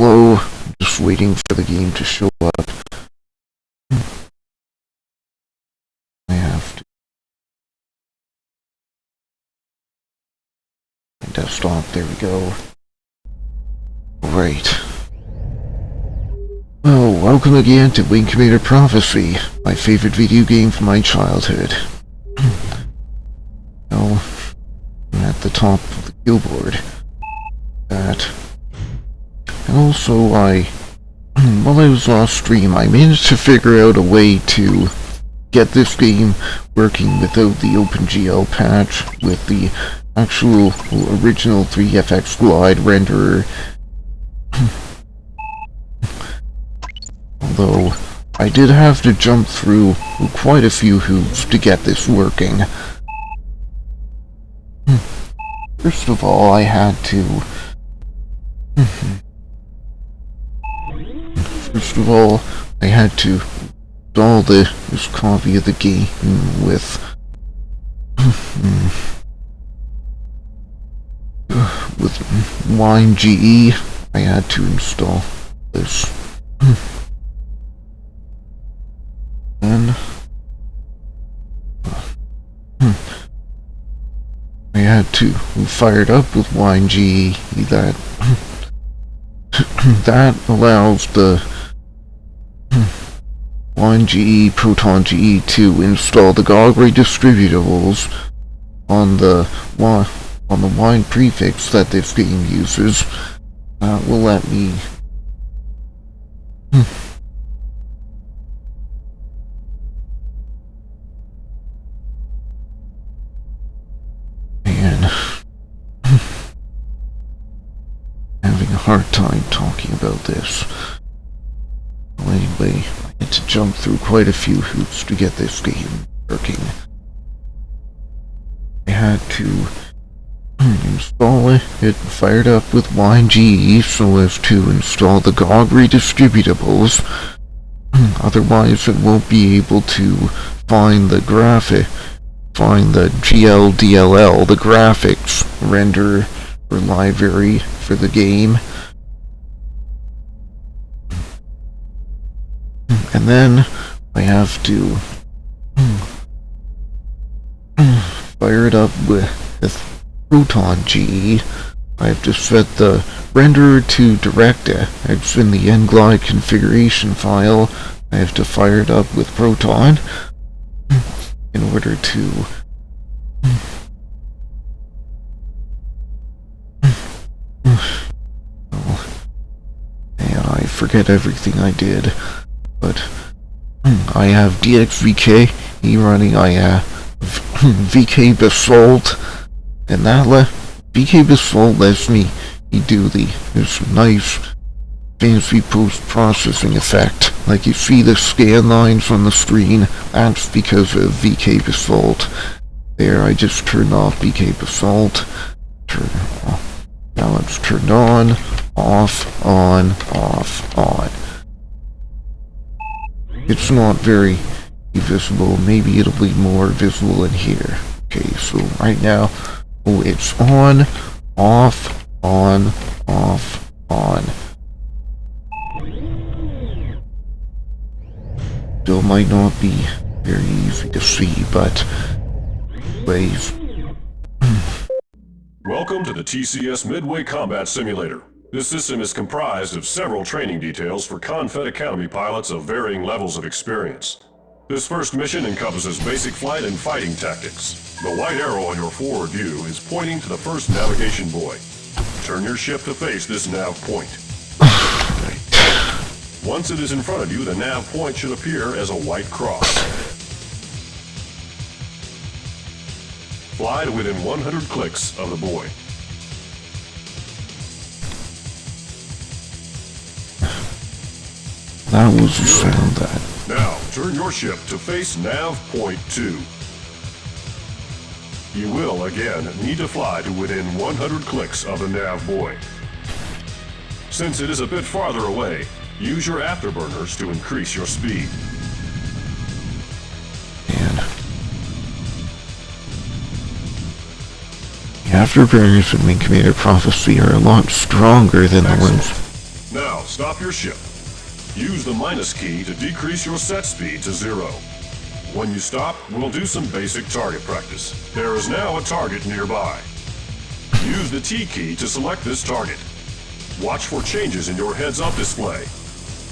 slow. Just waiting for the game to show up. I have to. Desktop, there we go. Right. Well, welcome again to Wing Commander Prophecy, my favorite video game from my childhood. Well, I'm at the top of the keyboard. That. And also, while I was off stream, I managed to figure out a way to get this game working without the OpenGL patch with the actual original 3FX Glide renderer. Although, I did have to jump through quite a few hoops to get this working. First of all, I had to... install this copy of the game with... with WineGE. I had to install this. Then... I had to fire it up with WineGE. That allows the WineGE, ProtonGE to install the Gogri distributables on the wine prefix that this game uses. Will let me having a hard time talking about this. Well, anyway, I had to jump through quite a few hoops to get this game working. I had to install it fired up with WineGE so as to install the Gogri distributables. Otherwise it won't be able to find the GLDLL, the graphics render or library for the game. And then I have to fire it up with ProtonGE. I have to set the renderer to DirectX in the nglide configuration file. I have to fire it up with Proton in order to and I forget everything I did, but I have DXVK running. I have VK Basalt, and that VK Basalt lets me do this nice fancy post-processing effect. Like you see the scan lines on the screen, that's because of VK Basalt. There, I just turned off VK Basalt. Turn off. Now it's turned on, off, on, off, on. It's not very visible. Maybe it'll be more visible in here. Okay, so right now, it's on, off, on, off, on. Still might not be very easy to see, but anyways. Welcome to the TCS Midway Combat Simulator. This system is comprised of several training details for Confed Academy pilots of varying levels of experience. This first mission encompasses basic flight and fighting tactics. The white arrow on your forward view is pointing to the first navigation buoy. Turn your ship to face this nav point. Once it is in front of you, the nav point should appear as a white cross. Fly to within 100 clicks of the buoy. That was the sound that... Now, turn your ship to face nav point 2. You will, again, need to fly to within 100 clicks of the nav buoy. Since it is a bit farther away, use your afterburners to increase your speed. And the afterburners in Wing Commander Prophecy are a lot stronger than the ones... Now, stop your ship. Use the minus key to decrease your set speed to 0. When you stop, we'll do some basic target practice. There is now a target nearby. Use the T key to select this target. Watch for changes in your heads-up display.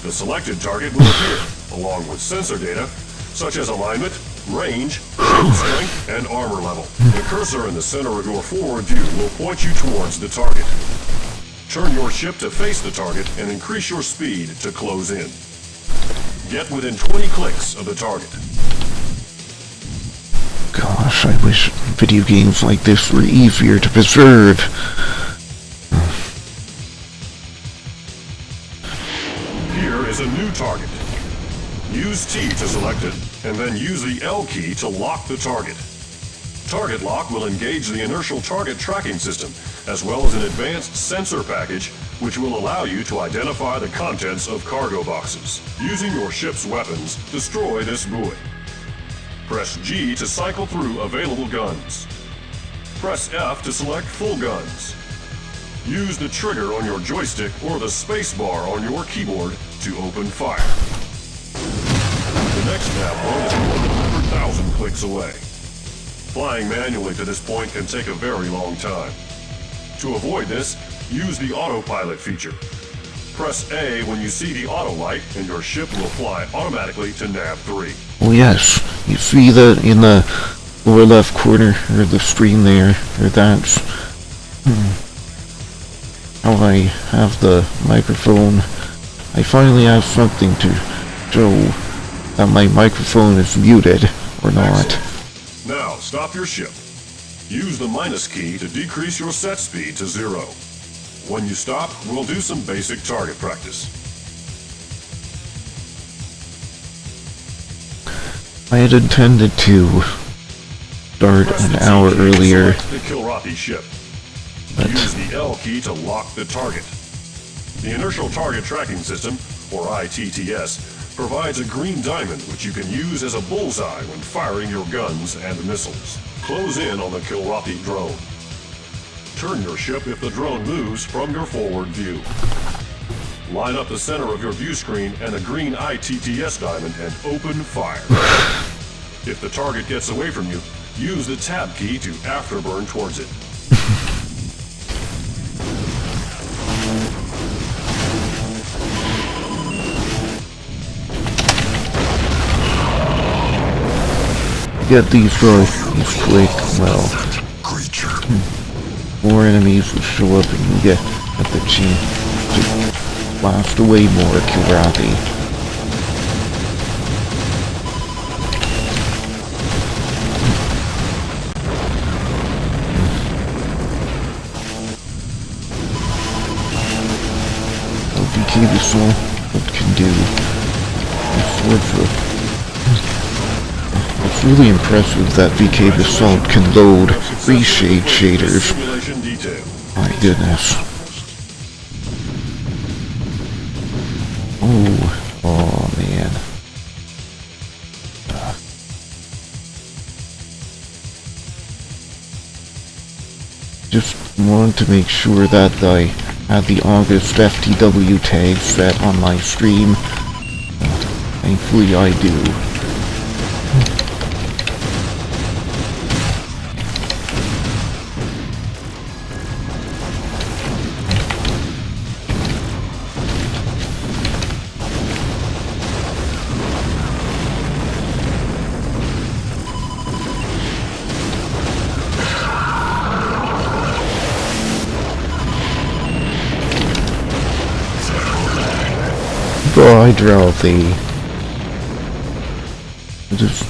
The selected target will appear, along with sensor data, such as alignment, range, shield strength, and armor level. The cursor in the center of your forward view will point you towards the target. Turn your ship to face the target and increase your speed to close in. Get within 20 clicks of the target. Gosh, I wish video games like this were easier to preserve. Here is a new target. Use T to select it, and then use the L key to lock the target. Target lock will engage the inertial target tracking system, as well as an advanced sensor package, which will allow you to identify the contents of cargo boxes. Using your ship's weapons, destroy this buoy. Press G to cycle through available guns. Press F to select full guns. Use the trigger on your joystick or the space bar on your keyboard to open fire. The next nav point is more than 100,000 clicks away. Flying manually to this point can take a very long time. To avoid this, use the autopilot feature. Press A when you see the auto light and your ship will fly automatically to nav 3. Oh yes, you see that in the lower left corner of the screen there, or that's how I have the microphone. I finally have something to show that my microphone is muted or not. Excellent. Now, stop your ship. Use the minus key to decrease your set speed to 0. When you stop, we'll do some basic target practice. I had intended to start an hour earlier, The Kilrathi ship. but Use the L key to lock the target. The Inertial Target Tracking System, or ITTS, provides a green diamond which you can use as a bullseye when firing your guns and missiles. Close in on the Kilrathi drone. Turn your ship if the drone moves from your forward view. Line up the center of your view screen and a green ITTS diamond and open fire. If the target gets away from you, use the tab key to afterburn towards it. get these quick, well, more enemies will show up and you get the chance to blast away more Kilrathi. VK Assault, what can do? It's really impressive that VK Assault can load reshade shaders. My goodness. Oh man. Just wanted to make sure that I had the August FTW tag set on my stream. Thankfully I do. Hydrothy. Just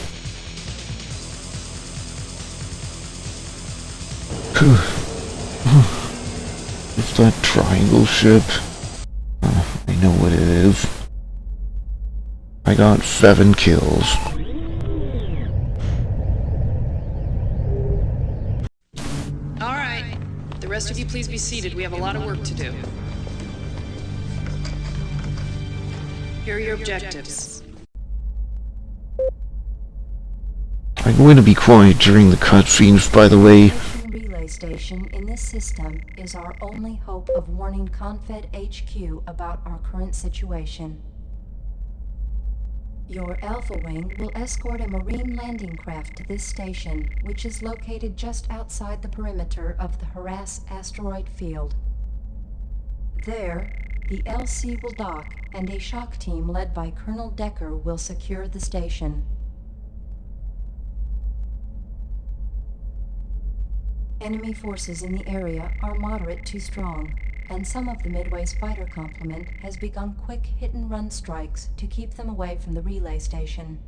it's that triangle ship. I know what it is. I got 7 kills. All right. The rest of you please be seated. We have a lot of work to do. Here are your objectives. I'm going to be quiet during the cutscenes, by the way. station in this system is our only hope of warning Confed HQ about our current situation. Your Alpha Wing will escort a Marine landing craft to this station, which is located just outside the perimeter of the Harass asteroid field. There, the LC will dock, and a shock team led by Colonel Decker will secure the station. Enemy forces in the area are moderate to strong, and some of the Midway's fighter complement has begun quick hit-and-run strikes to keep them away from the relay station.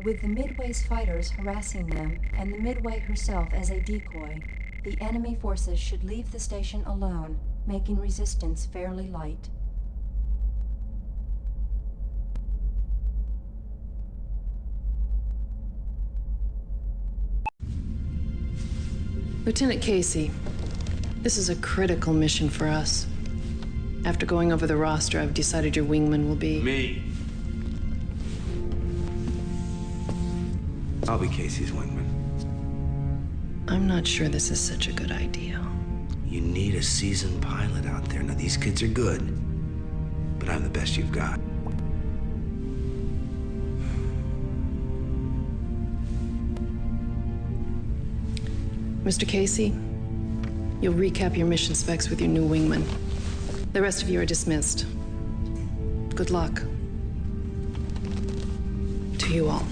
With the Midway's fighters harassing them and the Midway herself as a decoy, the enemy forces should leave the station alone, making resistance fairly light. Lieutenant Casey, this is a critical mission for us. After going over the roster, I've decided your wingman will be... Me. I'll be Casey's wingman. I'm not sure this is such a good idea. You need a seasoned pilot out there. Now, these kids are good, but I'm the best you've got. Mr. Casey, you'll recap your mission specs with your new wingman. The rest of you are dismissed. Good luck. To you all.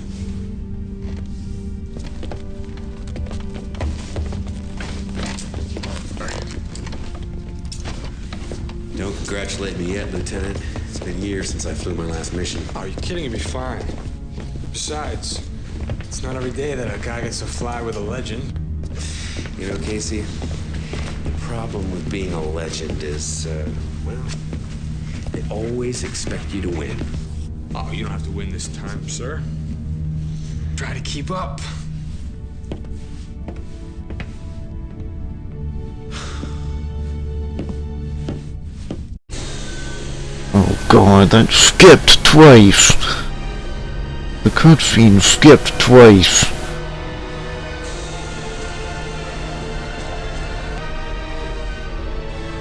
Don't congratulate me yet, Lieutenant. It's been years since I flew my last mission. Oh, you're kidding, you'll be fine. Besides, it's not every day that a guy gets to fly with a legend. You know, Casey, the problem with being a legend is, well, they always expect you to win. Oh, you don't have to win this time, sir. Try to keep up. Oh god, that skipped twice. The cutscene skipped twice.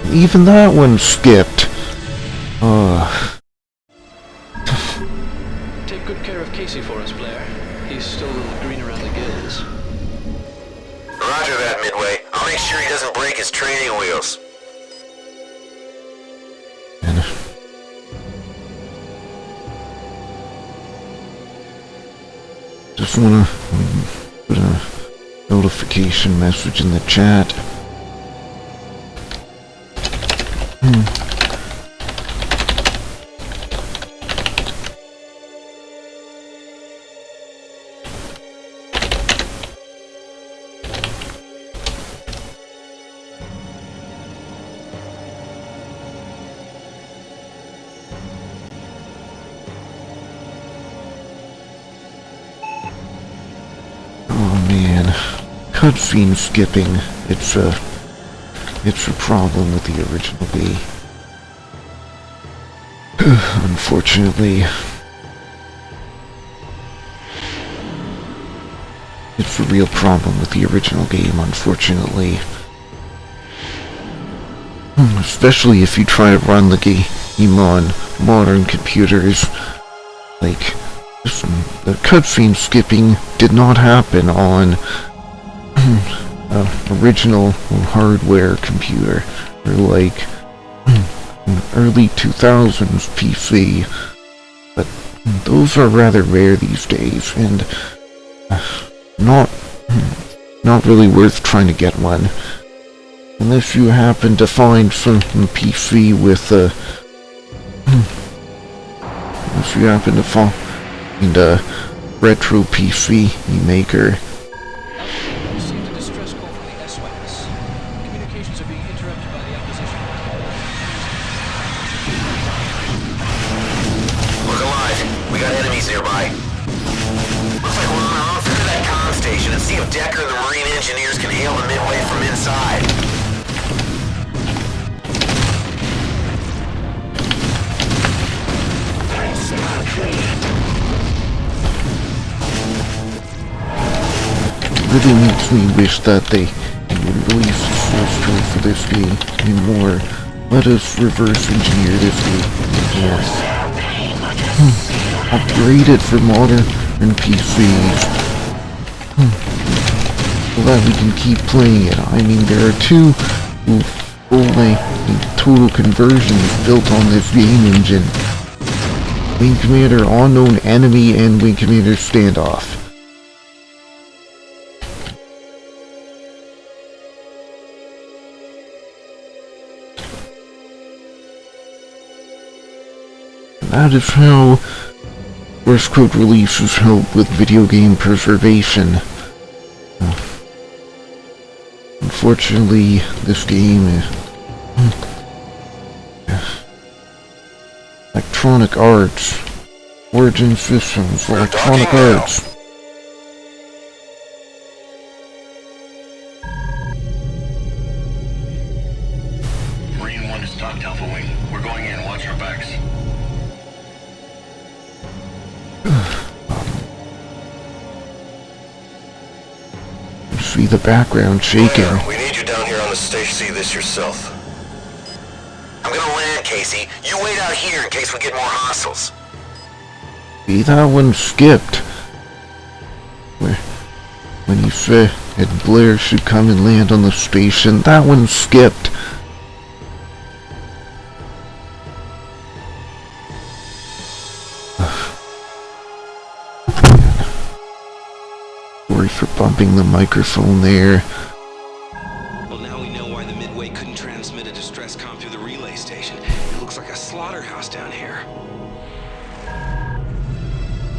Even that one skipped. Take good care of Casey for us, Blair. He's still a little green around the gills. Roger that, Midway. I'll make sure he doesn't break his training wheels. Just wanna put a notification message in the chat. Oh man, cutscene skipping. It's a problem with the original game. Unfortunately. It's a real problem with the original game, unfortunately. Especially if you try to run the game on modern computers. Like, the cutscene skipping did not happen on original hardware computer, or like an early 2000s PC, but those are rather rare these days, and not really worth trying to get one, unless you happen to find some PC with if you happen to find a retro PC maker. Received a distress call from the SOS. Communications are being interrupted by the opposition. Look alive. We got enemies nearby. Looks like we're on our own through that comm station and see if Decker and the Marine engineers can hail the Midway from inside. Really makes me wish that they would release for this game anymore. Let us reverse engineer this game. Yes. Upgrade it for modern PCs. So that we can keep playing it. I mean, there are two full total conversions built on this game engine. Wing Commander Unknown Enemy and Wing Commander Standoff. That is how source code releases help with video game preservation. Unfortunately, this game is Electronic Arts, Origin Systems, Electronic Arts. Marine 1 is stocked Alpha Wing. We're going in. Watch our backs. See the background shaking. We need you down here on the station. See this yourself. I'm gonna land, Casey. You wait out here in case we get more hostiles. See, that one skipped. When you said Blair should come and land on the station, that one skipped. Sorry for bumping the microphone there. Well, now we know why the Midway couldn't transmit a distress comm through the relay station. It looks like a slaughterhouse down here.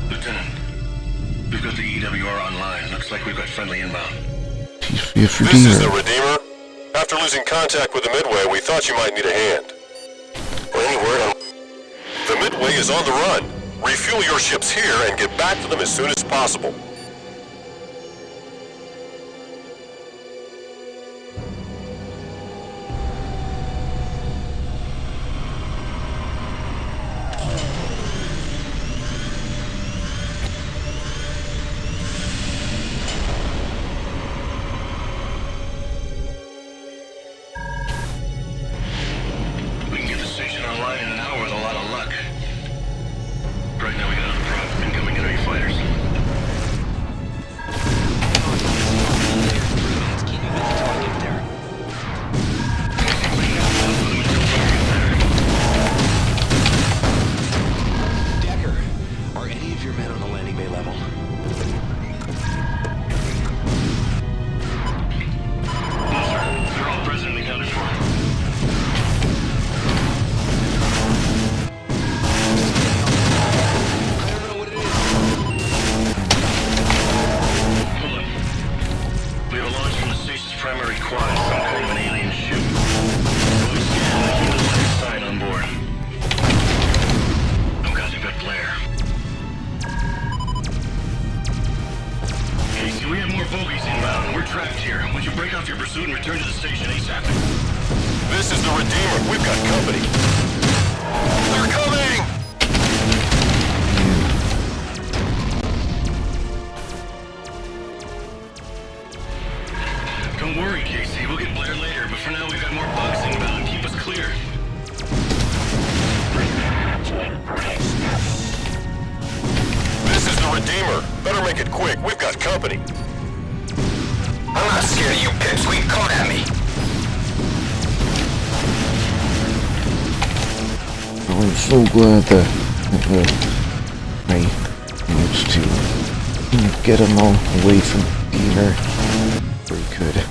Lieutenant, we've got the EWR online. Looks like we've got friendly inbound. This is the Redeemer. After losing contact with the Midway, we thought you might need a hand. Well, any word on... The Midway is on the run. Refuel your ships here and get back to them as soon as possible. This is the Redeemer. We've got company. They're coming! Don't worry, Casey. We'll get Blair later, but for now we've got more bugs inbound. Keep us clear. This is the Redeemer. Better make it quick. We've got company. I'm not scared of you, pipsqueak. Come at me. I'm so glad that I managed to get them all away from Beamer. Very good.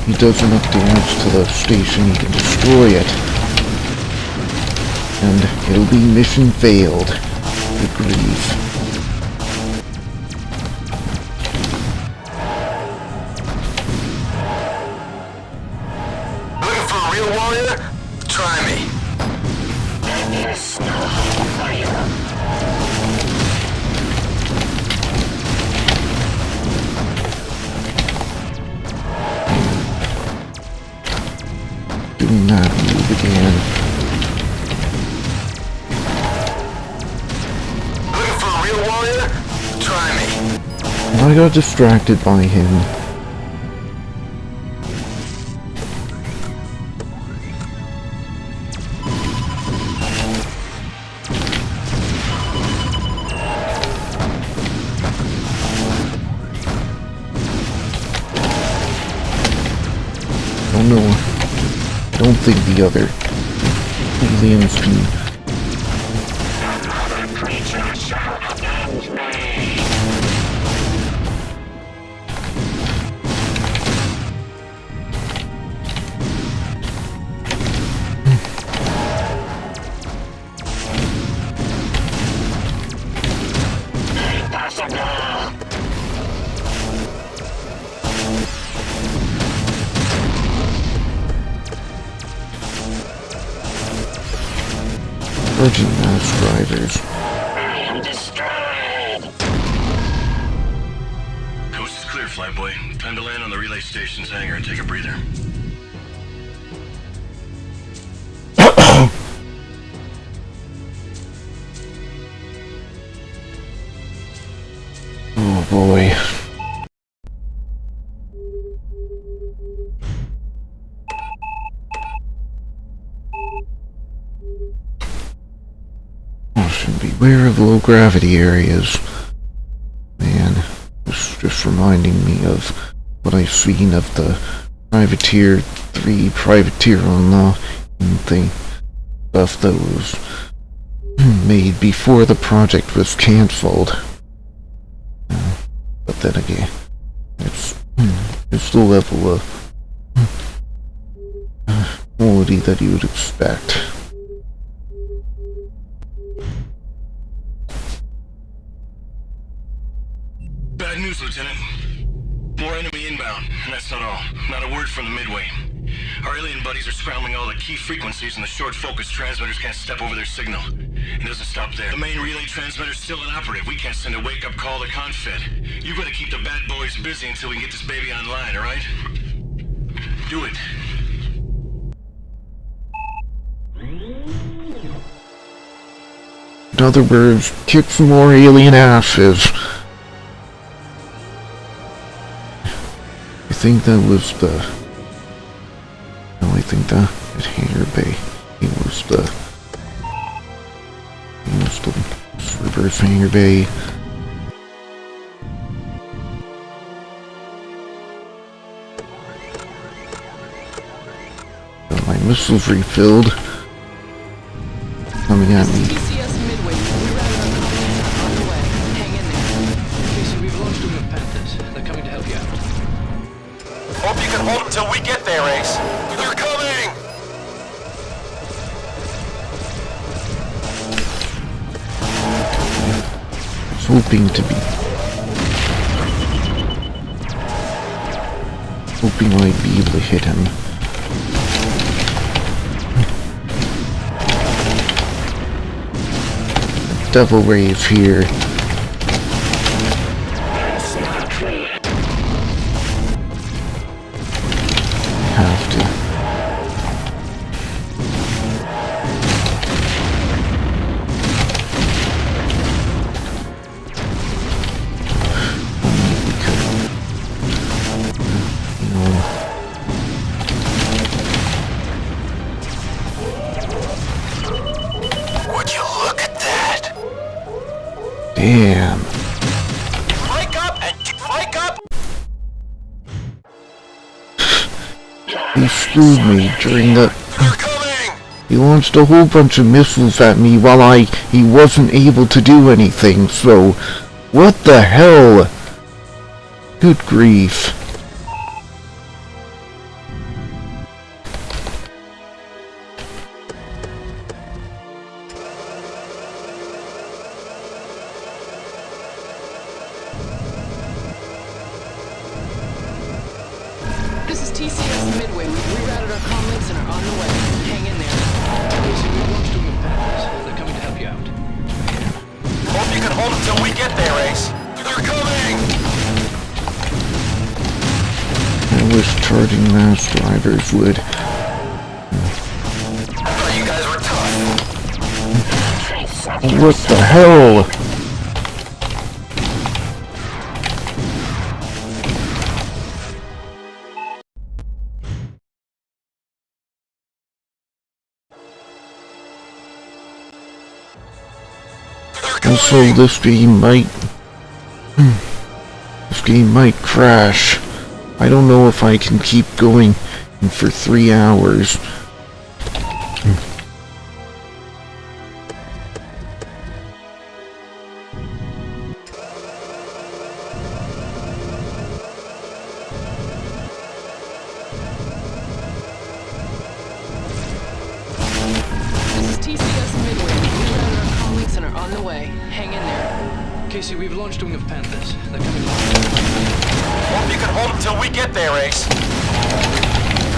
He does enough damage to the station, he can destroy it. And it'll be mission failed. Good grief. Looking for a real warrior? Try me. doing that move again. Looking for a real warrior? Try me. I got distracted by him. Oh no, I don't think the other aliens can... Virgin Mass drivers. Coast is clear, Flyboy. Time to land on the relay station's hangar and take a breather. Oh boy. Caution, beware of low gravity areas. Man, it's just reminding me of what I've seen of the Privateer 3 Privateer Unknown thing. Stuff that was made before the project was cancelled. But then again, it's the level of quality that you would expect. Bad news, Lieutenant. More enemy inbound, and that's not all. Not a word from the Midway. Our alien buddies are scrambling all the key frequencies, and the short focus transmitters can't step over their signal. It doesn't stop there. The main relay transmitter's still inoperative. We can't send a wake-up call to Confed. You better keep the bad boys busy until we can get this baby online, alright? Do it. In other words, kick some more alien asses. I think that was the... No, I think that at Hangar Bay. It was the reverse Hangar Bay. Got my missiles refilled. Coming at me. TCS Midway. We're out on the way. Hang in there. Casey, we've launched them with Panthers. They're coming to help you out. Hope you can hold them till we get there, Ace. They're coming! I was hoping I'd be able to hit him. Devil Rave here. Have to. Only we could. You know. Would you look at that? Damn. Wake up and wake up! He screwed me during the... They're coming! He launched a whole bunch of missiles at me while he wasn't able to do anything, so... What the hell? Good grief. This is TCS Midway. We've rerouted our comm links and are on the way. Hang in there. Casey, we've launched them with Panthers. They're coming to help you out. Hope you can hold them till we get there, Ace. They're coming! I wish charging mass drivers would What the hell? Also, this game might crash. I don't know if I can keep going for 3 hours. Casey, we've launched Wing of Panthers. They're coming. Hope you can hold them till we get there, Ace.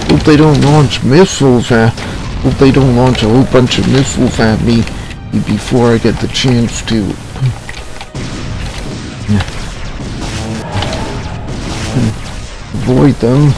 Hope they don't launch missiles at... Hope they don't launch a whole bunch of missiles at me before I get the chance to... avoid them.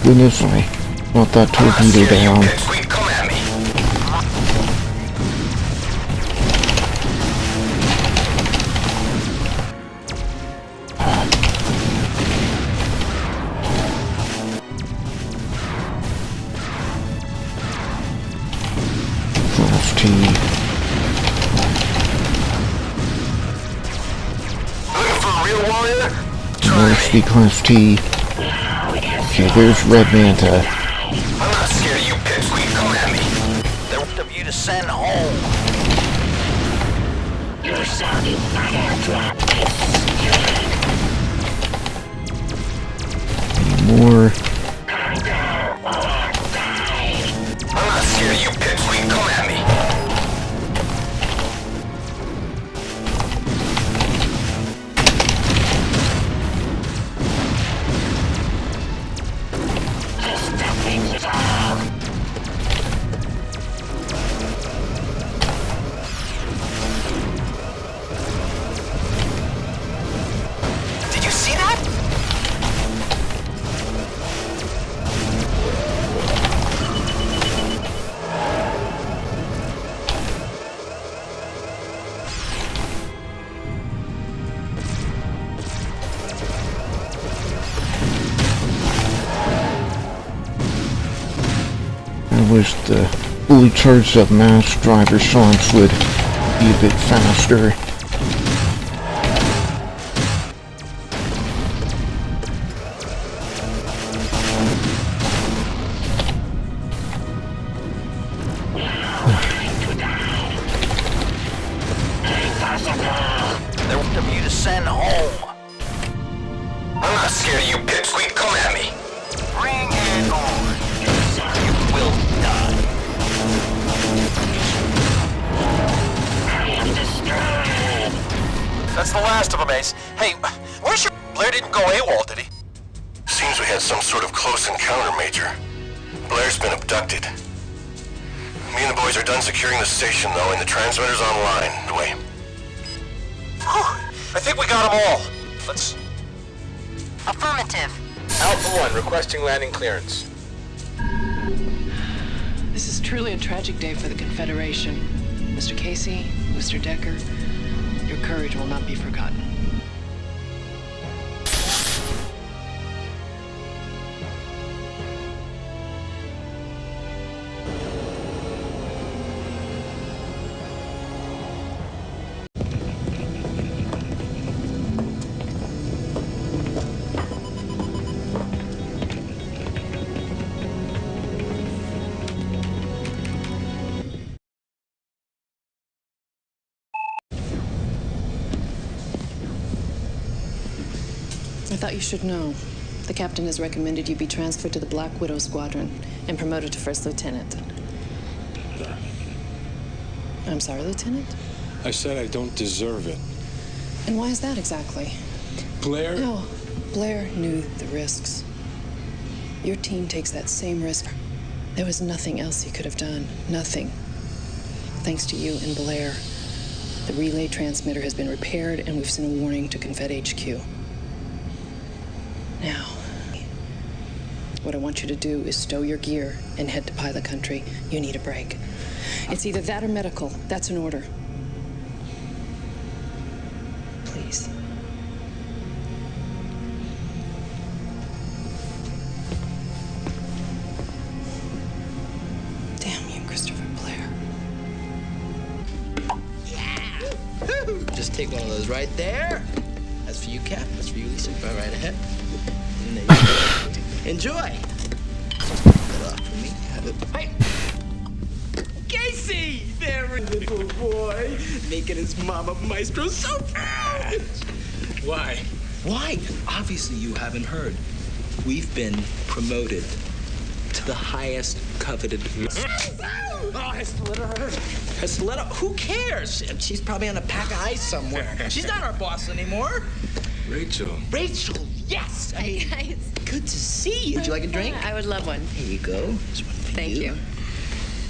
Goodness, I want that torpedo down. Come at me. Class T. Looking for a real warrior? North Class T. Okay, there's Red Manta. I'm not scared of you, pipsqueak. Come at me. They're of you to send home. You're sounding More. I'm not scared of you, pipsqueak. Come at me. Did you see that? I wish the fully charged up mass driver shots would be a bit faster. They're of you to send home. I'm not scared of you, pipsqueak. Come at me. Bring it on. You will die. I am destroyed. That's the last of them, Ace. Hey, where's your... Blair didn't go AWOL, did he? Seems we had some sort of close encounter, Major. Blair's been abducted. Me and the boys are done securing the station, though, and the transmitter's online. Wait. I think we got them all. Let's... Affirmative. Alpha 1, requesting landing clearance. This is truly a tragic day for the Confederation. Mr. Casey, Mr. Decker, your courage will not be forgotten. I thought you should know. The captain has recommended you be transferred to the Black Widow Squadron and promoted to first lieutenant. I'm sorry, Lieutenant? I said I don't deserve it. And why is that exactly? Blair? No, Blair knew the risks. Your team takes that same risk. There was nothing else he could have done. Nothing. Thanks to you and Blair, the relay transmitter has been repaired and we've sent a warning to Confed HQ. Now, what I want you to do is stow your gear and head to Pilot Country. You need a break. It's either that or medical. That's an order. Please. Damn you, Christopher Blair. Just take one of those right there. That's for you, Cap. That's for you, Lisa. Go right ahead. And there you go. Enjoy. That off for me. Have it. Hey! Casey! Very little boy. Making his mama maestro so proud. Why? Why? Obviously you haven't heard. We've been promoted to the highest coveted. Oh, her stiletto hurt. Her stiletto? Who cares? She's probably on a pack of ice somewhere. She's not our boss anymore. Rachel. Rachel, yes. I mean, Guys. good to see you. Would you like a drink? I would love one. Here you go. There's one for Thank you.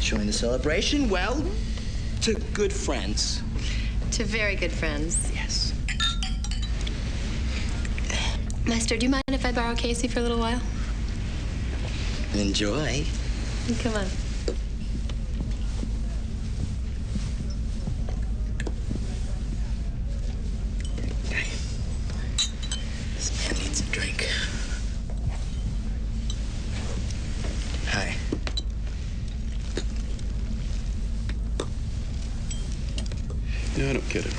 Showing the celebration, well, to good friends. To very good friends. Yes. Master, do you mind if I borrow Casey for a little while? Enjoy. Come on. Okay. This man needs a drink. Hi. No, I don't get it.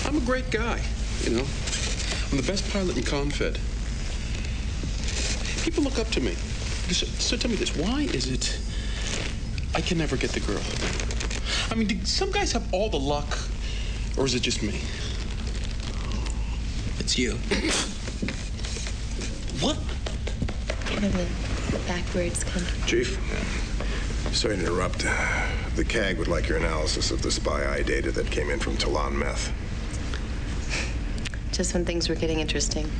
I'm a great guy, you know. I'm the best pilot in Confed. People look up to me. So tell me this, why is it I can never get the girl? I mean, do some guys have all the luck, or is it just me? It's you. What? Kind of a backwards country. Chief, sorry to interrupt. The CAG would like your analysis of the spy eye data that came in from Talon Meth. Just when things were getting interesting.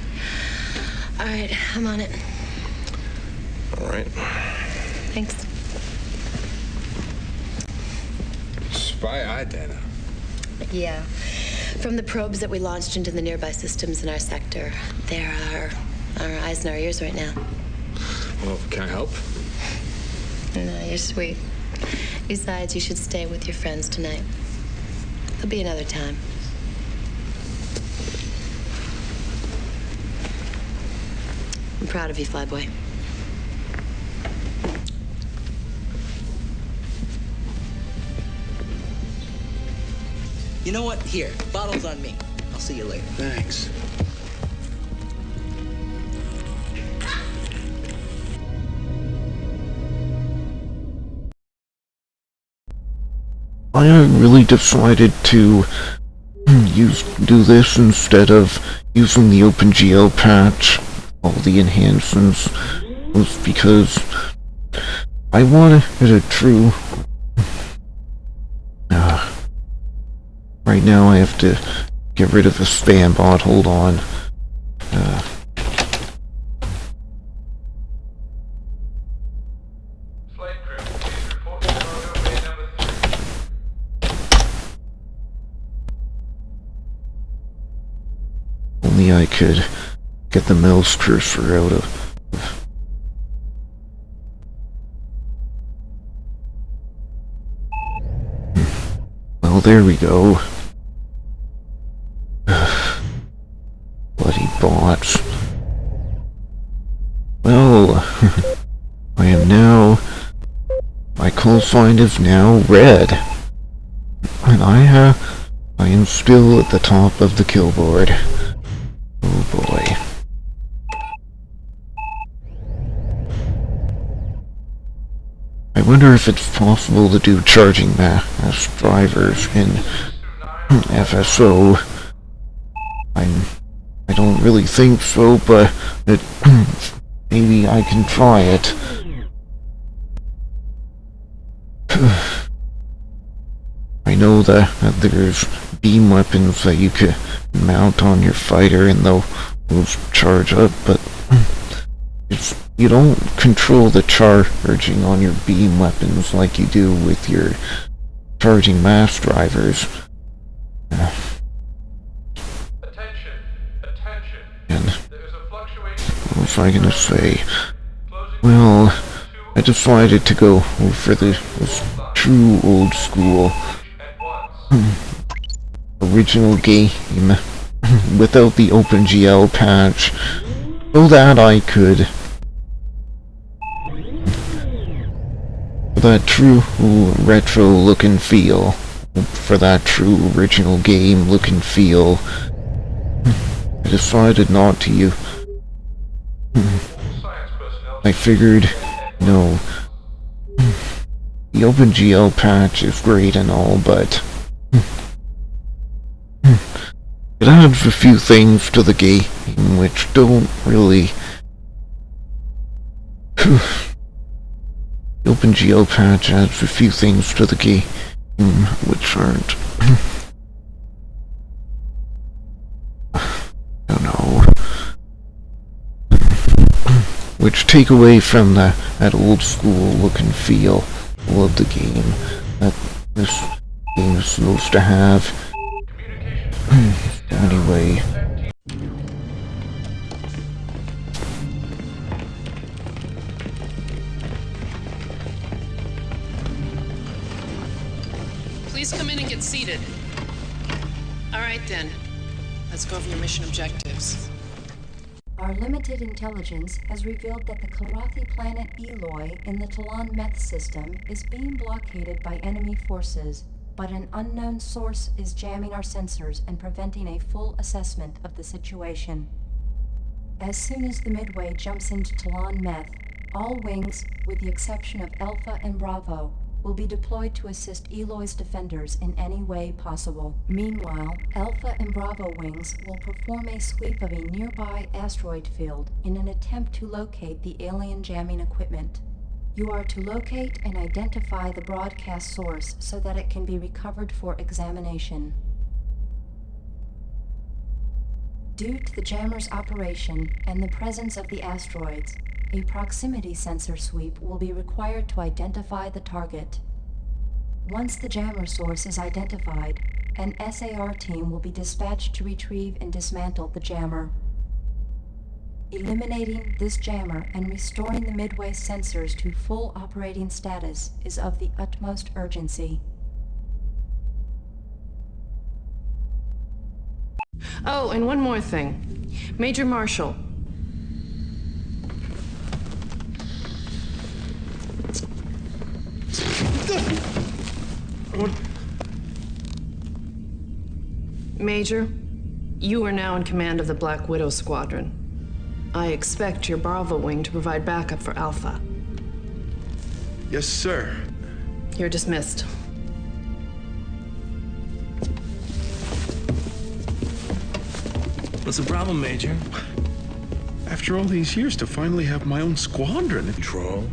All right, I'm on it. All right. Thanks. Spy eye data. Yeah. From the probes that we launched into the nearby systems in our sector, there are our eyes and our ears right now. Well, can I help? No, you're sweet. Besides, you should stay with your friends tonight. There'll be another time. I'm proud of you, Flyboy. You know what? Here, bottle's on me. I'll see you later. Thanks. I really decided to do this instead of using the OpenGL patch, all the enhancements, was because I wanted a true... right now I have to get rid of the spam bot, hold on. Only I could get the mouse cursor out of... Well, there we go. Bloody bots. Well, I am now... my call sign is now red. And I am still at the top of the kill board. Oh boy. I wonder if it's possible to do charging mass drivers in FSO. I don't really think so, but maybe I can try it. I know that there's beam weapons that you could mount on your fighter and they'll charge up, but you don't control the charging on your beam weapons like you do with your charging mass drivers. And what was I gonna say? Well, I decided to go for this true old school original game without the OpenGL patch, so that I could that true retro look and feel, for that true original game look and feel. I decided not to use. I figured, no, the OpenGL patch is great and all, but it adds a few things to the game which don't really. The OpenGL patch adds a few things to the game which aren't. I don't know. Which take away from that old school look and feel of the game that this game is supposed to have. Anyway. Please come in and get seated. All right then. Let's go over your mission objectives. Our limited intelligence has revealed that the Kilrathi planet Eloy in the Talon Meth system is being blockaded by enemy forces, but an unknown source is jamming our sensors and preventing a full assessment of the situation. As soon as the Midway jumps into Talon Meth, all wings, with the exception of Alpha and Bravo, will be deployed to assist Eloy's defenders in any way possible. Meanwhile, Alpha and Bravo wings will perform a sweep of a nearby asteroid field in an attempt to locate the alien jamming equipment. You are to locate and identify the broadcast source so that it can be recovered for examination. Due to the jammer's operation and the presence of the asteroids, a proximity sensor sweep will be required to identify the target. Once the jammer source is identified, an SAR team will be dispatched to retrieve and dismantle the jammer. Eliminating this jammer and restoring the Midway sensors to full operating status is of the utmost urgency. Oh, and one more thing. Major Marshall. Major, you are now in command of the Black Widow Squadron. I expect your Bravo wing to provide backup for Alpha. Yes, sir. You're dismissed. What's the problem, Major? After all these years, to finally have my own squadron. Control?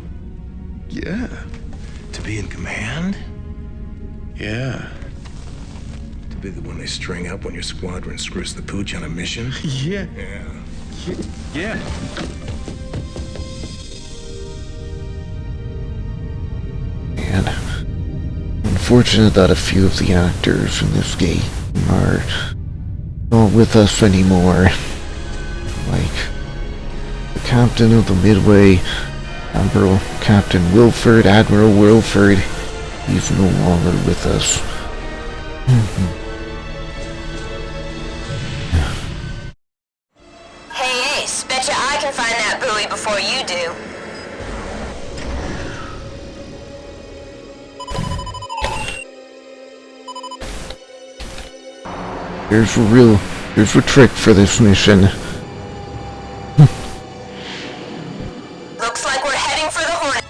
Yeah. To be in command? Yeah. To be the one they string up when your squadron screws the pooch on a mission? Yeah. Yeah. Yeah. And unfortunate that a few of the actors in this game are not with us anymore. Like the captain of the Midway, Admiral Wilford, he's no longer with us. Hey, Ace, betcha I can find that buoy before you do. Here's a trick for this mission. Looks like we're heading for the Hornet.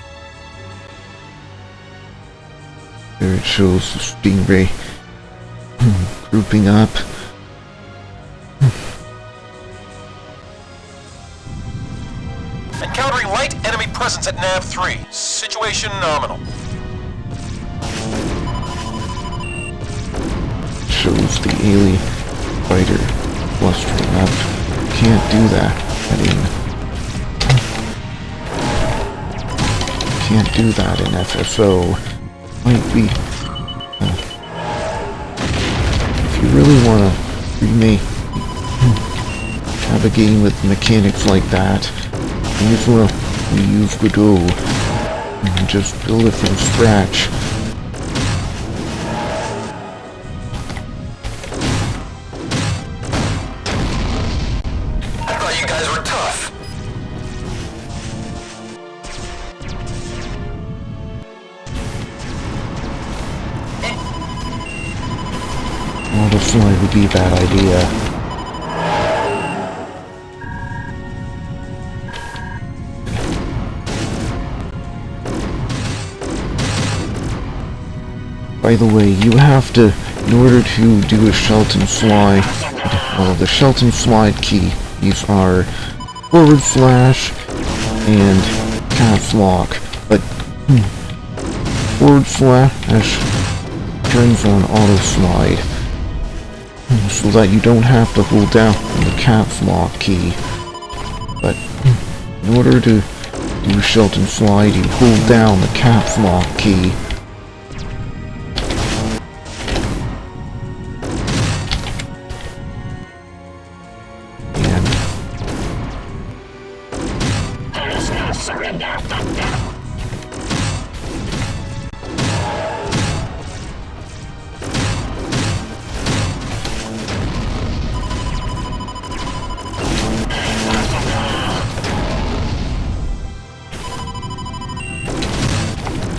There it shows the Stingray grouping up. presence at Nav 3. Situation nominal. Shows the alien fighter blustering out. Can't do that. I mean, can't do that in FSO. Might be... if you really want to remake... have a game with mechanics like that, here's where you've got to go. And just build it from scratch. I thought you guys were tough. Autofly would be a bad idea. By the way, you have to, in order to do a Shelton slide, well, the Shelton slide keys are forward slash and caps lock, but forward slash turns on auto slide, so that you don't have to hold down the caps lock key. But in order to do Shelton slide, you hold down the caps lock key.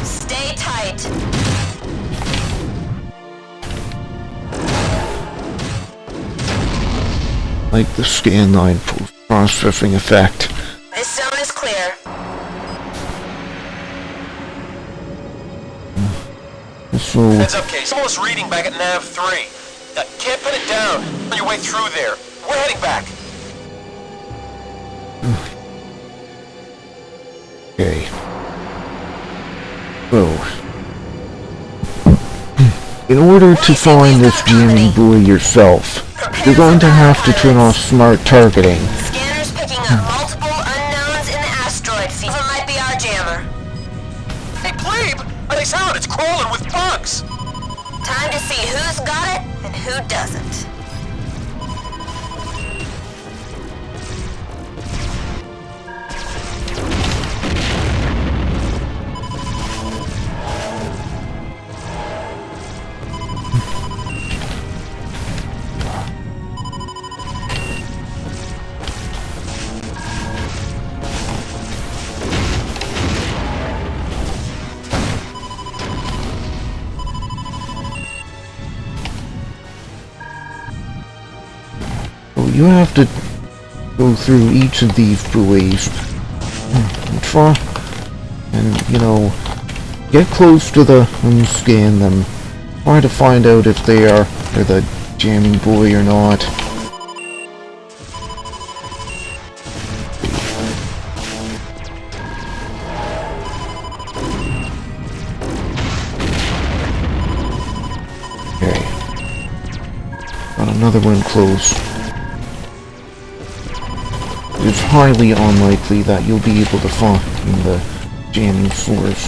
Stay tight. Like the scan line processing effect. This zone is clear. So, Heads up, Case. Someone's reading back at Nav 3. Can't pin it down. On your way through there. We're heading back. okay. So, in order to find this jamming buoy yourself, you're going to have to turn off smart targeting. Scanners picking up multiple unknowns in the asteroid field. It might be our jammer. Hey, Plebe! I sound it's crawling with bugs! Time to see who's got it and who doesn't. You have to go through each of these buoys and try and, you know, get close to them and scan them. Try to find out if they're the jamming buoy or not. Okay. Got another one close. It's highly unlikely that you'll be able to find the jamming source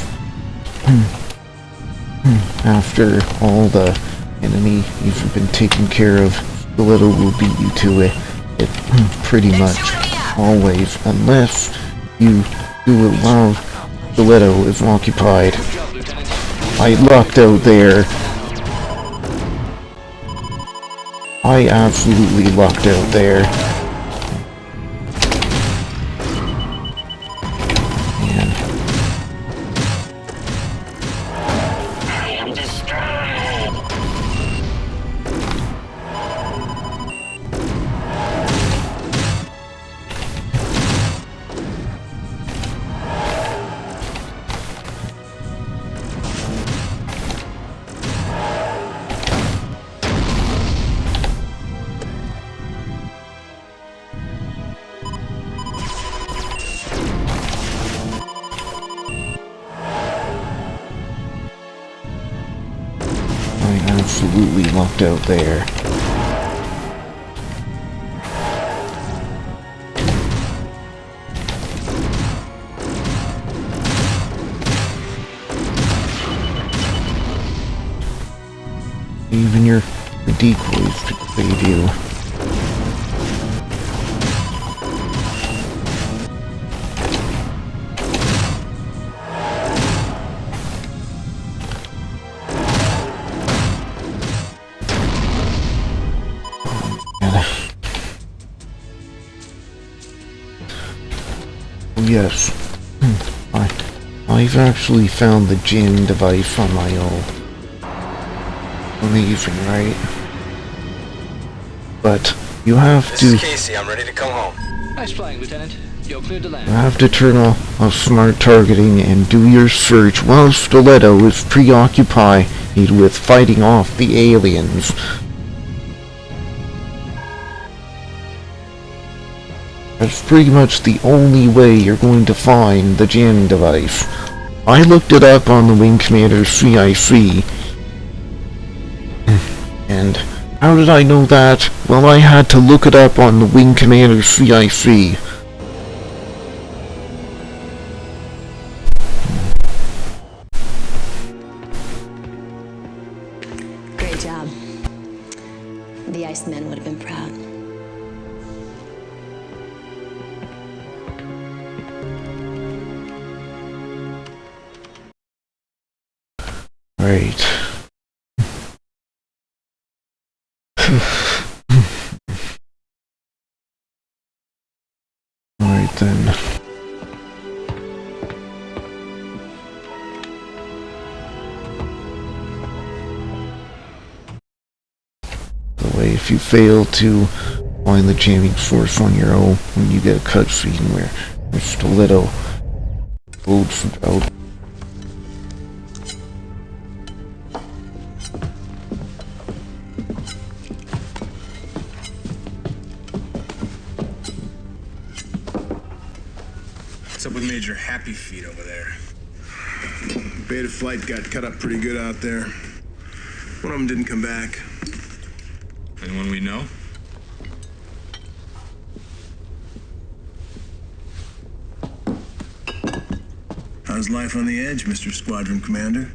after all the enemy you've been taken care of. Stiletto will beat you to it pretty much always, unless you do it while Stiletto is occupied. I lucked out there. I absolutely lucked out there. absolutely lucked out there. Even your decoys could save you. Yes, I've actually found the gin device on my own. Amazing, right? But you have This to... is Casey, I'm ready to come home. Nice flying, Lieutenant. You're cleared to land. You have to turn off smart targeting and do your search while Stiletto is preoccupied with fighting off the aliens. That's pretty much the only way you're going to find the gin device. I looked it up on the Wing Commander CIC. And how did I know that? Well, I had to look it up on the Wing Commander CIC. Great job. The Iceman would have been proud. Right. Alright then. By the way, if you fail to find the jamming source on your own, when you get a cutscene where there's Stiletto loads out. What's up with Major Happy Feet over there? Beta flight got cut up pretty good out there. One of them didn't come back. Anyone we know? How's life on the edge, Mr. Squadron Commander?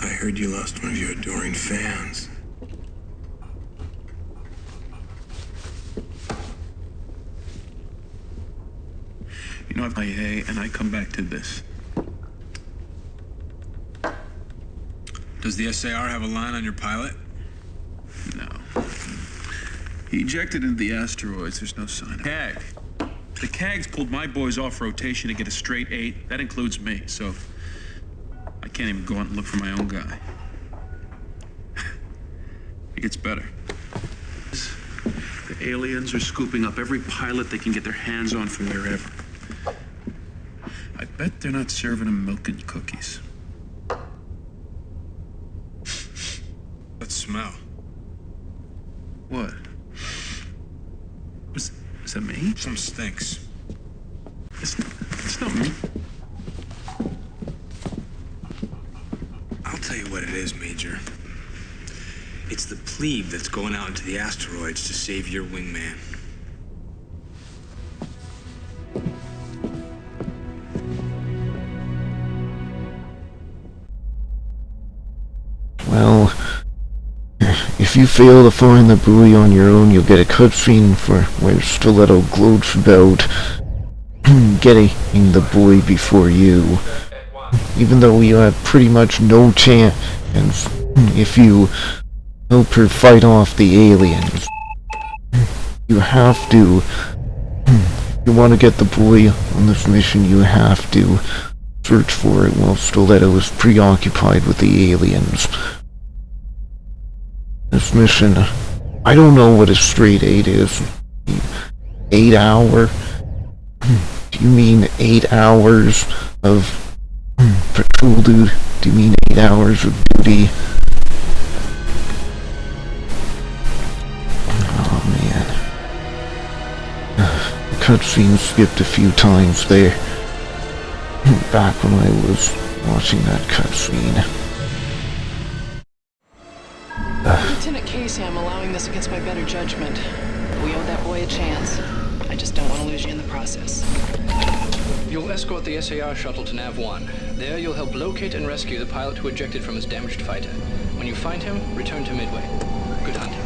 I heard you lost one of your adoring fans. You know, if and I come back to this. Does the SAR have a line on your pilot? No. He ejected into the asteroids. There's no sign of CAG. The CAG's pulled my boys off rotation to get a straight 8. That includes me, so I can't even go out and look for my own guy. It gets better. The aliens are scooping up every pilot they can get their hands on from wherever. I bet they're not serving them milk and cookies. Let's smell. What? Is that me? Some stinks. It's not me. I'll tell you what it is, Major. It's the plebe that's going out into the asteroids to save your wingman. Well, if you fail to find the buoy on your own, you'll get a cutscene for where Stiletto gloats about getting the buoy before you. Even though you have pretty much no chance if you help her fight off the aliens. You have to, if you want to get the buoy on this mission, you have to search for it while Stiletto is preoccupied with the aliens. This mission, I don't know what a straight 8 is. 8 hour? Do you mean 8 hours of patrol duty? Do you mean 8 hours of duty? Oh man. The cutscene skipped a few times there. back when I was watching that cutscene. Lieutenant Casey, I'm allowing this against my better judgment. We owe that boy a chance. I just don't want to lose you in the process. You'll escort the SAR shuttle to Nav-1. There you'll help locate and rescue the pilot who ejected from his damaged fighter. When you find him, return to Midway. Good hunting.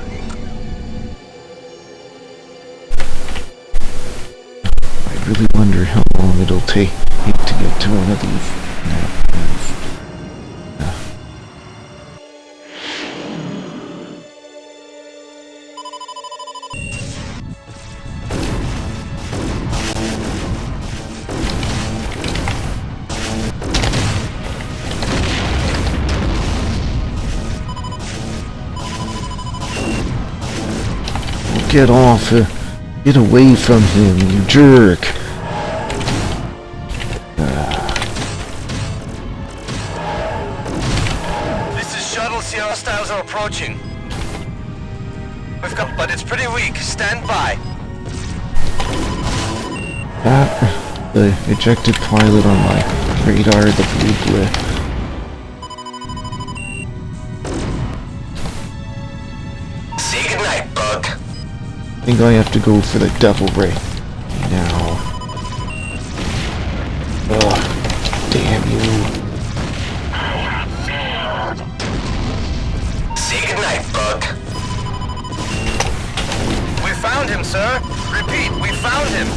I really wonder how long it'll take to get to one of these nav. Get off! Get away from him, you jerk! This is Shuttle. See hostiles are approaching. We've got, but it's pretty weak. Stand by. The ejected pilot on my radar, the blue blip. Say goodnight, Bug. I think I have to go for the devil ray now. Ugh, damn you. Say goodnight, Bug. We found him, sir. Repeat, we found him.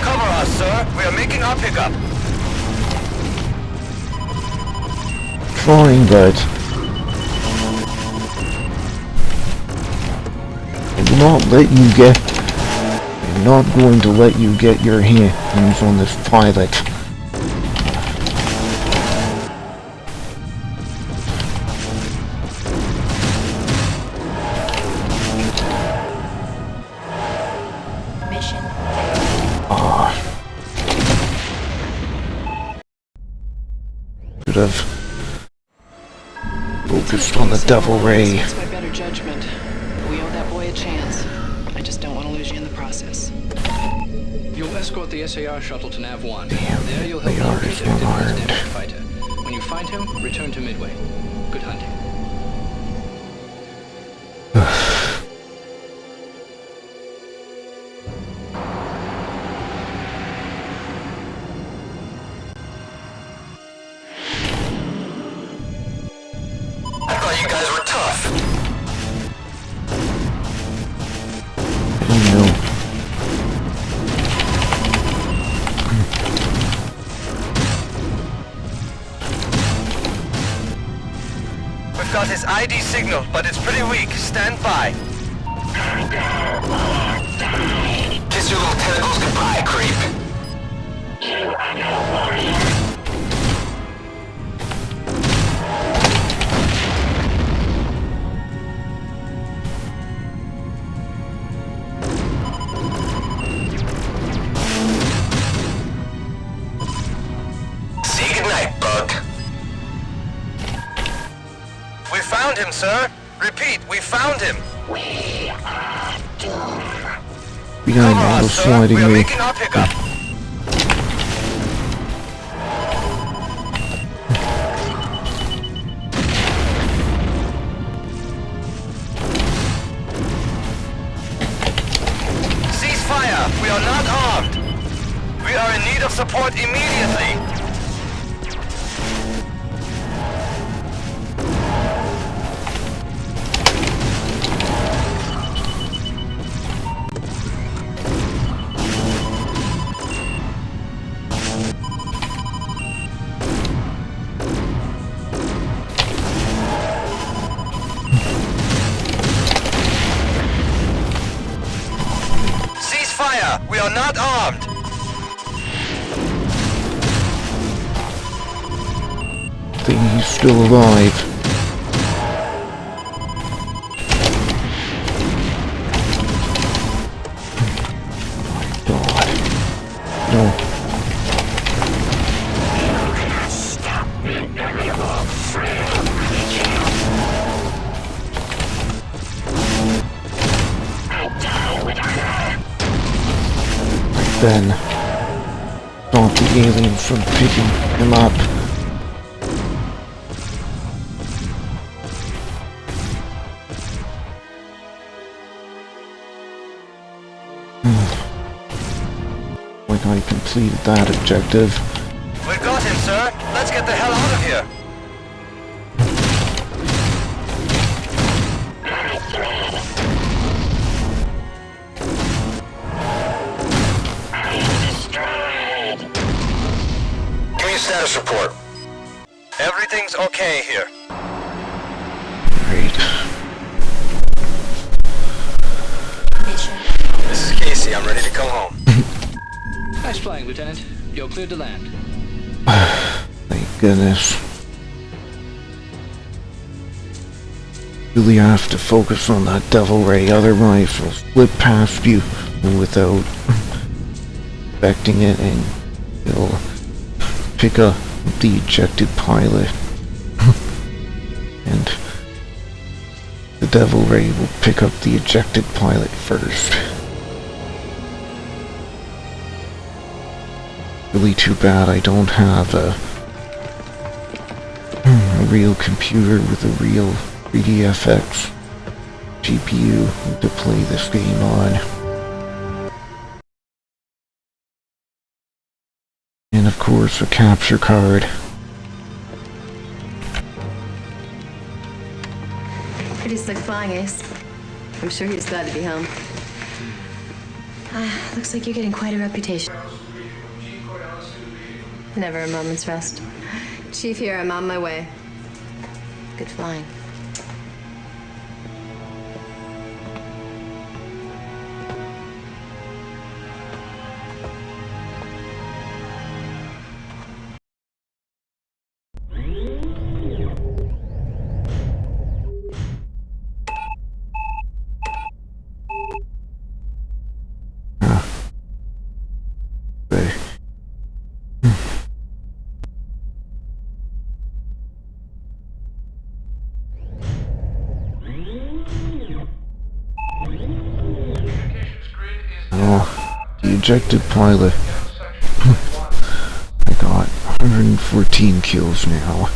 Cover us, sir. We are making our pickup. Trying, but I'm not going to let you get your hands on this pilot. Mission. Should have focused on the devil ray. It's my better judgment. We owe that boy a chance. I just don't want to lose you in the process. You'll escort the SAR shuttle to Nav-1. Damn, There you'll they help are locate so and hard. damage fighter. When you find him, return to Midway. Good hunting. I thought you guys were tough. Oh no. We've got his ID signal, but it's pretty weak. Stand by. Kiss your little tentacles goodbye, creep. Say goodnight, Bug. We found him, sir. Repeat, we found him. Behind Cover all the us, sir. sliding We are me. making our pickup. Cease fire. We are not armed. We are in need of support immediately. Cease fire. We are not armed. I think he's still alive. God. No. Right then. stop the alien from picking him up. Like I completed that objective. We've got him, sir. Let's get the hell out of here. Give me a status report. Everything's okay here. Great. This is Casey. I'm ready to come home. Nice flying, Lieutenant. You're cleared to land. Thank goodness. Really have to focus on that devil ray, otherwise it'll slip past you without affecting it, and it'll pick up the ejected pilot. And the devil ray will pick up the ejected pilot first. Really too bad I don't have a real computer with a real 3DFX GPU to play this game on. And of course a capture card. Pretty slick flying, Ace. I'm sure he's glad to be home. Looks like you're getting quite a reputation. Never a moment's rest. Chief here, I'm on my way. Good flying. The ejected pilot. I got 114 kills now.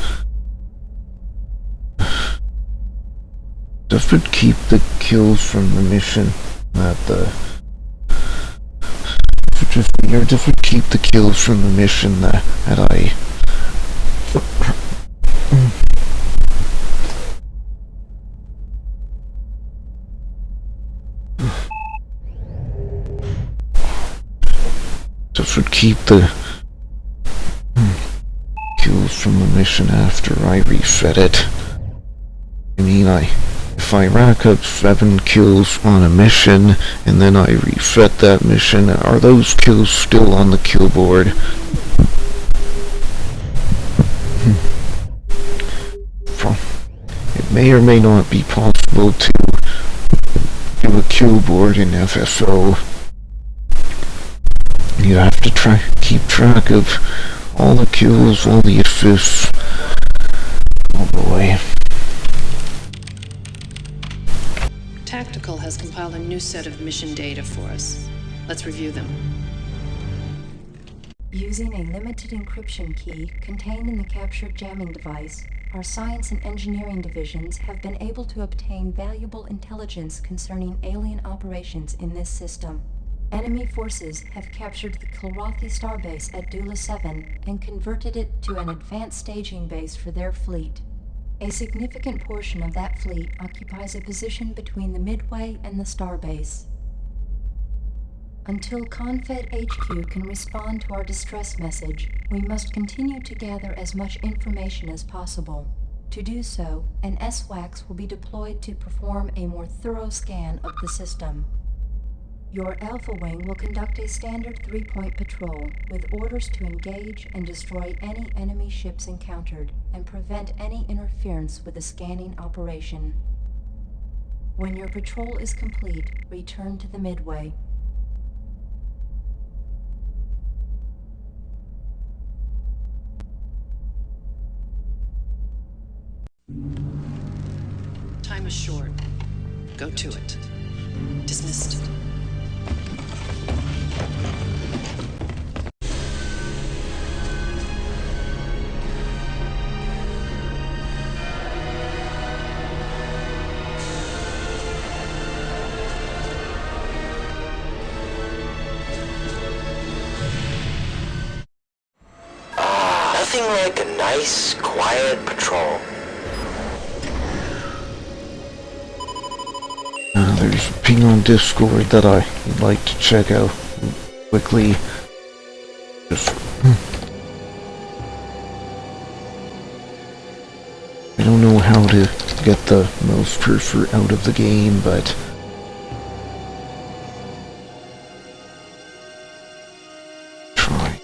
This would keep the kills from the mission that this would keep the kills from the mission that I This would keep the kills from the mission after I reset it. I mean, if I rack up 7 kills on a mission and then I reset that mission, are those kills still on the kill board? It may or may not be possible to do a kill board in FSO. You have to keep track of all the kills, all the assists. Oh boy. Tactical has compiled a new set of mission data for us. Let's review them. Using a limited encryption key contained in the captured jamming device, our science and engineering divisions have been able to obtain valuable intelligence concerning alien operations in this system. Enemy forces have captured the Kilrathi starbase at Dula 7 and converted it to an advanced staging base for their fleet. A significant portion of that fleet occupies a position between the Midway and the starbase. Until Confed HQ can respond to our distress message, we must continue to gather as much information as possible. To do so, an SWAX will be deployed to perform a more thorough scan of the system. Your Alpha Wing will conduct a standard 3-point patrol, with orders to engage and destroy any enemy ships encountered, and prevent any interference with the scanning operation. When your patrol is complete, return to the Midway. Time is short. Go to it. Dismissed. Nothing like a nice, quiet patrol. There's a ping on Discord that I'd like to check out quickly. Just... I don't know how to get the mouse cursor out of the game, but... try.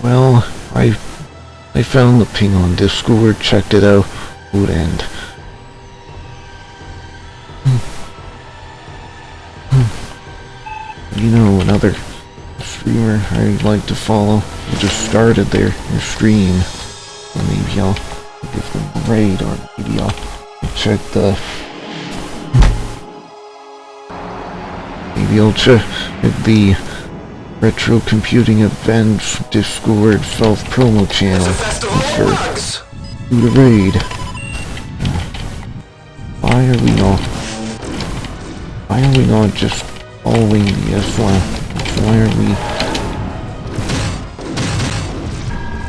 Well, I found the ping on Discord, checked it out, and you know, another streamer I'd like to follow who just started their stream. So maybe I'll give them a raid, or maybe I'll check the... maybe I'll check the Retro Computing Events Discord self-promo channel for the raid. Why are we not just following the S1? Why are we...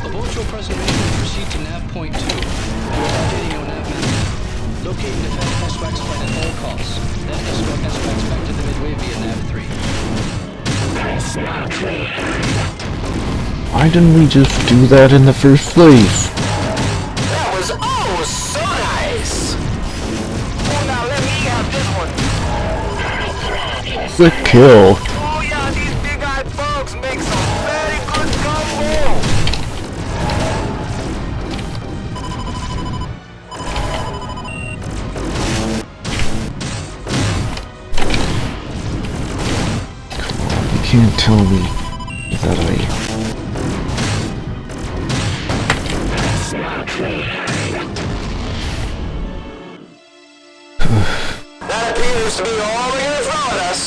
Abort your preservation and proceed to nav point 2. You are updating your nav map. Locate and defend S-Wax flight at all costs. Then escort S-Wax back to the Midway via nav 3. Why didn't we just do that in the first place? That was so nice! Oh, now let me have this one. The kill. Oh yeah, these big-eyed bugs make some very good gumbo! You can't tell me that That appears to be all we're gonna throw at us.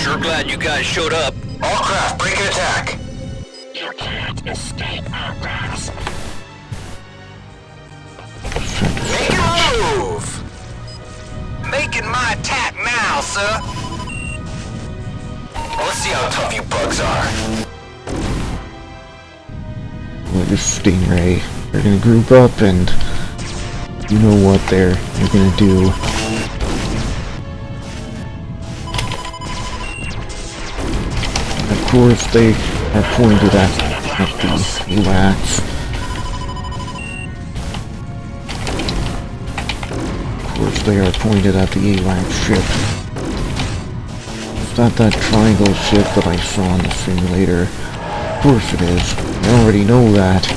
Sure glad you guys showed up. All craft, break and attack. You can't escape our grasp. Make a move! Making my attack now, sir. Let's see how tough you bugs are. Like a stingray. They're gonna group up and you know what they're gonna do. Of course they are pointed at the AWACS. Of course they are pointed at the AWACS ship. Is that triangle ship that I saw in the simulator? Of course it is. I already know that.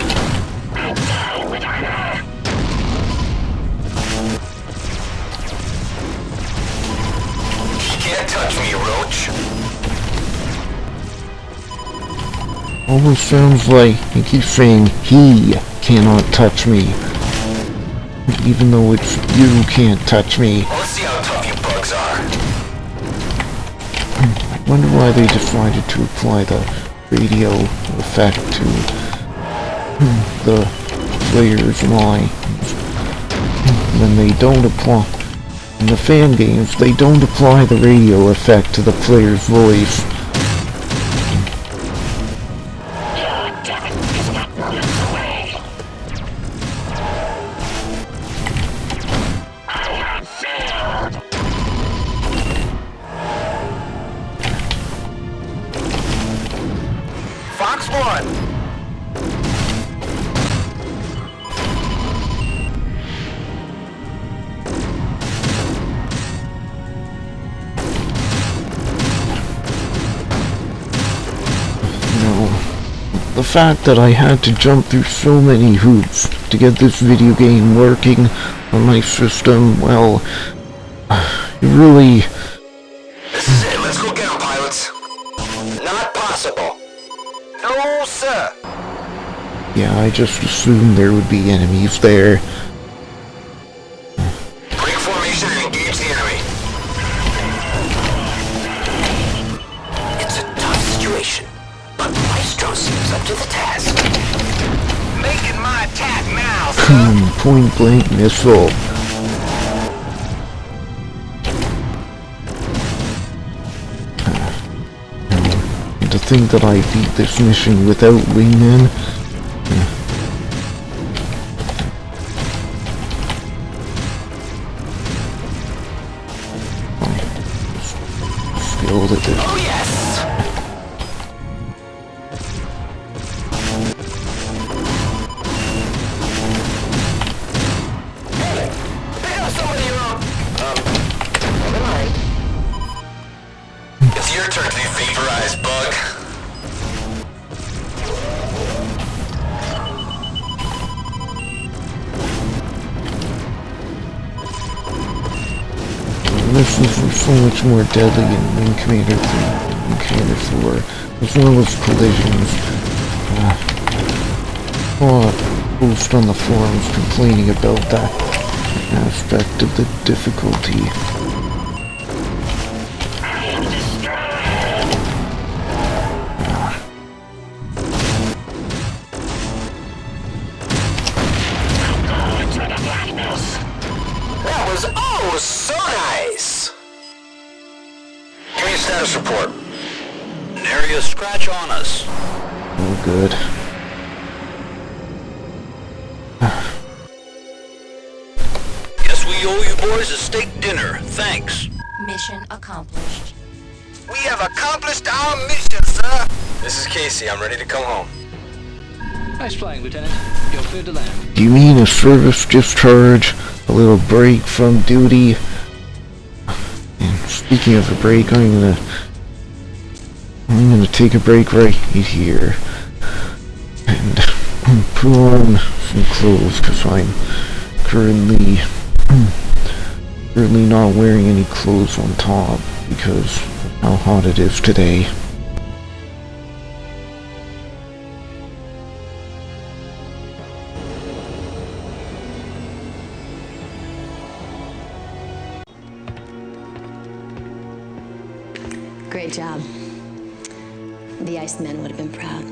You can't touch me, Roach. Almost sounds like he keeps saying he cannot touch me. Even though it's you can't touch me. Let's see how tough you bugs are. I wonder why they decided to apply the radio effect to the player's line. When they don't apply... in the fan games, they don't apply the radio effect to the player's voice. Fox 1. The fact that I had to jump through so many hoops to get this video game working on my system, well, it really... This is it. Let's go get them, pilots. Not possible. No, sir. Yeah, I just assumed there would be enemies there. Break formation and engage the enemy. It's a tough situation, but Maestro seems up to the task. Making my attack now, sir. Point blank missile. And to think that I beat this mission without wingmen. Skill that the Oh yes! Hey! Pick up somebody never mind. It's your turn to be vaporized, bug. missions were so much more deadly in Wing Commander 3 than Wing Commander 4, as well as collisions. Saw a post on the forums complaining about that aspect of the difficulty. That was oh so nice! Give me a status report. Nary a scratch on us. Oh, good. Guess we owe you boys a steak dinner. Thanks. Mission accomplished. We have accomplished our mission, sir! This is Casey. I'm ready to come home. Nice flying, Lieutenant. You're clear to land. Do you mean a service discharge? A little break from duty? And speaking of a break, I'm gonna take a break right here. And put on some clothes, because I'm currently not wearing any clothes on top, because of how hot it is today. Great job. The Iceman would have been proud.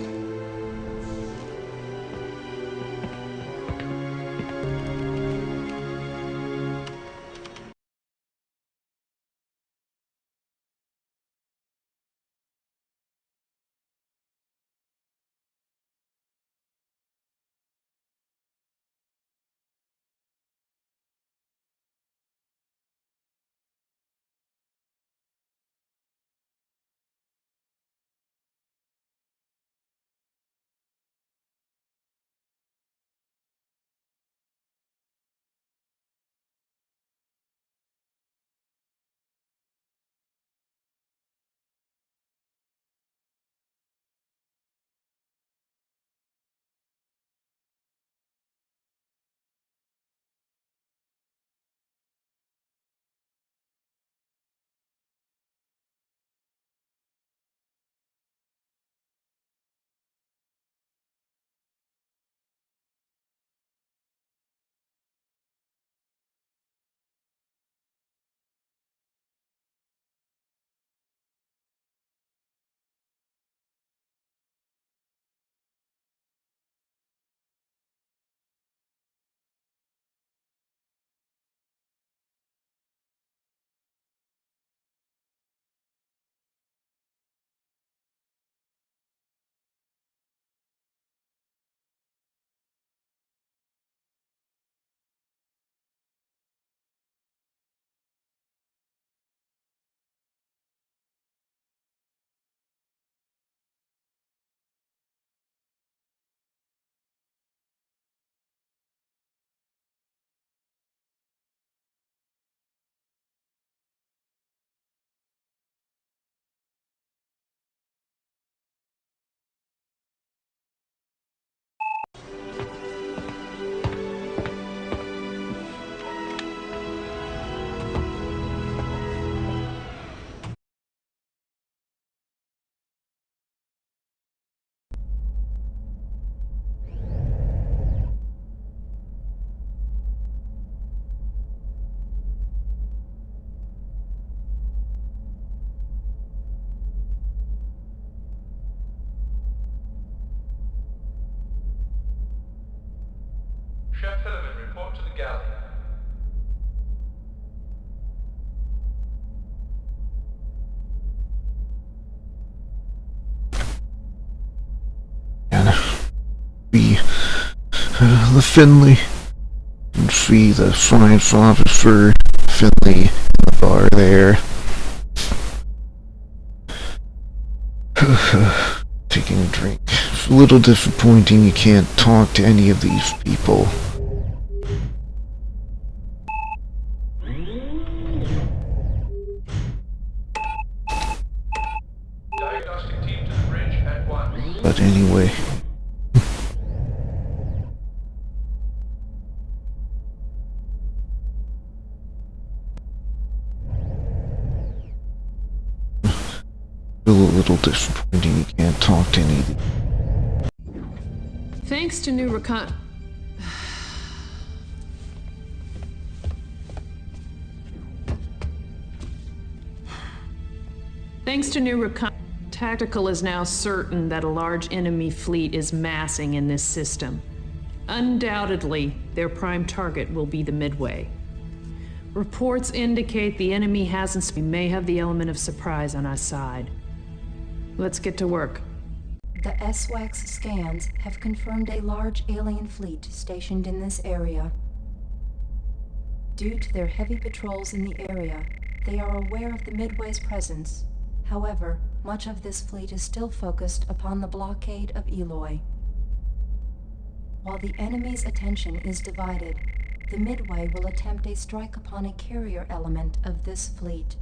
Sheriff Hillerman, report to the galley. And we, the Finley, and see the science officer Finley in the bar there. Taking a drink. It's a little disappointing you can't talk to any of these people. Diagnostic team to the bridge at 1. But anyway. Still a little disappointing you can't talk to any of these. Thanks to new Tactical is now certain that a large enemy fleet is massing in this system. Undoubtedly, their prime target will be the Midway. Reports indicate the enemy hasn't. We may have the element of surprise on our side. Let's get to work. The SWAX scans have confirmed a large alien fleet stationed in this area. Due to their heavy patrols in the area, they are aware of the Midway's presence. However, much of this fleet is still focused upon the blockade of Eloy. While the enemy's attention is divided, the Midway will attempt a strike upon a carrier element of this fleet.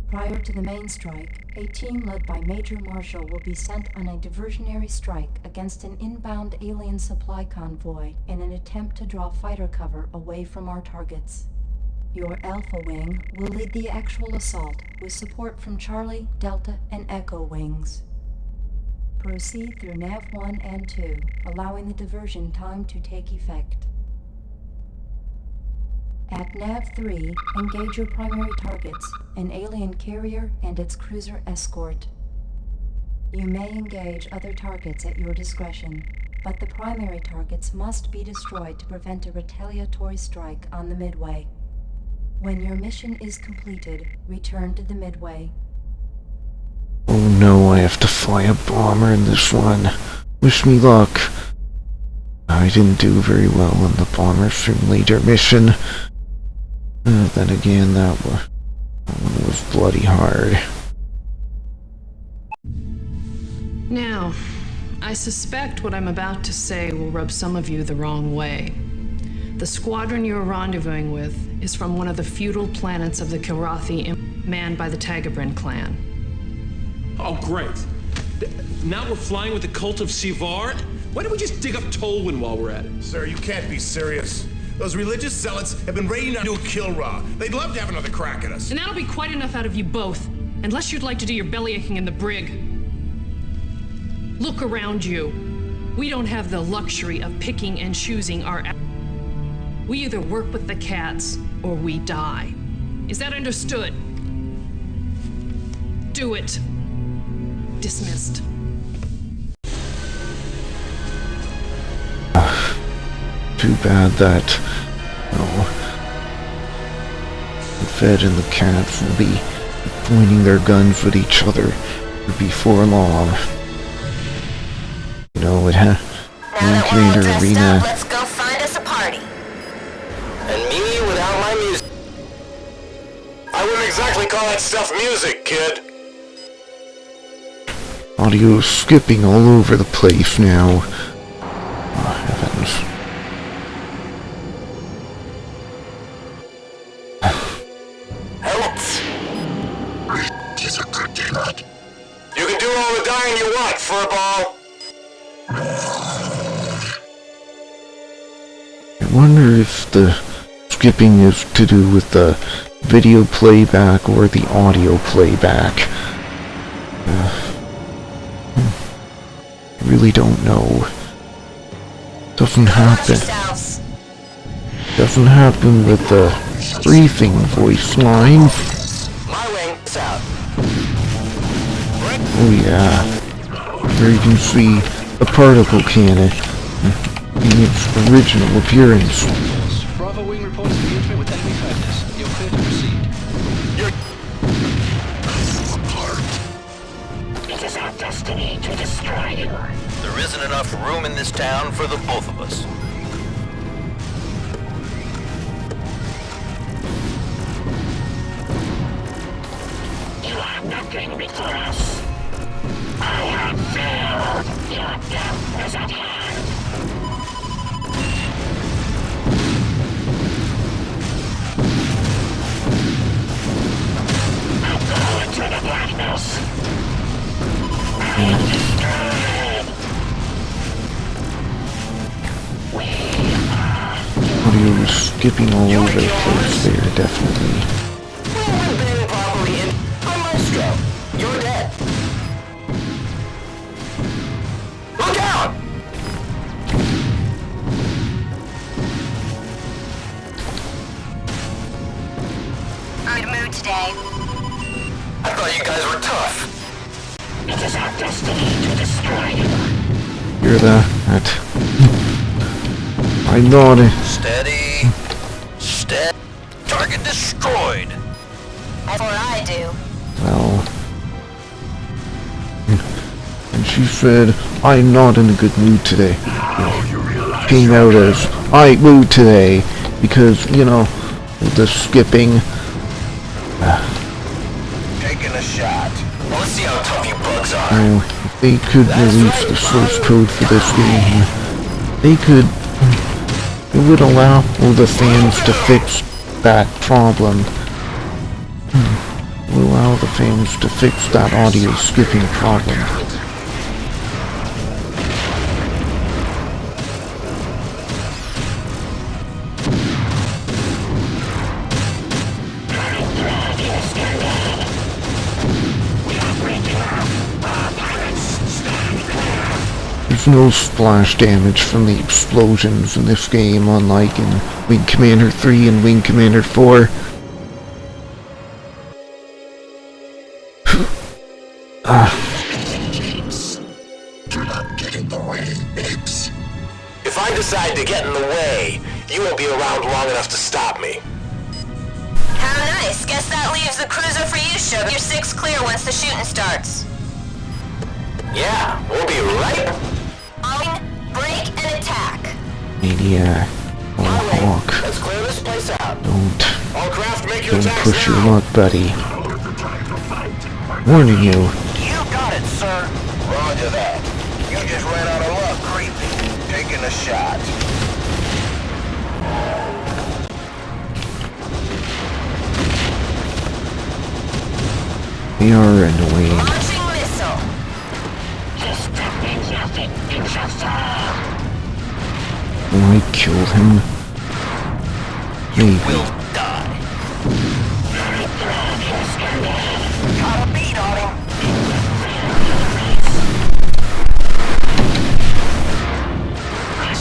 Prior to the main strike, a team led by Major Marshall will be sent on a diversionary strike against an inbound alien supply convoy in an attempt to draw fighter cover away from our targets. Your Alpha Wing will lead the actual assault with support from Charlie, Delta, and Echo Wings. Proceed through Nav 1 and 2, allowing the diversion time to take effect. At Nav 3, engage your primary targets, an alien carrier and its cruiser escort. You may engage other targets at your discretion, but the primary targets must be destroyed to prevent a retaliatory strike on the Midway. When your mission is completed, return to the Midway. Oh no, I have to fly a bomber in this one. Wish me luck. I didn't do very well in the bomber simulator mission. Then again, that one was bloody hard. Now, I suspect what I'm about to say will rub some of you the wrong way. The squadron you're rendezvousing with is from one of the feudal planets of the Kilrathi, manned by the Tagabrin clan. Oh, great. Now we're flying with the cult of Sivar? Why don't we just dig up Tolwyn while we're at it? Sir, you can't be serious. Those religious zealots have been raiding on New Kilra. They'd love to have another crack at us. And that'll be quite enough out of you both, unless you'd like to do your bellyaching in the brig. Look around you. We don't have the luxury of picking and choosing our... We either work with the cats, or we die. Is that understood? Do it. Dismissed. Too bad that, the Fed and the cats will be pointing their guns at each other before long. You know, Commander Arena. Let's go find us a party. And me without my music. I wouldn't exactly call that stuff music, kid. Audio skipping all over the place now. Oh, heavens. You can do all the dying you want, furball. I wonder if the skipping is to do with the video playback or the audio playback. I really don't know. Doesn't happen. Doesn't happen with the briefing voice line. My wing's out. Oh yeah. Here you can see a particle cannon. in its original appearance. Bravo wing reports engagement with enemy fighters. You're clear to proceed. It is our destiny to destroy you. There isn't enough room in this town for the both of us. You are nothing before us. I have failed. Your death is at hand. I go into the blackness. I am destroyed. Audio was skipping all over the place there, definitely. Maestro, you're dead. Look out! Good mood today. I thought you guys were tough. It is our destiny to destroy you. Hear that? I know it. Steady. Target destroyed. That's what I do. Well. And she said, I'm not in a good mood today. Came out as, I mood today. Because, you know, the skipping. Taking a shot. Well, let's see how tough you bugs are. You know, if they could release the source code for this game, they could. It would allow all the fans to fix that problem. It would allow the fans to fix that audio skipping problem. There's no splash damage from the explosions in this game, unlike in Wing Commander 3 and Wing Commander 4. Do not get in the way, apes. If I decide to get in the way, you won't be around long enough to stop me. How nice. Guess that leaves the cruiser for you, Sugar. Your 6 clear once the shooting starts. Yeah, we'll be right. Break and attack. Maniac. Or Hawk. Let's clear this place out. Don't Make your Don't attacks push now. your luck, buddy. Warning you. You got it, sir. Roger that. You just ran out of luck, creepy. Taking a shot. They are annoying. Launching missile. This means nothing. It's a fall. Will I kill him? Maybe. Will die. Got a beat on him.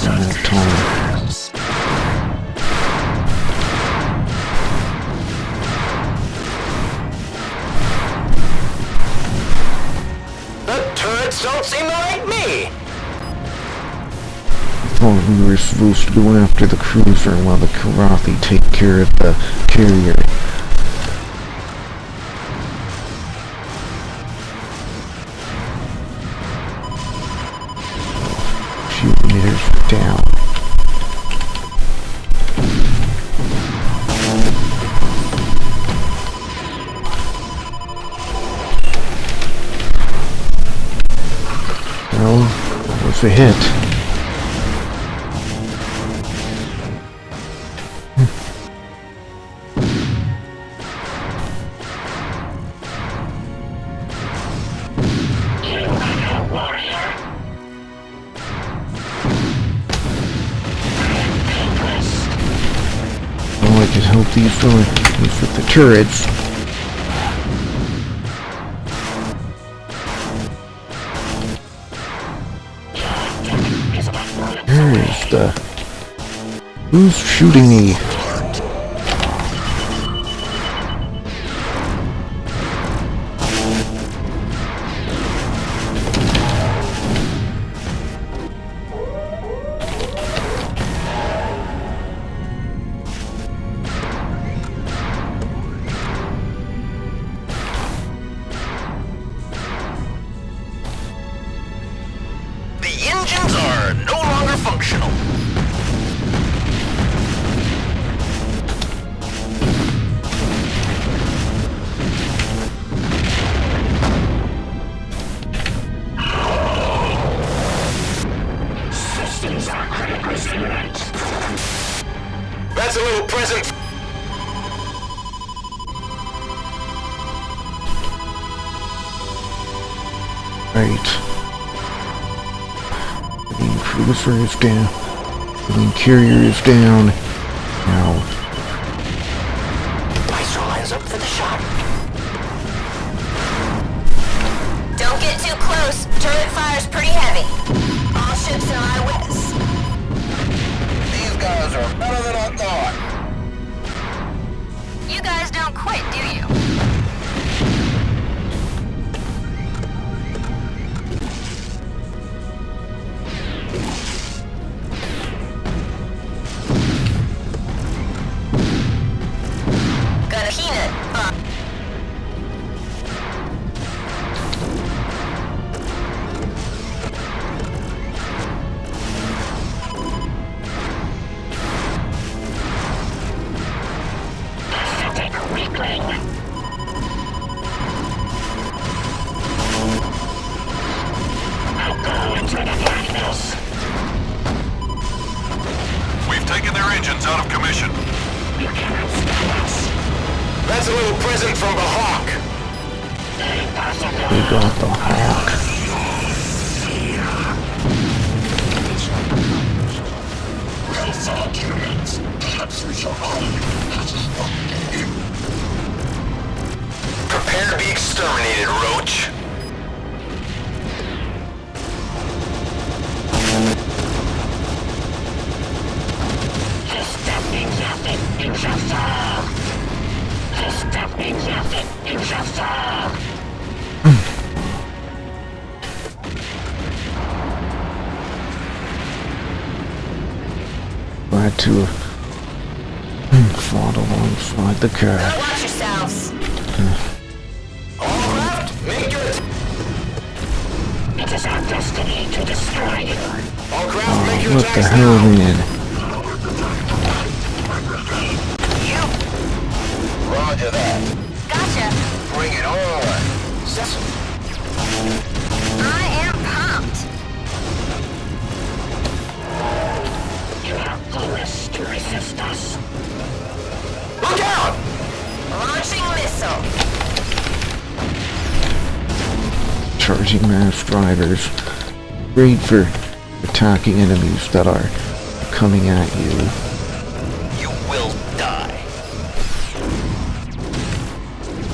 One more time. The turrets don't seem to like me. I thought we were supposed to go after the cruiser while the Karathi take care of the carrier. Few meters down. Well, that was a hit. Oh, I could hope these with the turrets. Where is the... Who's shooting me? engines are no longer functional. Systems are critically stimulated. That's a little present. Right. The cruiser is down. The carrier is down. Now. Maestro lines up for the shot. Don't get too close. Turret fire's pretty heavy. All ships in eyewitness. These guys are better than I thought. You guys don't quit, do you? Got a peanut. Pathetic weakling. I'll go into the darkness. We've taken their engines out of commission. You cannot stop us. That's a little present from the Hawk. Impossible. We got the Hawk. Well fought, humans. Perhaps we shall honor you in battle one day. Prepare to be exterminated, Roach. Stop means nothing. You shall fall. Stop means nothing. You shall fall. Glad to have fought alongside the cat. Watch yourselves. All left, make your It is our destiny to destroy you. all craft, make your What the attacks hell, now. man? Roger that. Gotcha. Bring it on. I am pumped. You are foolish to resist us. Look out! Launching missile. Charging mass drivers. Great for attacking enemies that are coming at you. You will die.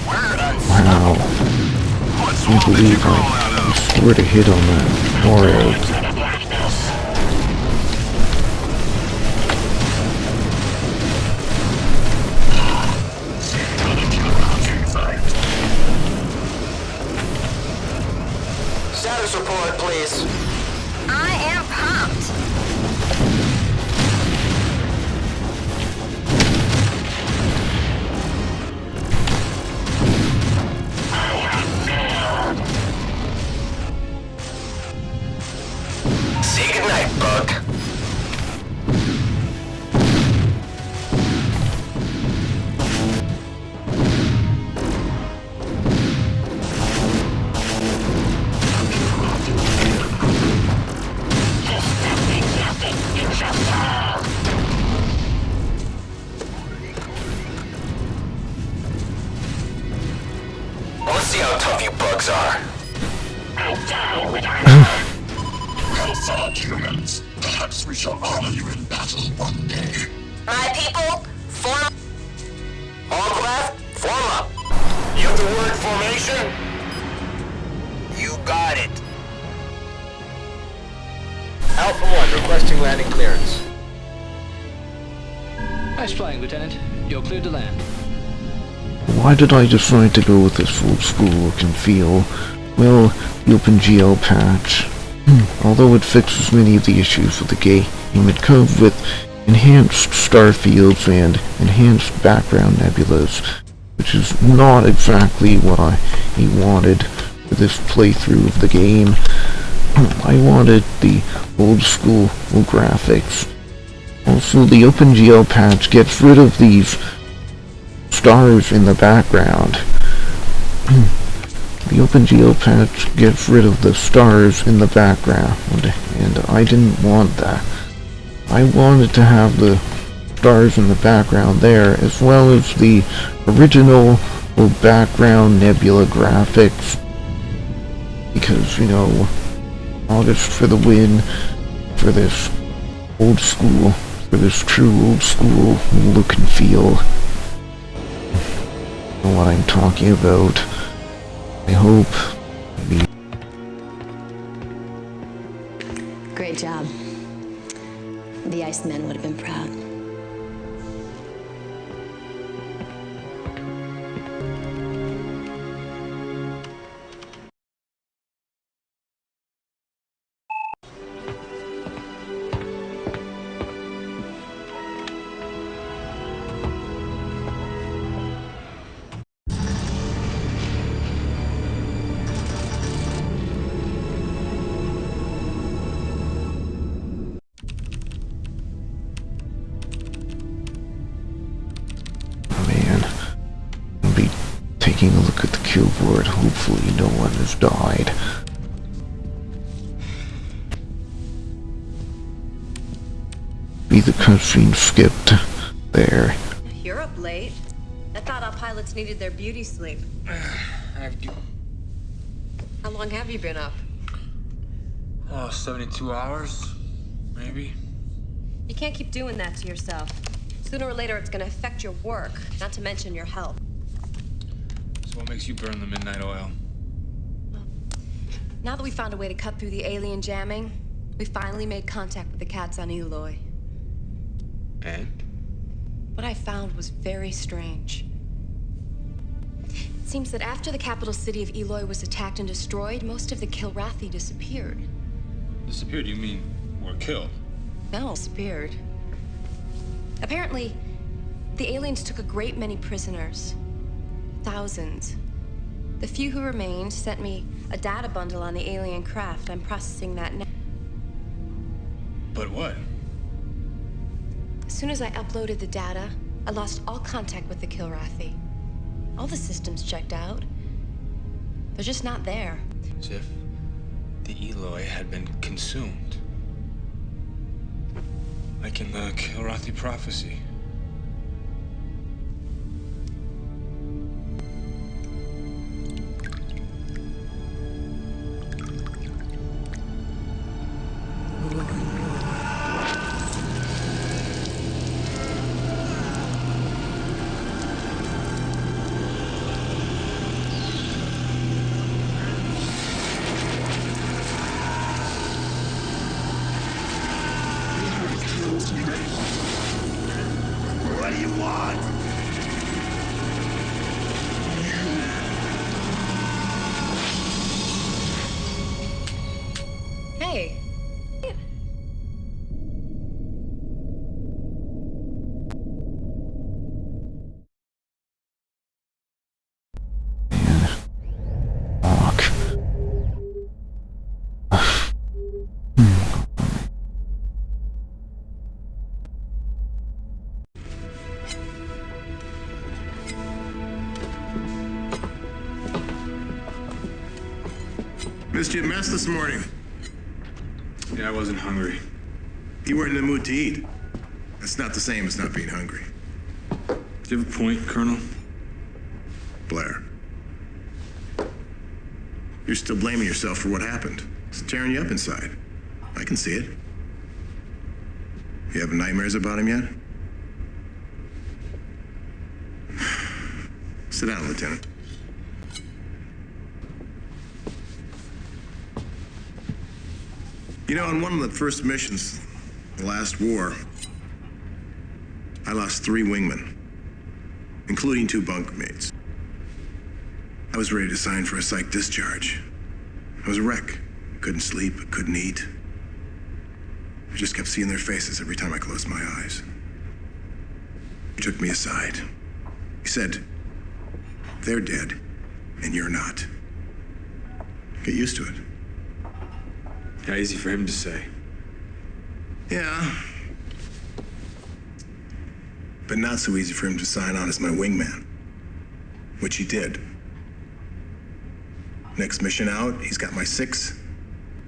We're Wow. I can't believe I scored a hit on that Oro. Status report, please. I am pumped. Say goodnight, Bug. Let's see how tough you bugs are. I die with honor. Well fought, humans. Perhaps we shall honor you in battle one day. My people, form. All craft, form up. You have the word formation? You got it. Alpha 1 requesting landing clearance. Nice flying, Lieutenant. You're cleared to land. Why did I decide to go with this old school look and feel? Well, the OpenGL patch, although it fixes many of the issues with the game, it comes with enhanced starfields and enhanced background nebulas, which is not exactly what I wanted for this playthrough of the game. I I wanted the old school graphics. Also, the OpenGL patch gets rid of these stars in the background. The OpenGL patch gets rid of the stars in the background, and I didn't want that. I wanted to have the stars in the background there, as well as the original background nebula graphics. Because, you know, August for the win, for this old school, for this true old school look and feel. You know what I'm talking about. I hope. Great job. The Icemen would have been proud. Taking a look at the kill board, hopefully no one has died. Be the cutscene skipped there. You're up late. I thought our pilots needed their beauty sleep. How long have you been up? Oh, 72 hours, maybe. You can't keep doing that to yourself. Sooner or later, it's gonna affect your work, not to mention your health. So what makes you burn the midnight oil? Now that we found a way to cut through the alien jamming, we finally made contact with the cats on Eloy. And? What I found was very strange. It seems that after the capital city of Eloy was attacked and destroyed, most of the Kilrathi disappeared. Disappeared? You mean were killed? No, disappeared. Apparently, the aliens took a great many prisoners. Thousands. The few who remained sent me a data bundle on the alien craft. I'm processing that now. But what? As soon as I uploaded the data, I lost all contact with the Kilrathi. All the systems checked out. They're just not there. As if the Eloy had been consumed. Like in the Kilrathi prophecy. What do you want? Hey. Missed you a mess this morning. Yeah, I wasn't hungry. You weren't in the mood to eat. That's not the same as not being hungry. Do you have a point, Colonel? Blair. You're still blaming yourself for what happened. It's tearing you up inside. I can see it. You having nightmares about him yet? Sit down, Lieutenant. You know, on one of the first missions, the last war, I lost 3 wingmen, including 2 bunkmates. I was ready to sign for a psych discharge. I was a wreck. Couldn't sleep, couldn't eat. I just kept seeing their faces every time I closed my eyes. He took me aside. He said, "They're dead, and you're not. Get used to it." Yeah, easy for him to say. Yeah. But not so easy for him to sign on as my wingman. Which he did. Next mission out, he's got my 6.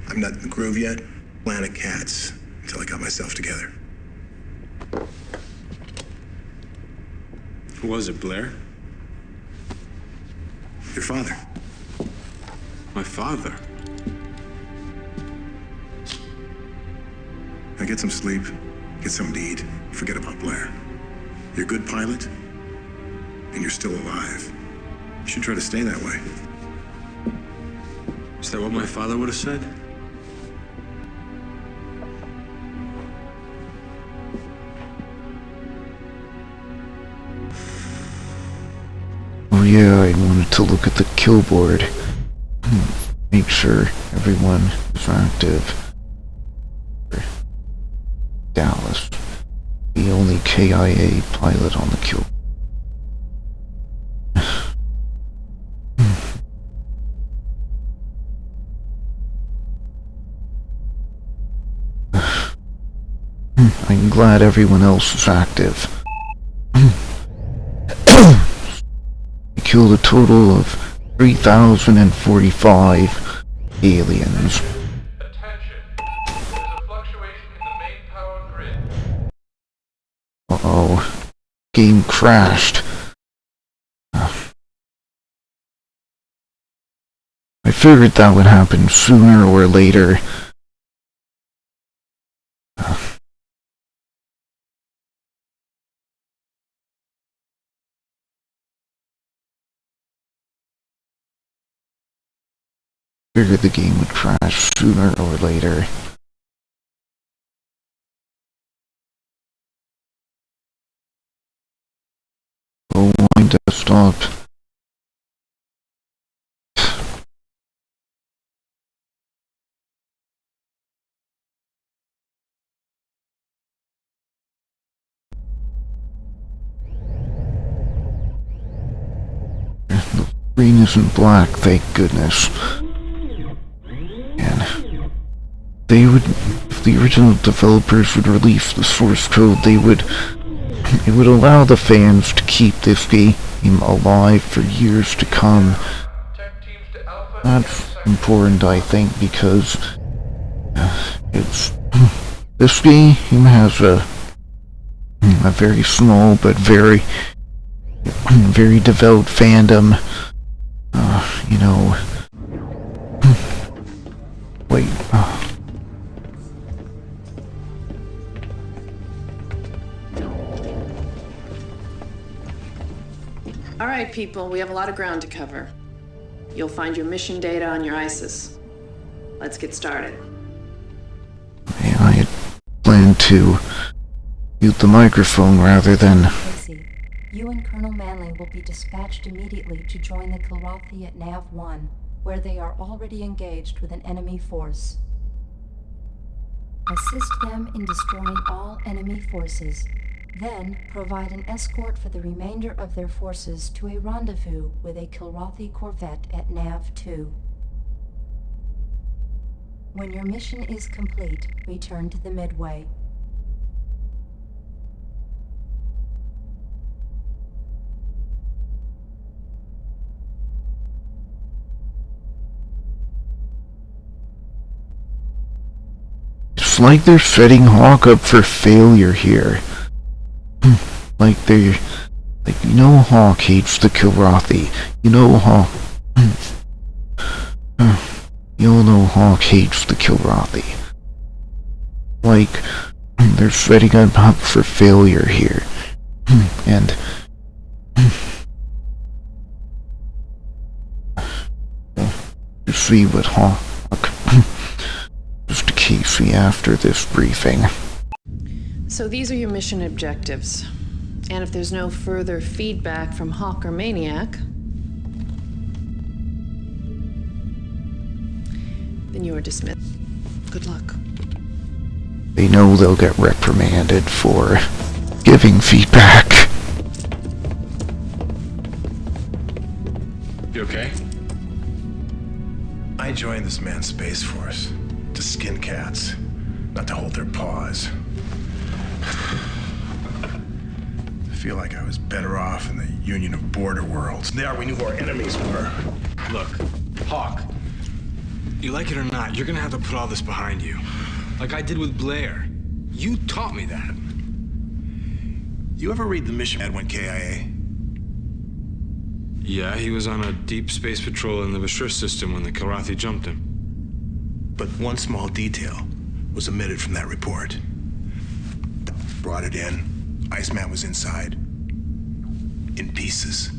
I'm not in the groove yet. Planet Cats. Until I got myself together. Who was it, Blair? Your father. My father? Now get some sleep. Get something to eat. Forget about Blair. You're a good pilot. And you're still alive. You should try to stay that way. Is that what my father would have said? Oh yeah, I wanted to look at the kill board. Make sure everyone is active. Dallas, the only KIA pilot on the kill. I'm glad everyone else is active. We killed a total of 3,045 aliens. Uh-oh. Game crashed. I figured that would happen sooner or later. Figured the game would crash sooner or later. Oh, my desktop. The screen isn't black, thank goodness. And they would, if the original developers would release the source code, it would allow the fans to keep this game alive for years to come. That's important, I think, because this game has a very small but very devout fandom. You know. Wait. All right, people, we have a lot of ground to cover. You'll find your mission data on your ISIS. Let's get started. Yeah, I had planned to mute the microphone rather than... Spacey, you and Colonel Manley will be dispatched immediately to join the Kilrathi at Nav 1, where they are already engaged with an enemy force. Assist them in destroying all enemy forces. Then, provide an escort for the remainder of their forces to a rendezvous with a Kilrathi corvette at Nav 2. When your mission is complete, return to the Midway. It's like they're setting Hawk up for failure here. Like you know Hawk hates the Kilrathi. You know Hawk hates the Kilrathi. Like, they're setting him up for failure here. And to see what Hawk just to Casey after this briefing. So these are your mission objectives. And if there's no further feedback from Hawk or Maniac, then you are dismissed. Good luck. They know they'll get reprimanded for giving feedback. You okay? I joined this man's Space Force to skin cats, not to hold their paws. I feel like I was better off in the Union of Border Worlds. There, we knew who our enemies were. Look, Hawk, you like it or not, you're gonna have to put all this behind you. Like I did with Blair. You taught me that. You ever read the mission Ed went KIA? Yeah, he was on a deep space patrol in the Bashir system when the Kilrathi jumped him. But one small detail was omitted from that report. Brought it in. Iceman was inside. In pieces.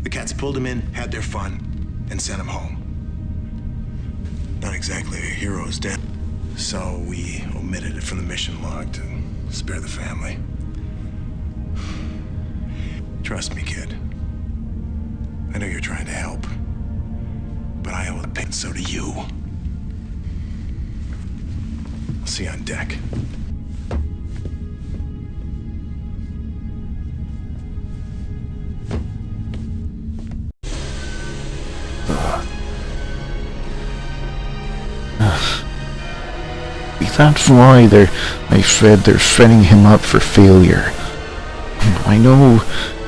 The cats pulled him in, had their fun, and sent him home. Not exactly a hero's death. So we omitted it from the mission log to spare the family. Trust me, kid. I know you're trying to help. But I owe a pay, so do you. I'll see you on deck. That's why I said they're setting him up for failure. I know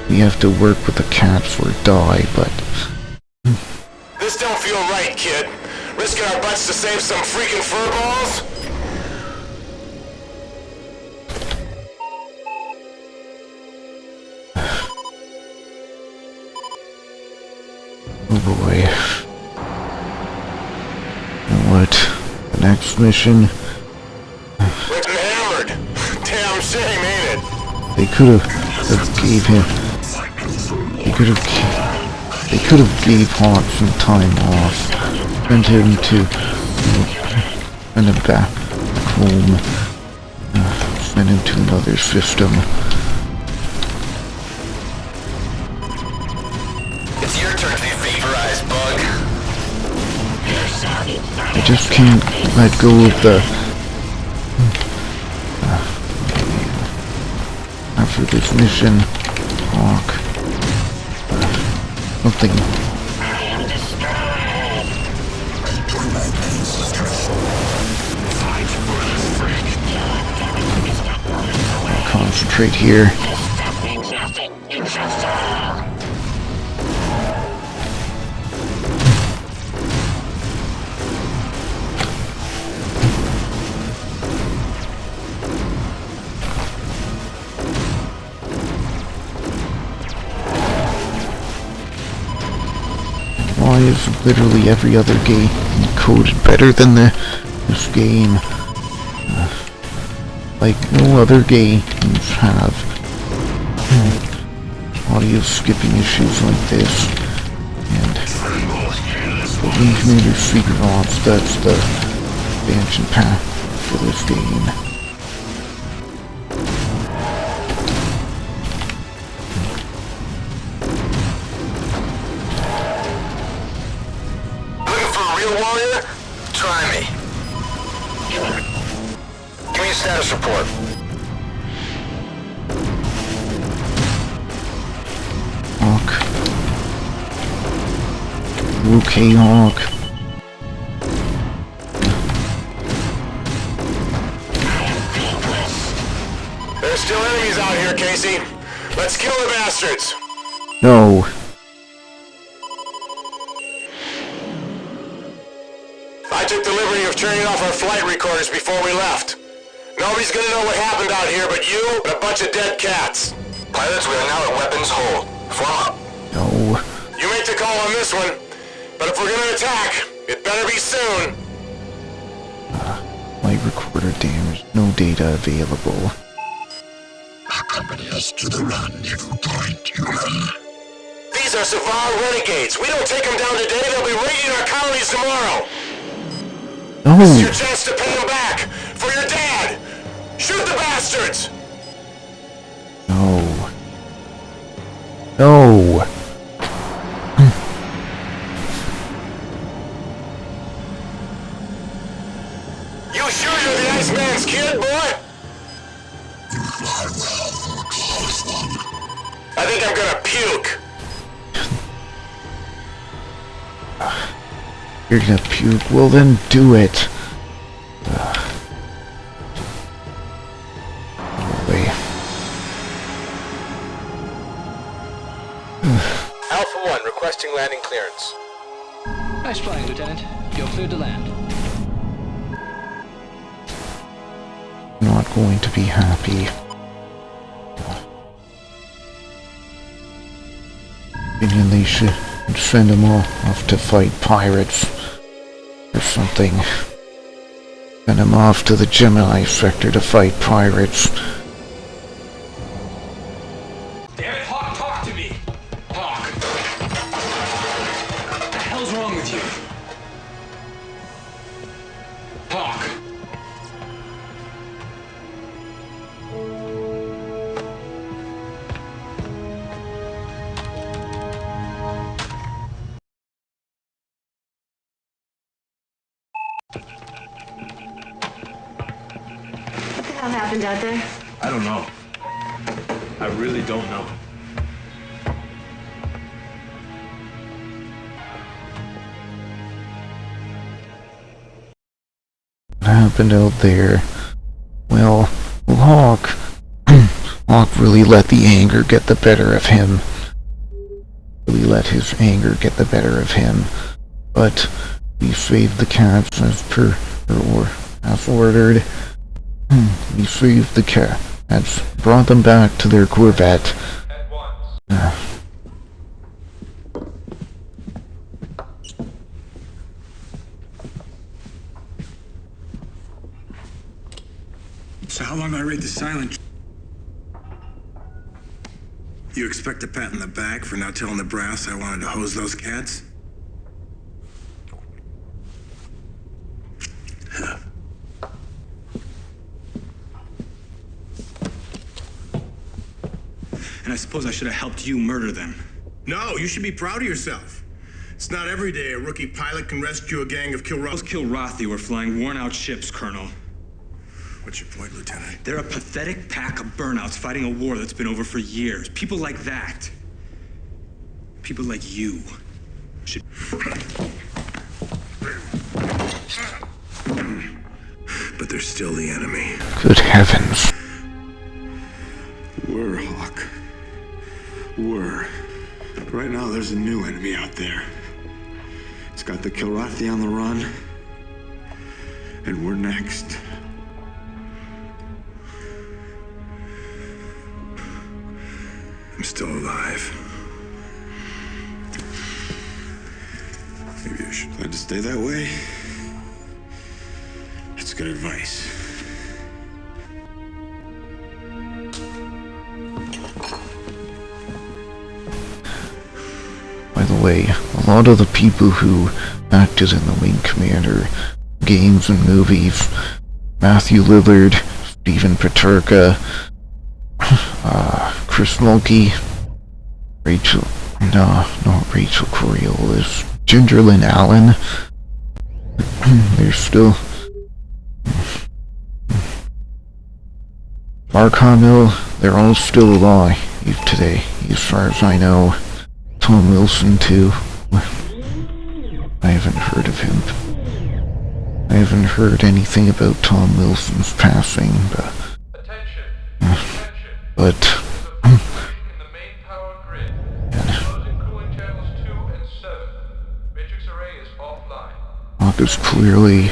we have to work with the cats or die, but... This don't feel right, kid. Risking our butts to save some freaking furballs? Oh boy. And what? The next mission? Rick's hammered. Damn shame, ain't it? They could have gave him... They could have gave Hawk some time off. Sent him to... Send him back home. Send him to another system. It's your turn to be vaporized, bug. I just can't let go of the... After this mission, Hawk... something... I'll concentrate here. Why is literally every other game coded better than this game? Like no other games have audio skipping issues like this. And when Commander Secret Ops, that's the expansion pack for this game. Warrior? Try me. Give me a status report. Hawk. Okay, Hawk. There's still enemies out here, Casey. Let's kill the bastards. No. I took the liberty of turning off our flight recorders before we left. Nobody's gonna know what happened out here but you and a bunch of dead cats. Pilots, we are now at weapons hold. Form up. No. You make the call on this one, but if we're gonna attack, it better be soon. Flight recorder damaged. No data available. Accompany us to the rendezvous point, human. These are Savar renegades. We don't take them down today, they'll be raiding our colonies tomorrow. No. This is your chance to pay them back for your dad. Shoot the bastards. No. No. You sure you're the Iceman's kid, boy? You fly well for a close one. I think I'm gonna puke. You're gonna puke. Well then do it. Wait. Alpha 1 requesting landing clearance. Nice flying, Lieutenant. You're cleared to land. Not going to be happy. Opinion they should send them all off to fight pirates or something. Send them off to the Gemini sector to fight pirates. Damn it, Hawk, talk to me! Hawk! What the hell's wrong with you? Hawk! What the hell happened out there? I don't know. I really don't know. What happened out there? Well, Hawk really let the anger get the better of him. Really let his anger get the better of him. But we saved the cats as per, or as ordered. We saved the cats, brought them back to their Corvette. So how long do I read the silent? You expect a pat in the back for not telling the brass I wanted to hose those cats? And I suppose I should have helped you murder them. No, you should be proud of yourself. It's not every day a rookie pilot can rescue a gang of Kilrathi. Those Kilrathi were flying worn-out ships, Colonel. What's your point, Lieutenant? They're a pathetic pack of burnouts fighting a war that's been over for years. People like that. People like you should... But they're still the enemy. Good heavens. We're Hawk. We're. Right now, there's a new enemy out there. It's got the Kilrathi on the run. And we're next. I'm still alive. Maybe I should plan to stay that way. That's good advice. By the way, a lot of the people who acted in the Wing Commander games and movies, Matthew Lillard, Stephen Paterka, Chris Mulkey, not Rachel Coriolis, Ginger Lynn Allen, they're still... Mark Hamill, they're all still alive today, as far as I know. Tom Wilson, too. I haven't heard of him. I haven't heard anything about Tom Wilson's passing, but... But... Hawk is clearly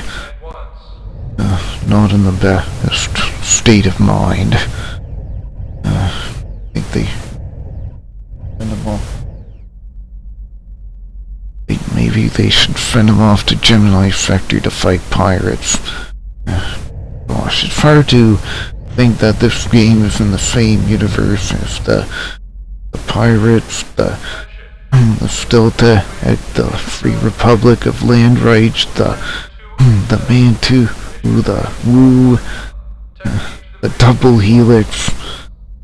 not in the best state of mind. I think they send him off. Maybe they should send him off to Gemini Sector to fight pirates. Gosh, it's hard to think that this game is in the same universe as the pirates, the Stilta at the Free Republic of Landreich, the Mantu, the Wu, the Double Helix.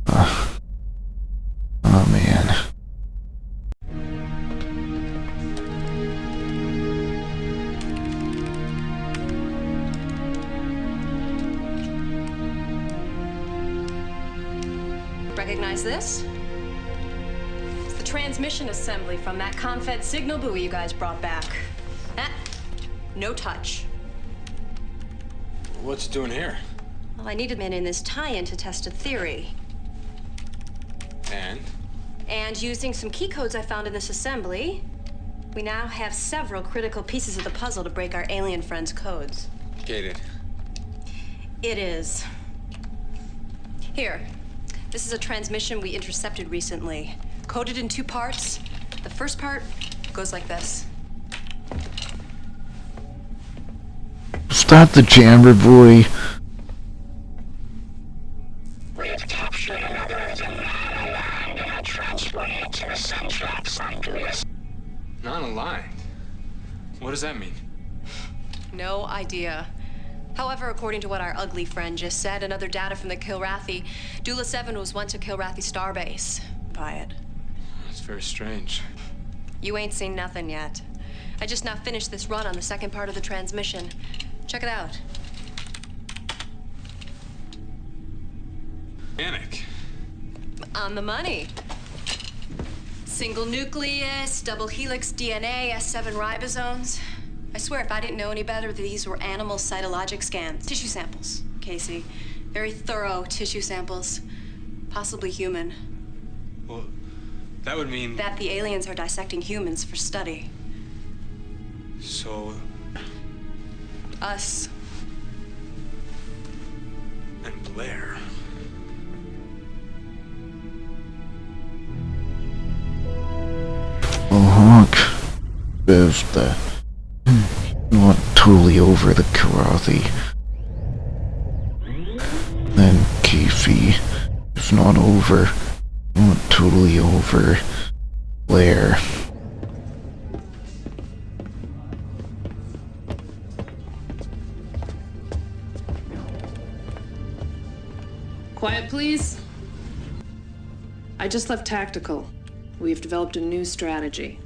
Oh man. Recognize this? It's the transmission assembly from that Confed signal buoy you guys brought back. No touch. What's it doing here? Well, I needed men in this tie-in to test a theory. And using some key codes I found in this assembly, we now have several critical pieces of the puzzle to break our alien friends' codes. Gated. It is. Here. This is a transmission we intercepted recently. Coded in 2 parts. The first part goes like this. Stop the jammer, boy. We've captured another of the non-aligned and transported to the Suntrax on Dulis. Non-aligned? What does that mean? No idea. However, according to what our ugly friend just said and other data from the Kilrathi, Dula 7 was once a Kilrathi starbase. Buy it. That's very strange. You ain't seen nothing yet. I just now finished this run on the second part of the transmission. Check it out. Panic. On the money. Single nucleus, double helix DNA, S7 ribosomes. I swear, if I didn't know any better, these were animal cytologic scans. Tissue samples, Casey. Very thorough tissue samples. Possibly human. Well, that would mean... that the aliens are dissecting humans for study. So... Us. And Blair. Oh, Hawk. There's the... not totally over the Kilrathi. Then Casey is not over. Not totally over Blair. Quiet, please. I just left Tactical. We've developed a new strategy.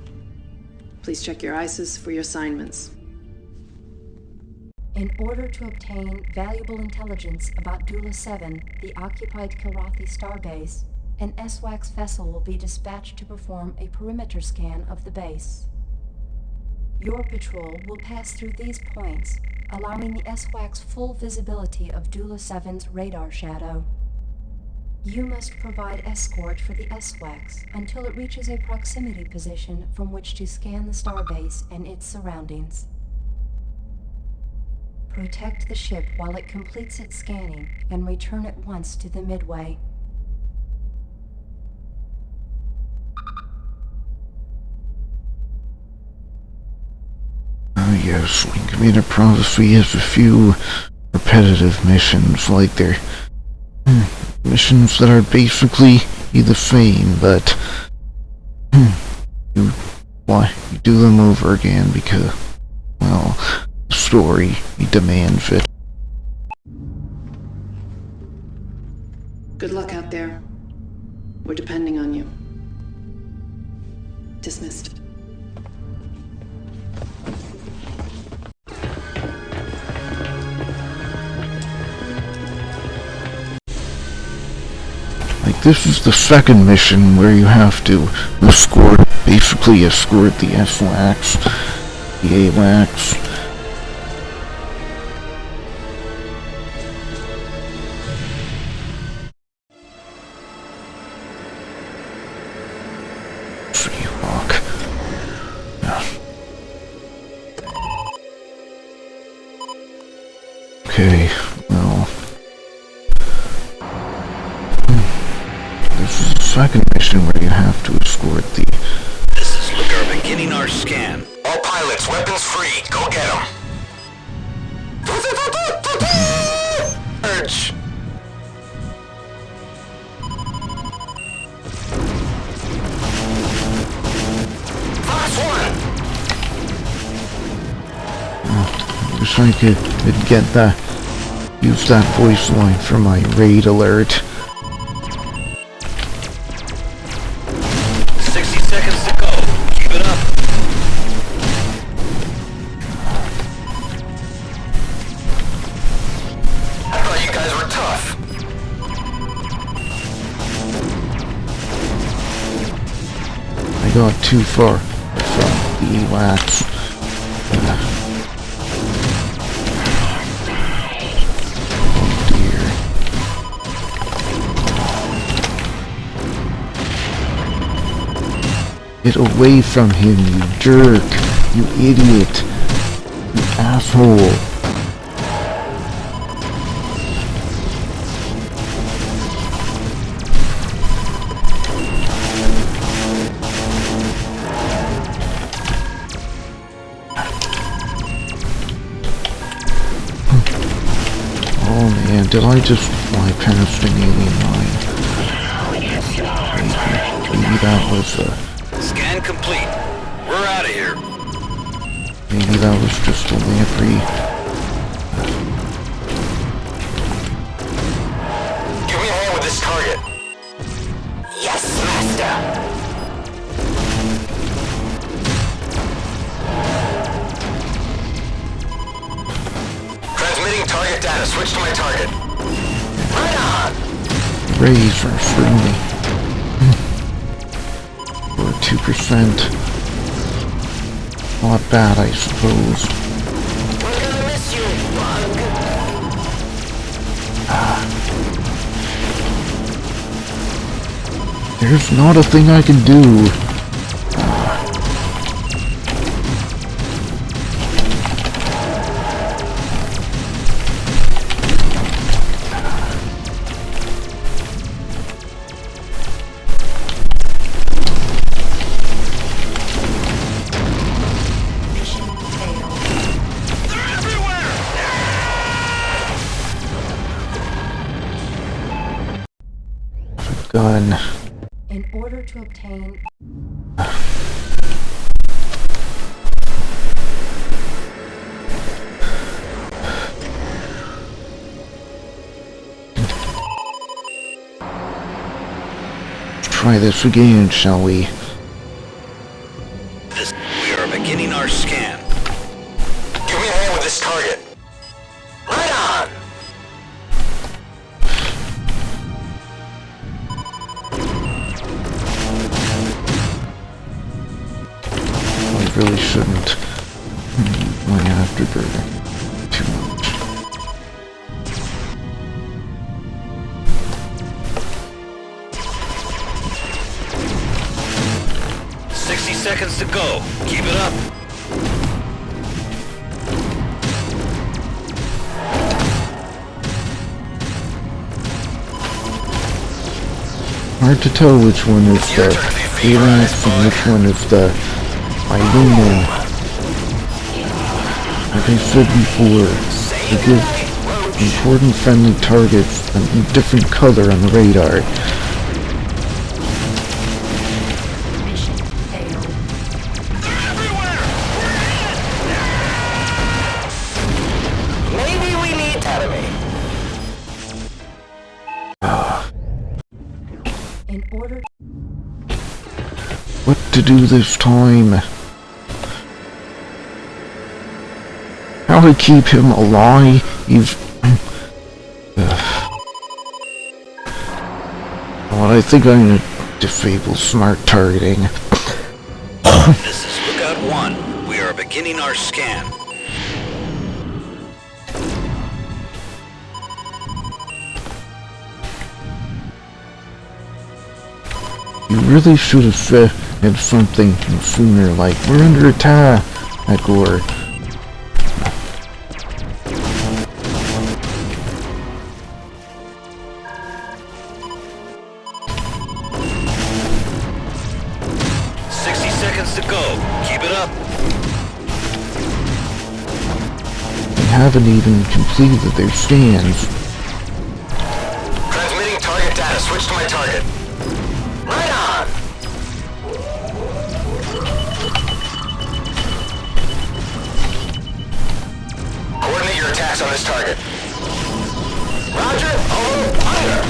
Please check your ISIS for your assignments. In order to obtain valuable intelligence about Dula 7, the occupied Kilrathi starbase, an SWAX vessel will be dispatched to perform a perimeter scan of the base. Your patrol will pass through these points, allowing the SWAX full visibility of Dula 7's radar shadow. You must provide escort for the SWAX until it reaches a proximity position from which to scan the starbase and its surroundings. Protect the ship while it completes its scanning and return at once to the Midway. Yes, Commander Prophecy has a few repetitive missions, like they're missions that are basically the same, but you do them over again because, well, the story demands it. Good luck out there. We're depending on you. Dismissed. Like, this is the second mission where you have to basically escort the SWAX, the AWACS. Freehawk. Okay, well... This is the second mission where you have to escort the... This is Lugar beginning our scan. All pilots, weapons free. Go get them. Urge. Wish I could get that... use that voice line for my raid alert. 60 seconds to go. Keep it up. I thought you guys were tough. I got too far from the AWACS. Get away from him, you jerk! You idiot! You asshole! Oh man, did I just fly past an alien mine? Maybe that was Scan complete. We're out of here. maybe that was just a lamprey. Give me a hand with this target. Yes, master. Transmitting target data. Switch to my target. Right on. Rays are friendly. Or 2%. Not bad, I suppose. We're gonna miss you, bug. There's not a thing I can do. Gun. In order to obtain... Try this again, shall we? We are beginning our scan. Give me a hand with this target. Right on. I really shouldn't use my afterburner too much. Seconds to go. Keep it up. Hard to tell which one is the aliens and which one is the human. Like I said before, they give important friendly targets a different color on the radar. What to do this time? How to keep him alive? Well, I think I'm gonna disable smart targeting. This is Lookout 1. We are beginning our scan. You really should have said something sooner, like, we're under attack, or... To go. Keep it up. They haven't even completed their scans. Transmitting target data. Switch to my target. Right on. Coordinate your attacks on this target. Roger. Over. Fire.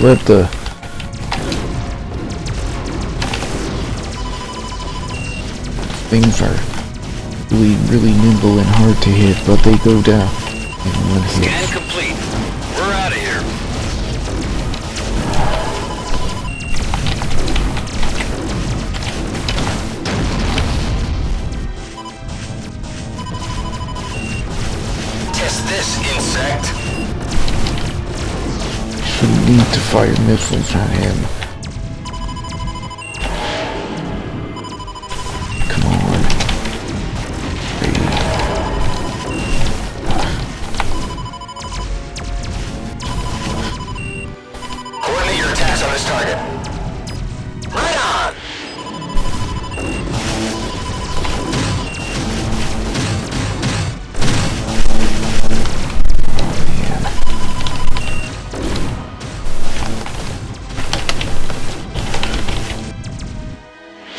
Let the... Things are really nimble and hard to hit, but they go down. In one hit. Scan complete. We're out of here. Test this, insect. Shouldn't need to fire missiles at him. Come on. Coordinate your attacks on this target. Right on!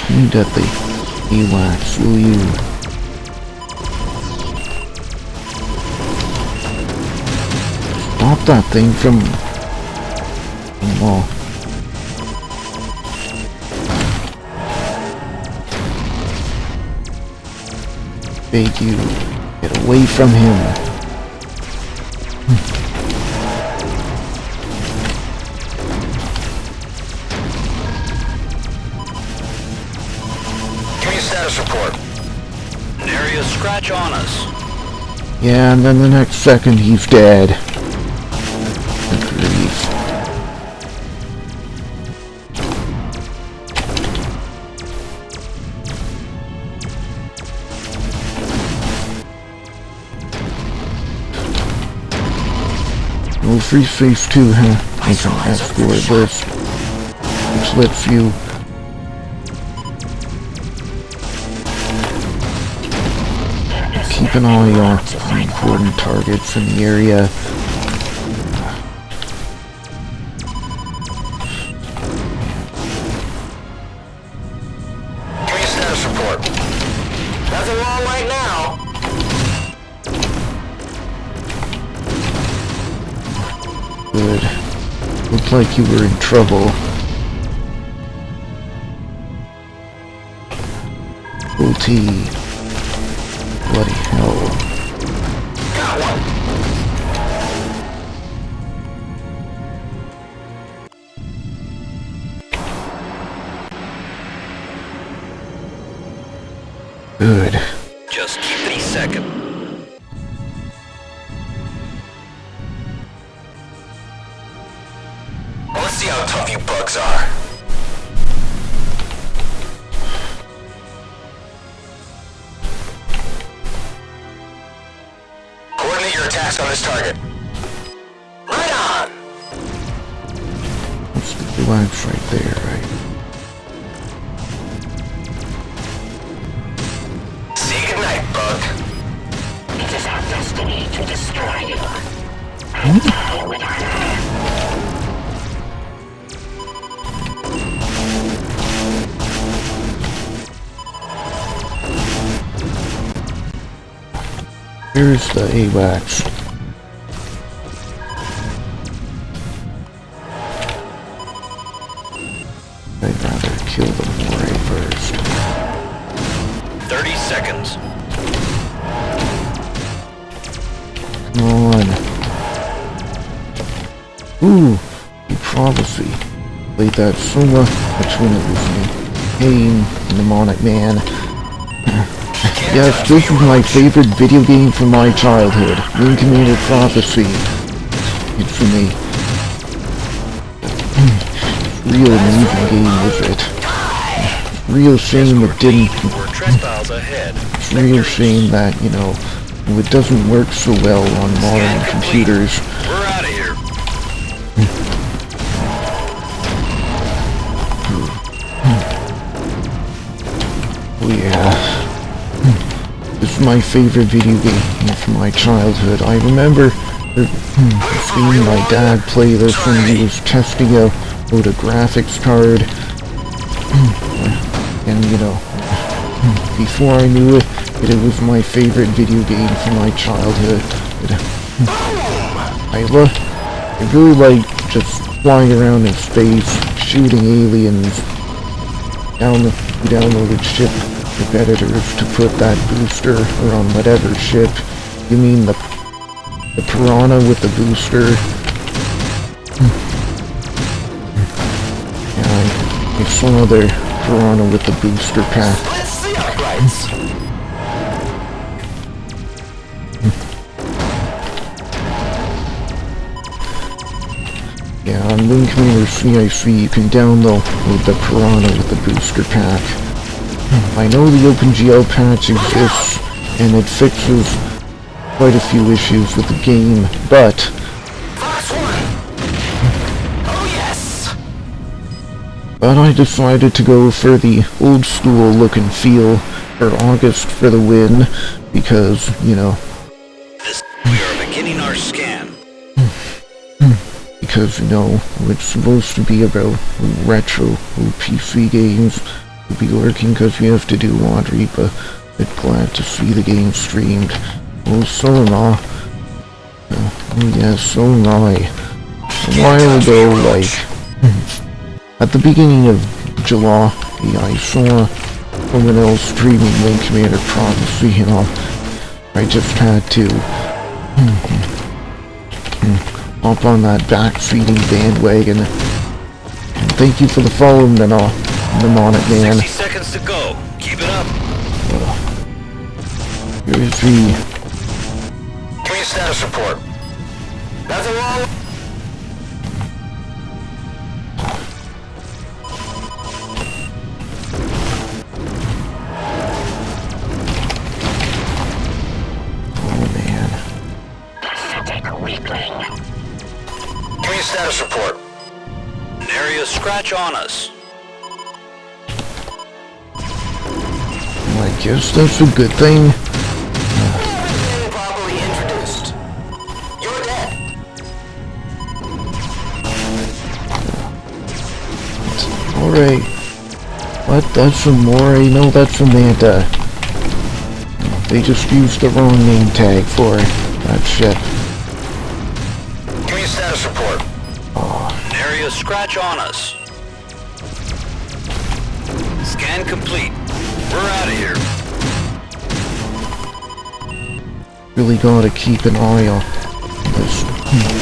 Point at the AWACS, will you? Stop that thing from... Well... Beg you, get away from him. Give me a status report. An area scratch on us. Yeah, and then the next second he's dead. Good grief. Oh, free space too, huh? Make an escort list, which lets you keep an eye on important targets in the area. Give me a status report. Nothing wrong right now. Good. Looked like you were in trouble. OT. Bloody hell. Got one. Good. Just keep it second. Let's see how tough you bugs are. Coordinate your attacks on this target. Right on! That's the AWACS right there, right? See you goodnight, bug. It is our destiny to destroy you. Die with honor. Here's the AWACS. I'd rather kill the Moray first. 30 seconds. Come on. Ooh, the prophecy. Played that so much when it was me. Pain, Mnemonic Man. Yes, this is my favorite video game from my childhood. Wing Commander Prophecy. It's for me. Real amazing game, was it? Real shame it didn't... It's real shame that, you know, it doesn't work so well on modern computers. We're out of here. Oh yeah. This is my favorite video game from my childhood. I remember seeing my dad play this when he was testing out a graphics card. And you know, before I knew it, it was my favorite video game from my childhood. I really like just flying around in space, shooting aliens. Downloaded ship competitors to put that booster or on whatever ship. You mean the the Piranha with the booster. Yeah, I saw the Piranha with the booster pack. Let's see uprights. Yeah, on Wing Commander CIC you can download the Piranha with the booster pack. I know the OpenGL patch exists and it fixes quite a few issues with the game, but Fox 1. Oh yes. but I decided to go for the old school look and feel for August for the win because, you know, We are beginning our scan. because, you know, it's supposed to be about retro PC games. We'll be working because we have to do laundry, but I'm glad to see the game streamed. Oh, so am I. Oh, yes, so am I. A while ago, like, at the beginning of July, I saw someone else streaming Wing Commander Prophecy, you know. I just had to hop on that backfeeding bandwagon. And thank you for the follow, Mnemonic Man. 60 seconds to go. Keep it up. Here's the... Give me a status report. Nothing wrong. Oh, man. Pathetic weakling. Give me a status report. An area scratch on us. I guess that's a good thing. Properly introduced. You're dead. Alright. What? That's a Moray? No, that's a Manta. They just used the wrong name tag for that ship. Give me a status report. An area scratch on us. Scan complete. We're out of here. Really gotta keep an eye on this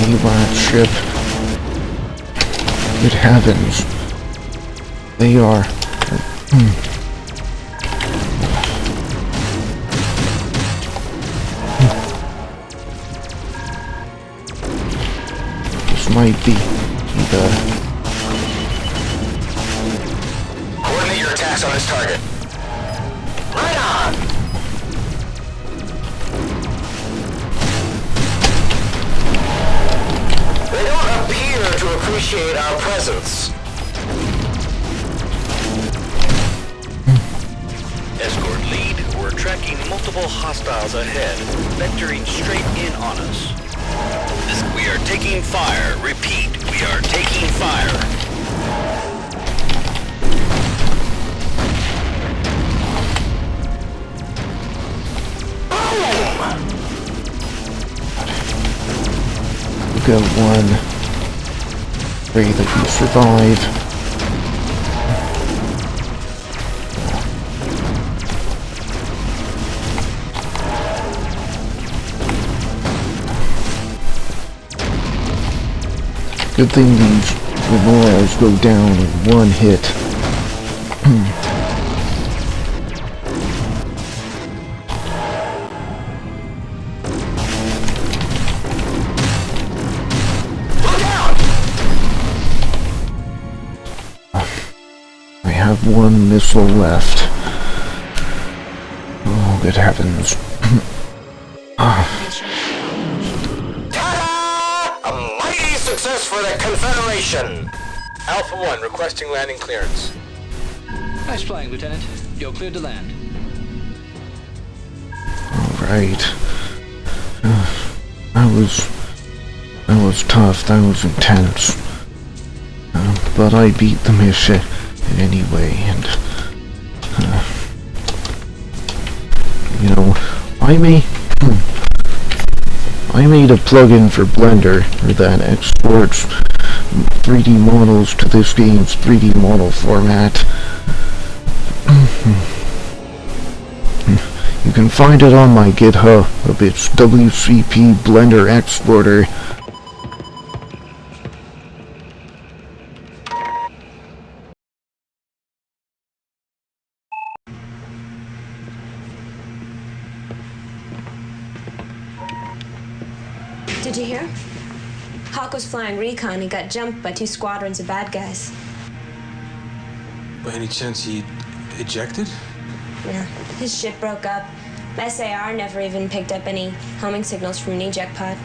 AWAT ship. Good heavens. They are... This might be the... Coordinate your attacks on this target. Right on! They don't appear to appreciate our presence. Escort lead. We're tracking multiple hostiles ahead, vectoring straight in on us. We are taking fire. Repeat, we are taking fire. Look at one. Pray that you survive. Good thing these Remoras go down in one hit. I have one missile left. Oh, good heavens. Success for the Confederation! Alpha 1 requesting landing clearance. Nice flying, Lieutenant. You're cleared to land. Alright. That was tough, that was intense. But I beat the mission anyway, and you know, I made a plugin for Blender that exports 3D models to this game's 3D model format. You can can find it on my GitHub. It's WCP Blender Exporter. Did you hear? Hawk was flying recon and got jumped by 2 squadrons of bad guys. By any chance he ejected? Yeah, his ship broke up. SAR never even picked up any homing signals from an eject pod.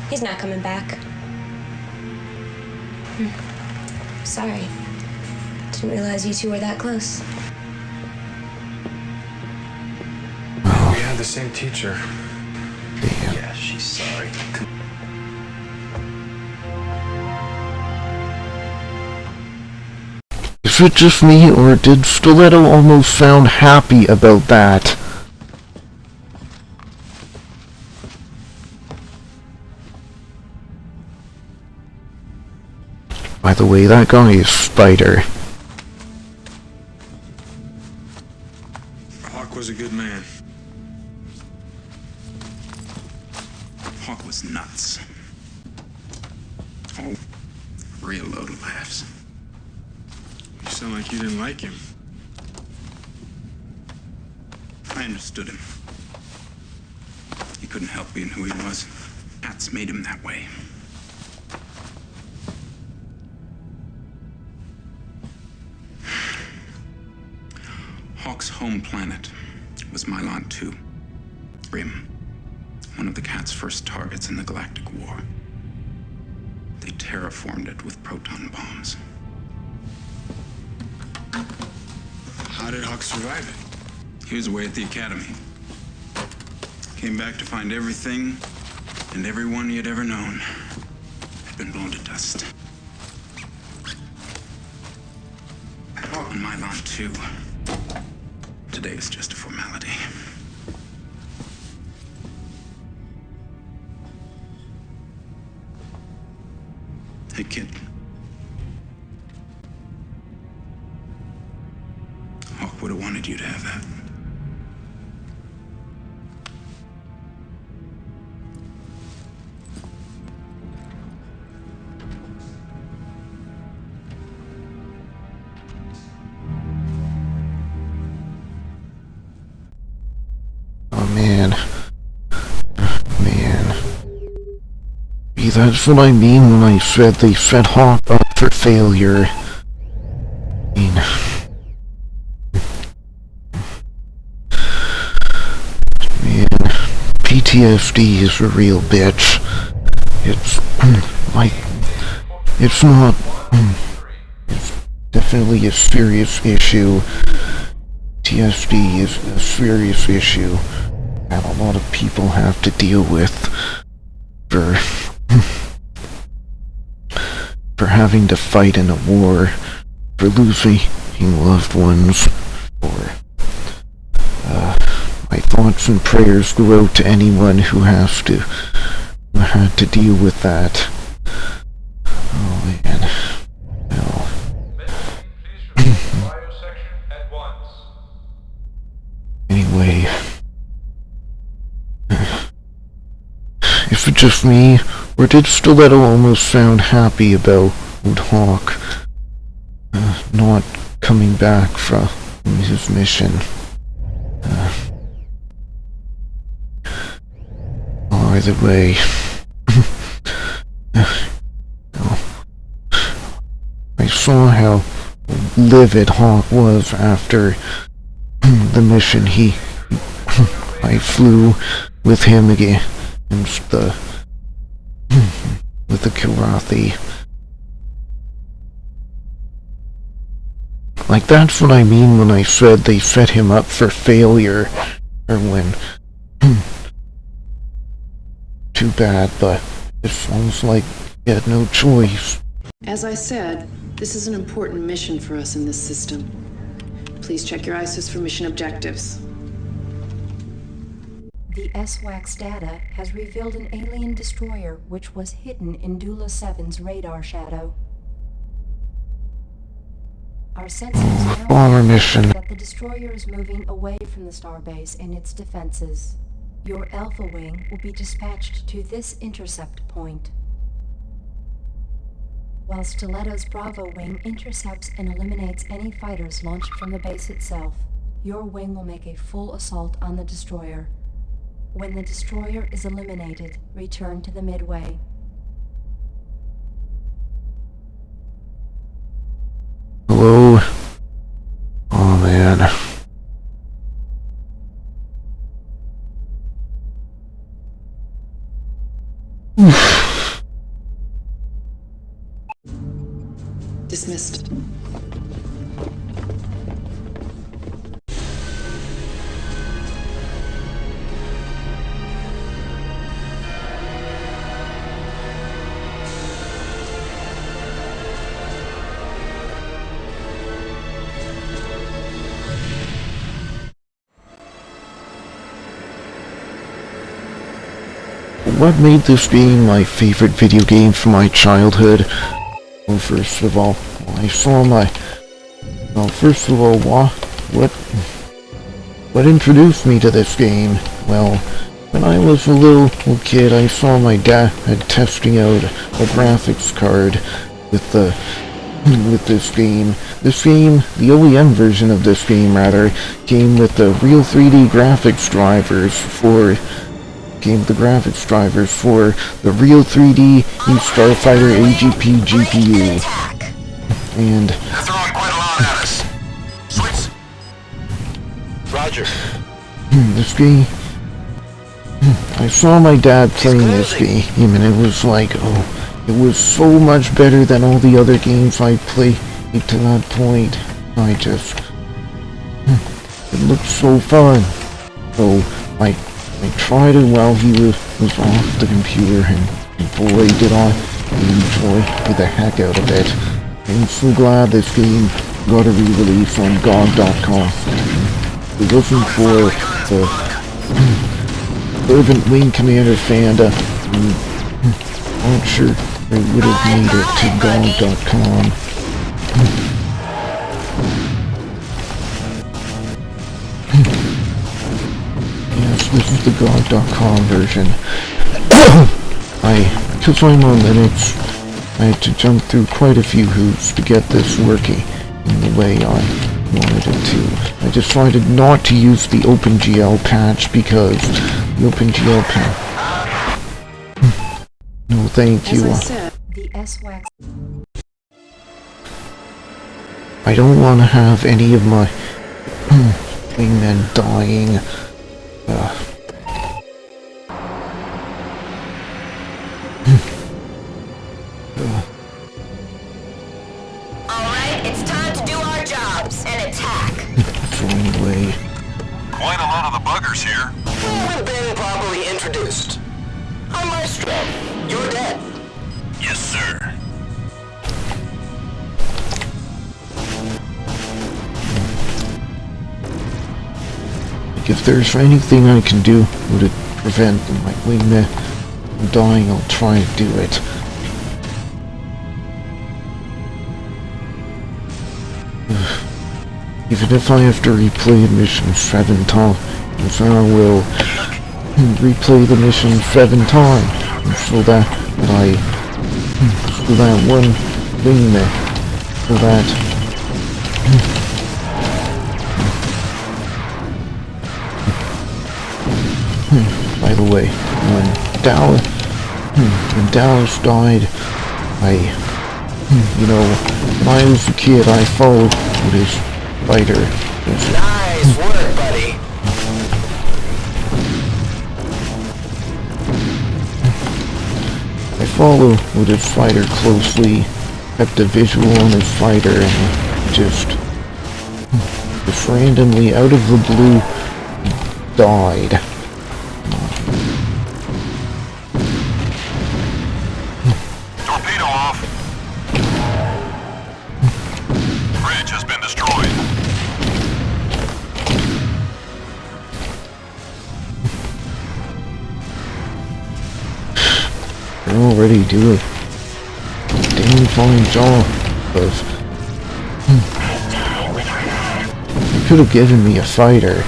He's not coming back. Sorry. Didn't realize you two were that close. We had the same teacher. Yeah, she's sorry. Is it just me, or did Stiletto almost sound happy about that? By the way, that guy is Spider. Hawk was a good man. Hawk was nuts. Oh, real load of laughs. You sound like you didn't like him. I understood him. He couldn't help being who he was. Cats made him that way. Hawk's home planet was Mylon 2. Rim, one of the Cat's first targets in the Galactic War. They terraformed it with proton bombs. How did Hawk survive it? He was away at the Academy. Came back to find everything and everyone he had ever known had been blown to dust. On Mylon 2. Today is just a formality. Hey, kid. Hawk would have wanted you to have that. That's what I mean when I said they set Hawk up for failure. I mean... Man, PTSD is a real bitch. It's... like... It's not... It's definitely a serious issue. PTSD is a serious issue that a lot of people have to deal with for having to fight in a war, for losing loved ones, for my thoughts and prayers go out to anyone who had to deal with that. Oh man. Well. Anyway. Is it just me, or did Stiletto almost sound happy about Hawk not coming back from his mission? Either way, I saw how livid Hawk was after the mission. I flew with him again. With the Kirathi. Like, that's what I mean when I said they set him up for failure. Or when... Too bad, but it sounds like he had no choice. As I said, this is an important mission for us in this system. Please check your ISIS for mission objectives. The SWAX data has revealed an alien destroyer which was hidden in Dula 7's radar shadow. Our sensors bomber mission. that the destroyer is moving away from the starbase and its defenses. Your Alpha Wing will be dispatched to this intercept point, while Stiletto's Bravo Wing intercepts and eliminates any fighters launched from the base itself. Your wing will make a full assault on the destroyer. When the destroyer is eliminated, return to the Midway. Hello? Oh man. Dismissed. What made this game my favorite video game from my childhood? Well, first of all, what introduced me to this game? Well, when I was a little kid, I saw my dad testing out a graphics card with this game. This game, the OEM version of this game rather, came with the real 3D graphics drivers for the real 3D Starfighter AGP GPU. And they're throwing quite a lot at us. Switch. Roger. This game, I saw my dad playing this game, and it was like, oh, it was so much better than all the other games I played to that point. It looked so fun. So I tried it while he was off the computer, and boy did I enjoy the heck out of it. I'm so glad this game got a re-release on GOG.com. If it wasn't for the fervent Wing Commander fanda, I'm not sure I would have made it to GOG.com. Yes, this is the GOG.com version. Because I'm on Linux, I had to jump through quite a few hoops to get this working in the way I wanted it to. I decided not to use the OpenGL patch because the OpenGL patch... No, thank you. I don't want to have any of my wingmen dying. Alright, it's time to do our jobs and attack. Wrong way. Quite a lot of the buggers here. We haven't been properly introduced. I'm Maestro. You're dead. Yes, sir. If there's anything I can do to prevent my wingman from dying, I'll try to do it. Even if I have to replay the mission 7 times, I will replay the mission 7 times, so that one wingman, so that by the way, when Dallas died, when I was a kid, I followed his fighter. Nice work, buddy. I followed his fighter closely, kept a visual on his fighter, and just randomly, out of the blue, died. Torpedo off. Bridge has been destroyed. They're already doing a damn fine job of could have given me a fighter.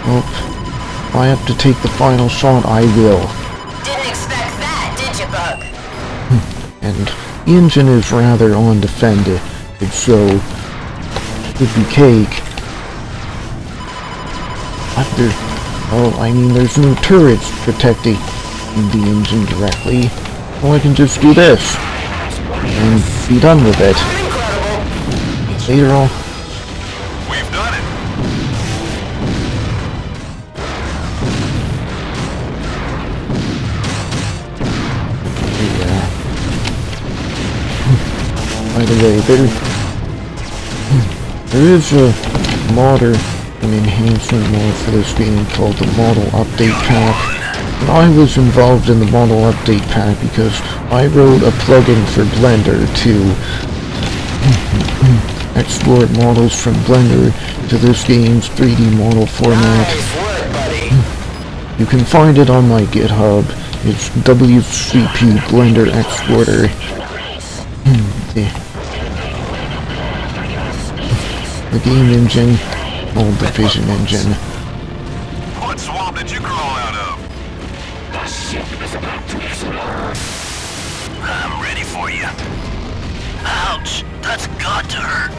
Well, if I have to take the final shot, I will. Didn't expect that, did you, Bug? And the engine is rather undefended, so it would be cake. There's no turrets protecting the engine directly. Well, I can just do this and be done with it. Later on. We've done it. Yeah. By the way, there is a an enhancement mod for this game called the Model Update Pack. And I was involved in the Model Update Pack because I wrote a plugin for Blender to export models from Blender to this game's 3D model format. You can find it on my GitHub. It's WCP Blender Exporter. The game engine, called the Vision Engine. What swamp did you crawl out of? The ship is about to explode. I'm ready for you. Ouch! That's got to hurt.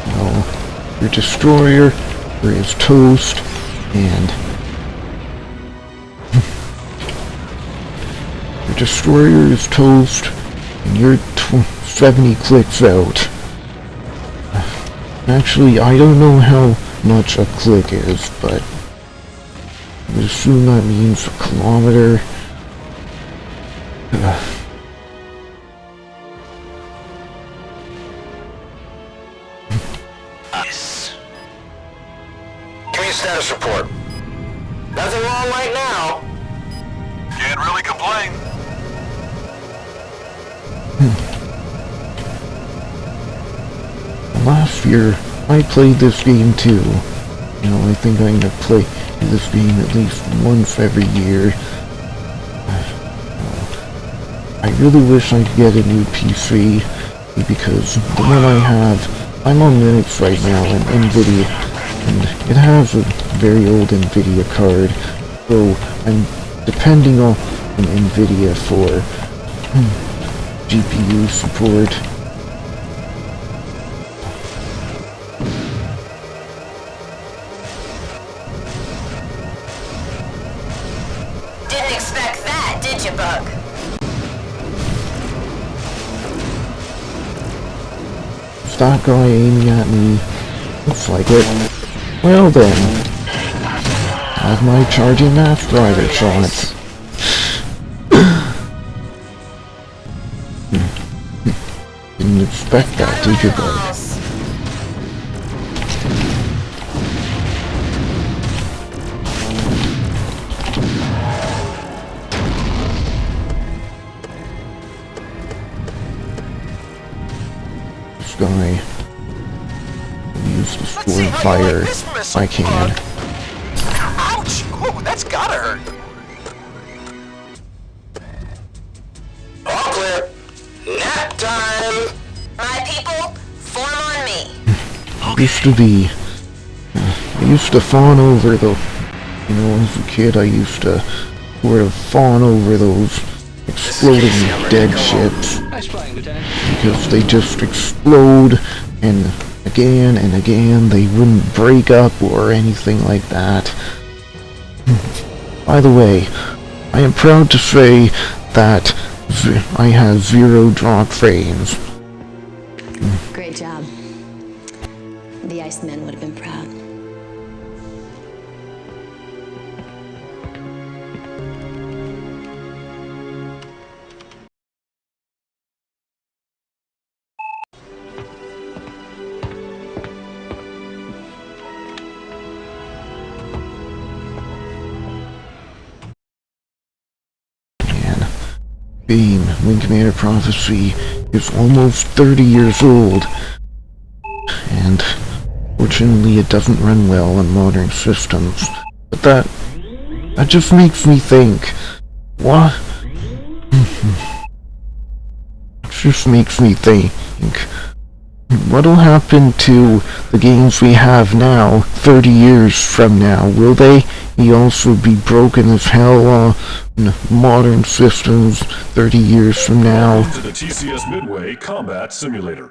Well, your destroyer is toast, and your destroyer is toast, and you're 70 clicks out. Actually, I don't know how much a click is, but I assume that means a kilometer. Nice. Give me a status report. Nothing wrong right now. Can't really complain. Last year, I played this game too. You know, I think I'm gonna play this game at least once every year. I really wish I could get a new PC, because the one I have, I'm on Linux right now, and NVIDIA, and it has a very old NVIDIA card, so I'm depending on NVIDIA for GPU support. Didn't expect that, did you, Bug? Is that guy aiming at me? Looks like it. Well then, have my charging mass driver shots. Didn't expect that, did you, Bug? This guy use the sword fire. I can. Ouch! Oh, that's gotta hurt. All clear. Nap time. My people, form on me. I used to fawn over the, you know, as a kid I used to sort of fawn over those exploding dead ships. Because they just explode, and again, they wouldn't break up or anything like that. By the way, I am proud to say that I have 0 drop frames. Great job. The Iceman would have been proud. Beam, Wing Commander Prophecy, is almost 30 years old, and fortunately it doesn't run well on modern systems. But that just makes me think, What? It just makes me think, what'll happen to the games we have now 30 years from now? Will they also be broken as hell modern systems 30 years from now? Welcome to the TCS Midway Combat Simulator.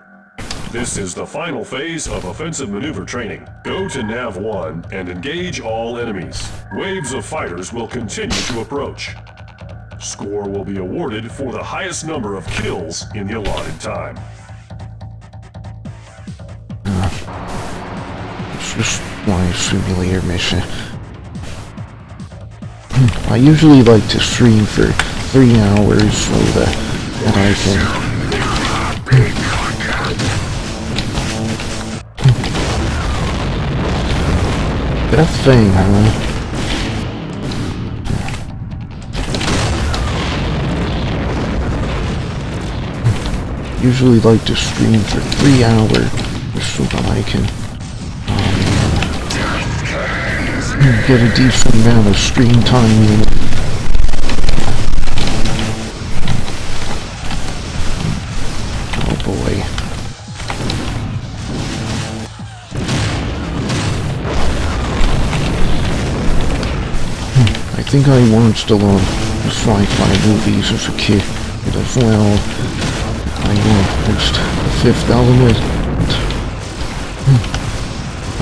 This is the final phase of offensive maneuver training. Go to Nav 1 and engage all enemies. Waves of fighters will continue to approach. Score will be awarded for the highest number of kills in the allotted time. It's just my simulator mission. I usually like to stream for 3 hours so that I can... That thing, huh? Usually like to stream for 3 hours so that I can get a decent amount of screen time in. Oh boy. I think I watched a lot of sci-fi movies as a kid as well. I watched The Fifth Element. I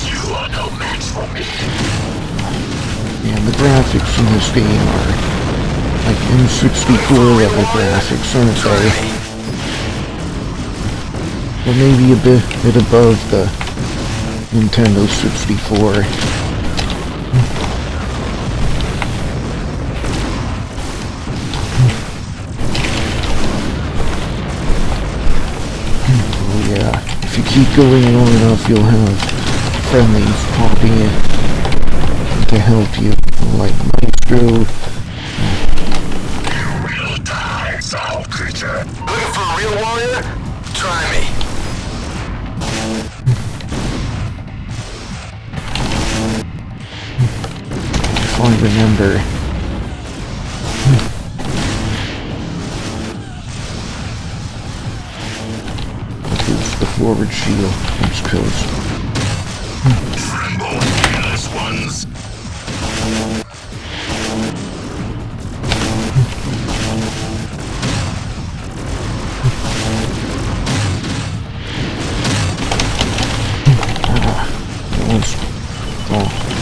You are no match for me. And the graphics in this game are like N64 level graphics, aren't they? Or maybe a bit above the Nintendo 64. Oh yeah, if you keep going long enough, you'll have friendlies popping in to help you, like Maestro. You will die, soul creature. Looking for a real warrior? Try me. If I remember. It's the forward shield, which kills. Tremble, careless ones.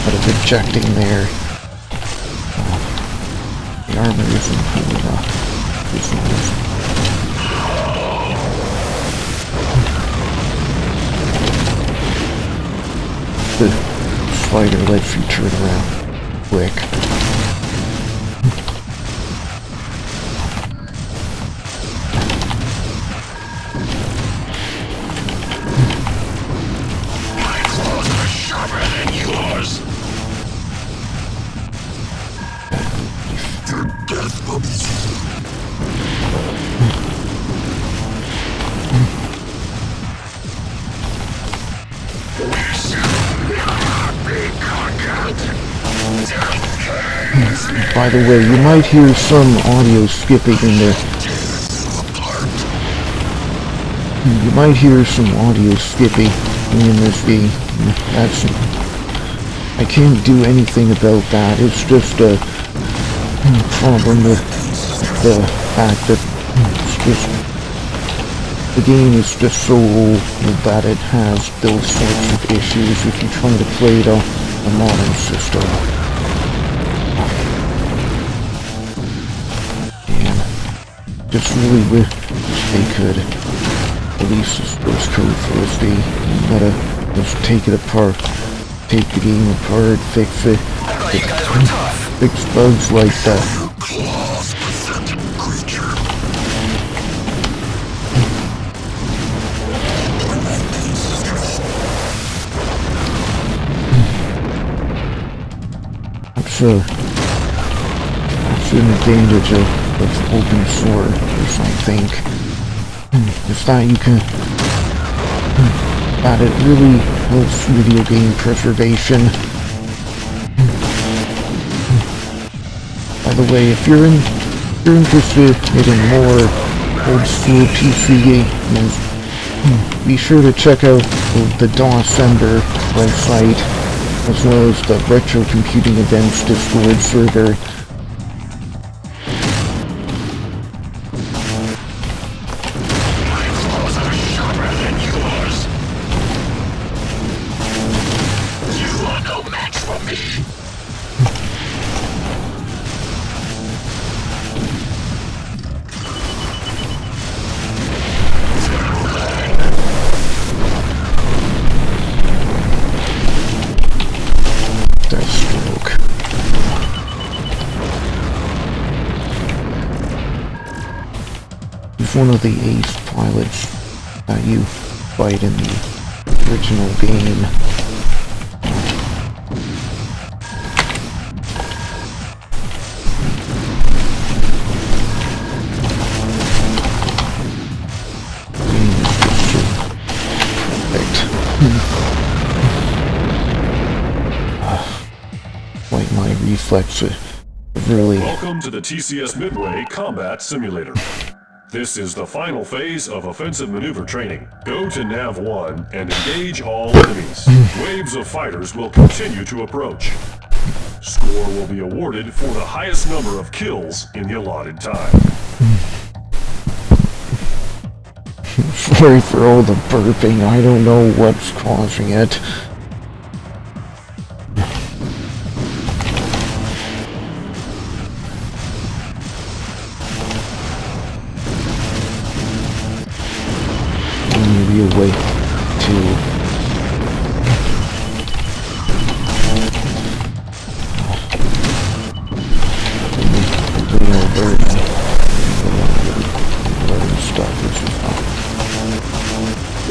But a projecting there. The armor isn't good enough. The slider lets you turn around quick. My claws are sharper than yours. Your death will be By the way, you might hear some audio skipping in there. You might hear some audio skipping in this game. I can't do anything about that. It's just a problem with the fact that the game is just so old that it has those sorts of issues if you try to play it on a modern system. Just really wish they could release the source code for this game. You gotta just take it apart, take the game apart, fix it, fix bugs like that. That's an advantage of open source, I think. It's that you can... that it really helps video game preservation. By the way, if you're interested in more old school PC games, be sure to check out the DOS Ender website, as well as the Retro Computing Events Discord server. He's one of the ace pilots that you fight in the original game. Like my reflexes really... Welcome to the TCS Midway Combat Simulator. This is the final phase of offensive maneuver training. Go to Nav 1 and engage all enemies. Waves of fighters will continue to approach. Score will be awarded for the highest number of kills in the allotted time. Sorry for all the burping, I don't know what's causing it. Maybe a way to...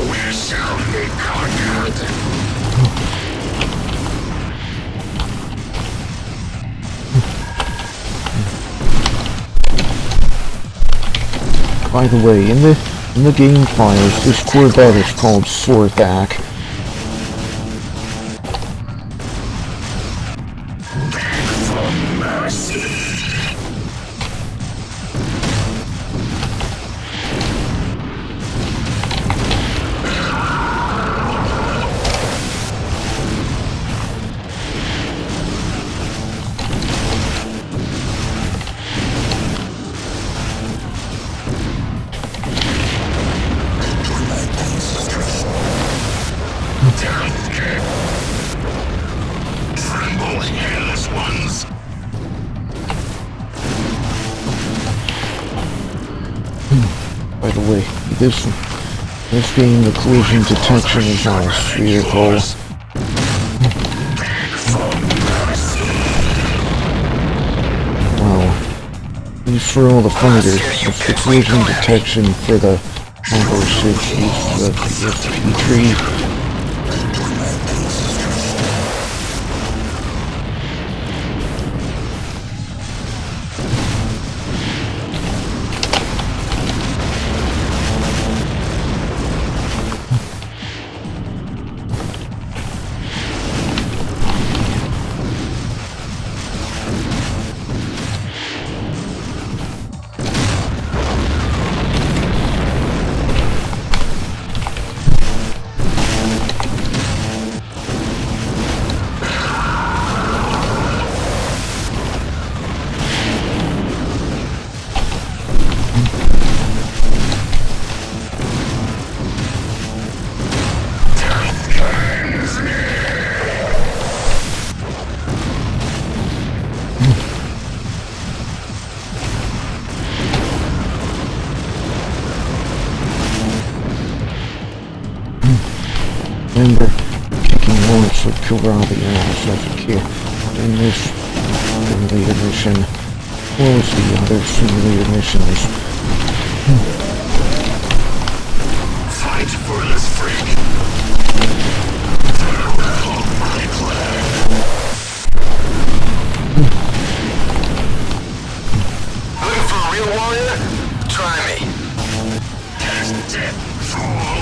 We shall be conquered. By the way, in the game files, this Corvette is called Sorthak. Beg for mercy. Tremble, hairless ones. By the way, this game, the collision detection is on a spherical. Wow. At least for all the fighters, it's the collision detection for the Combo 6 uses the P3. Remember, kicking once would kill Robbie ass as a kid in this simulator mission. What was the other simulator missions? Fight for this freak. Farewell, my clan. Looking for a real warrior? Try me. Cast death, fool.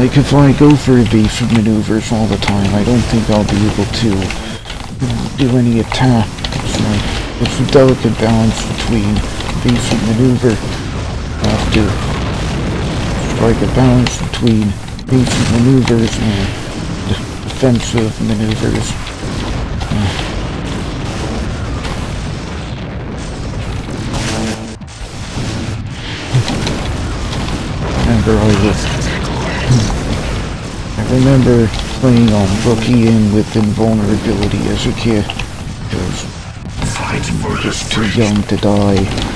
Like, if I go for evasive maneuvers all the time, I don't think I'll be able to do any attack. It's a delicate balance between evasive maneuver. I have to strike a balance between evasive maneuvers and defensive maneuvers. I remember playing on Rookie-In with invulnerability as a kid, because I was just too young to die.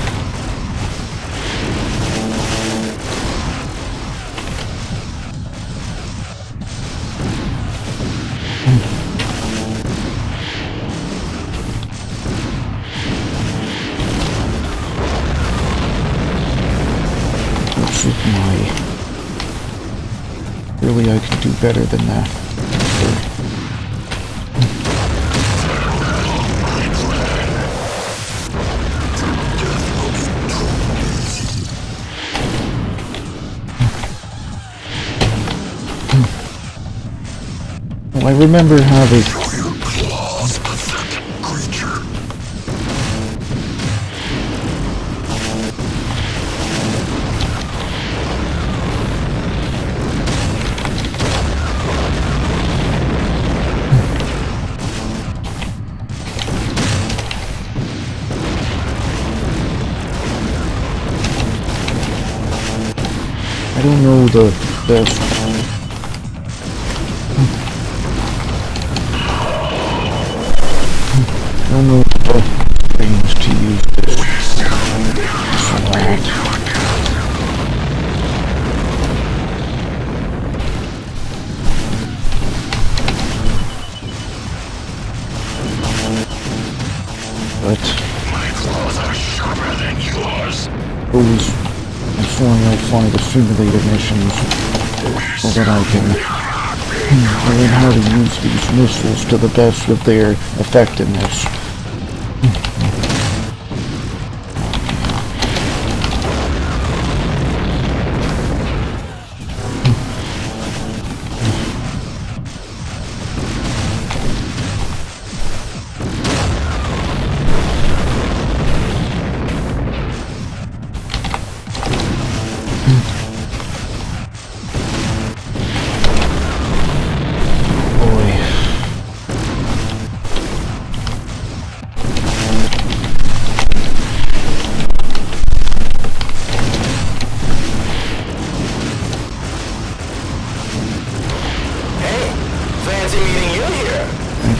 Really, I can do better than that. Well, I remember having... I don't know the best. I don't know the best things to use this for that. But my claws are sharper than yours. Those. That's why I find the simulator missions so that I can learn how to use these missiles to the best of their effectiveness.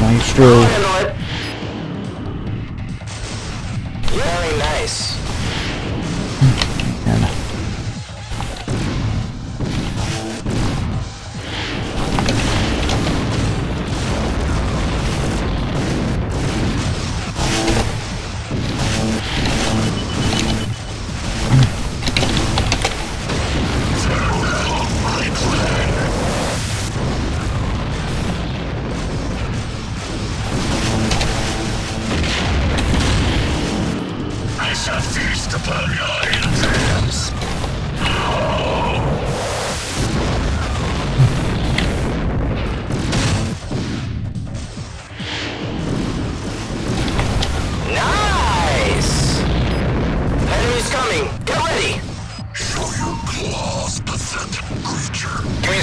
Maestro. Very nice.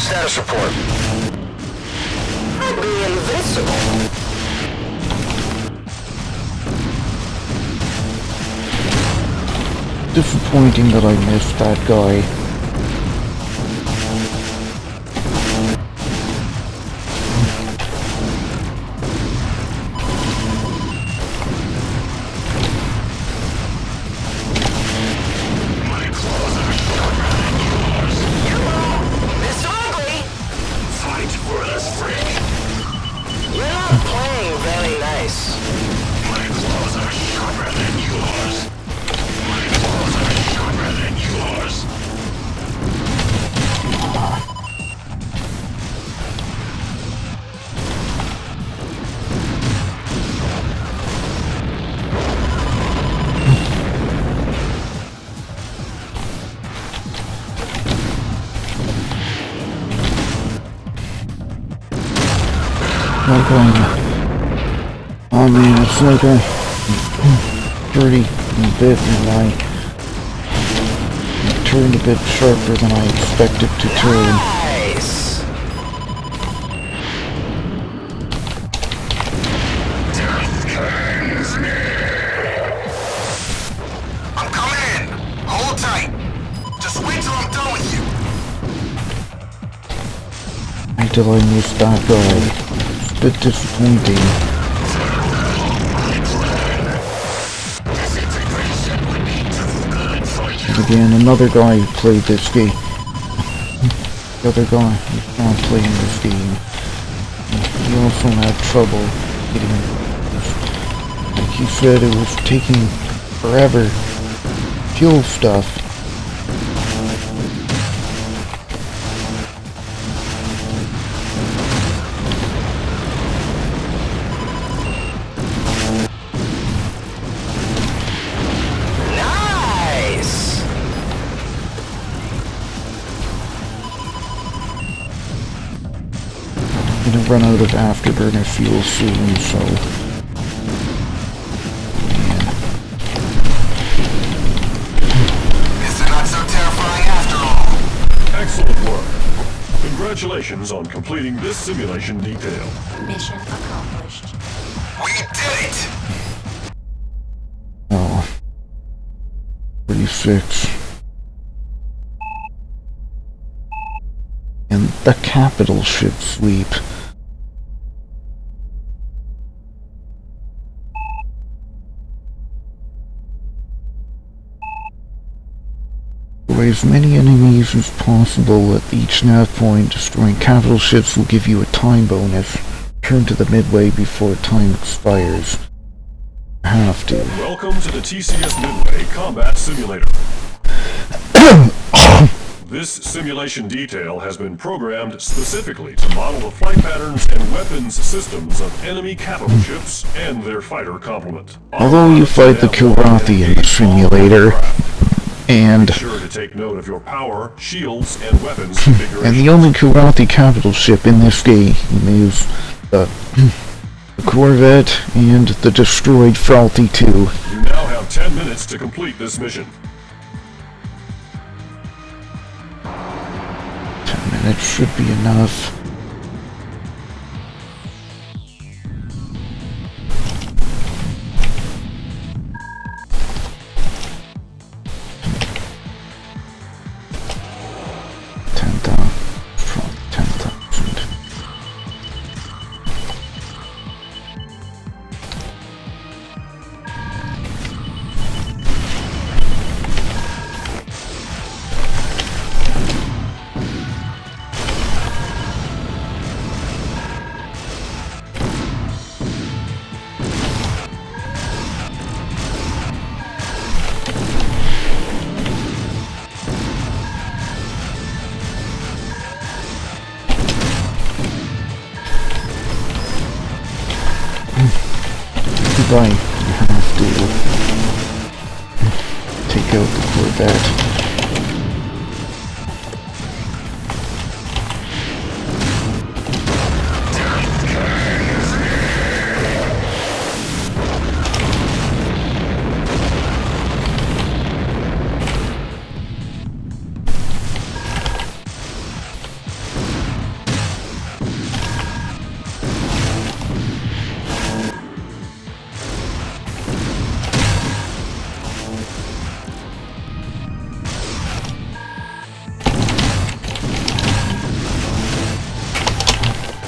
Status report. I'd be invincible. Disappointing that I missed that guy. like oh man, it's like I'm pretty bit and I turned a bit sharper than I expected to turn. Nice! I'm coming in! Hold tight! Just wait till I'm done with you! Until I missed that guy. It's a bit disappointing. And again, another guy who played this game. The other guy who's not playing this game. He also had trouble getting this. Like he said, it was taking forever to kill stuff. I'm gonna run out of afterburner fuel soon, so... Man. Is it not so terrifying after all? Excellent work. Congratulations on completing this simulation detail. Mission accomplished. We did it! Oh. 46. And the capital ship sweep. Destroy as many enemies as possible at each nav point. Destroying capital ships will give you a time bonus. Return to the Midway before time expires. Have to. Welcome to the TCS Midway Combat Simulator. This simulation detail has been programmed specifically to model the flight patterns and weapons systems of enemy capital ships and their fighter complement. Although you fight the Kilrathi in the simulator, and Be sure to take note of your power, shields, and weapons configuration. and the only Kilrathi capital ship in this game is the Corvette and the destroyed Falty 2. You now have 10 minutes to complete this mission. 10 minutes should be enough. Right, you have to take out the Corvette.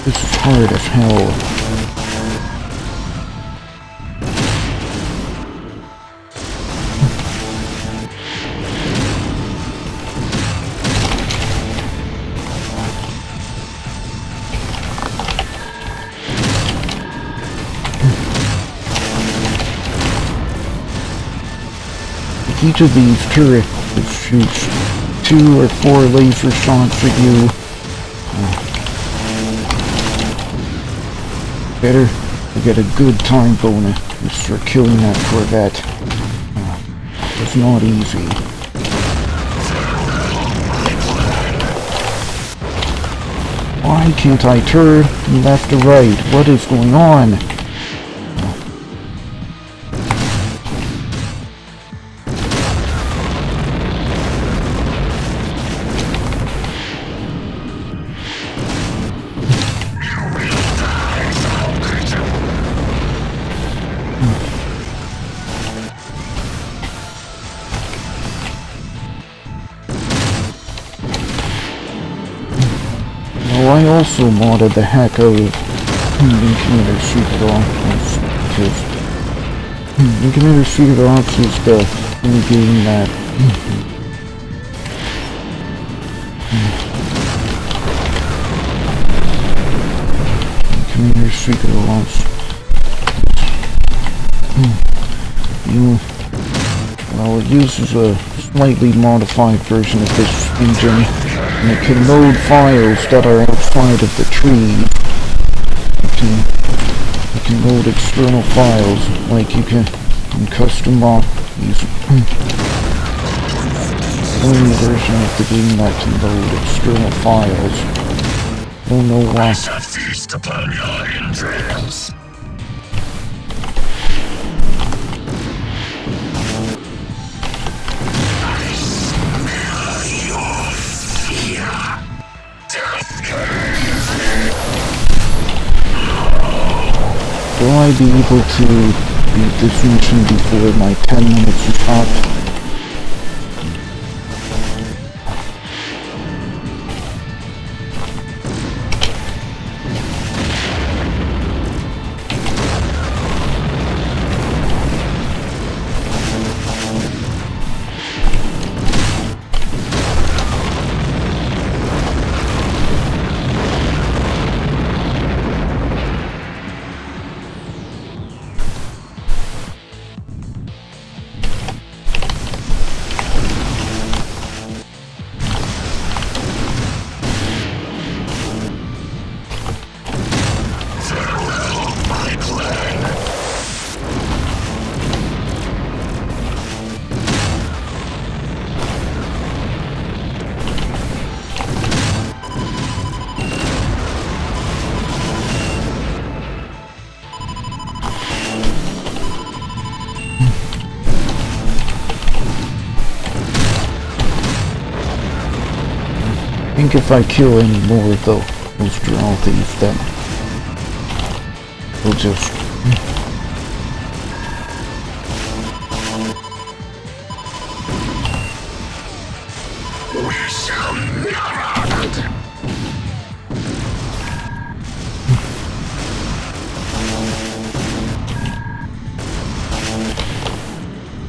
This is hard as hell. Each of these turrets shoots 2 or 4 laser shots at you. Better to get a good time bonus for killing that Corvette. It's not easy. Why can't I turn left or right? What is going on? Well, I also modded the heck out of Wing Commander Secret Ops because Wing Commander Secret Ops is the only game that Commander Secret Ops well, it uses a slightly modified version of this engine, and it can load files that are outside of the tree. You can load external files, like you can custom use only version of the game that can load external files. Don't know why. I shall feast upon your entrails. Will I be able to beat this mission before my 10 minutes is up? I think if I kill any more of those drow thieves, then we'll just... We shall never...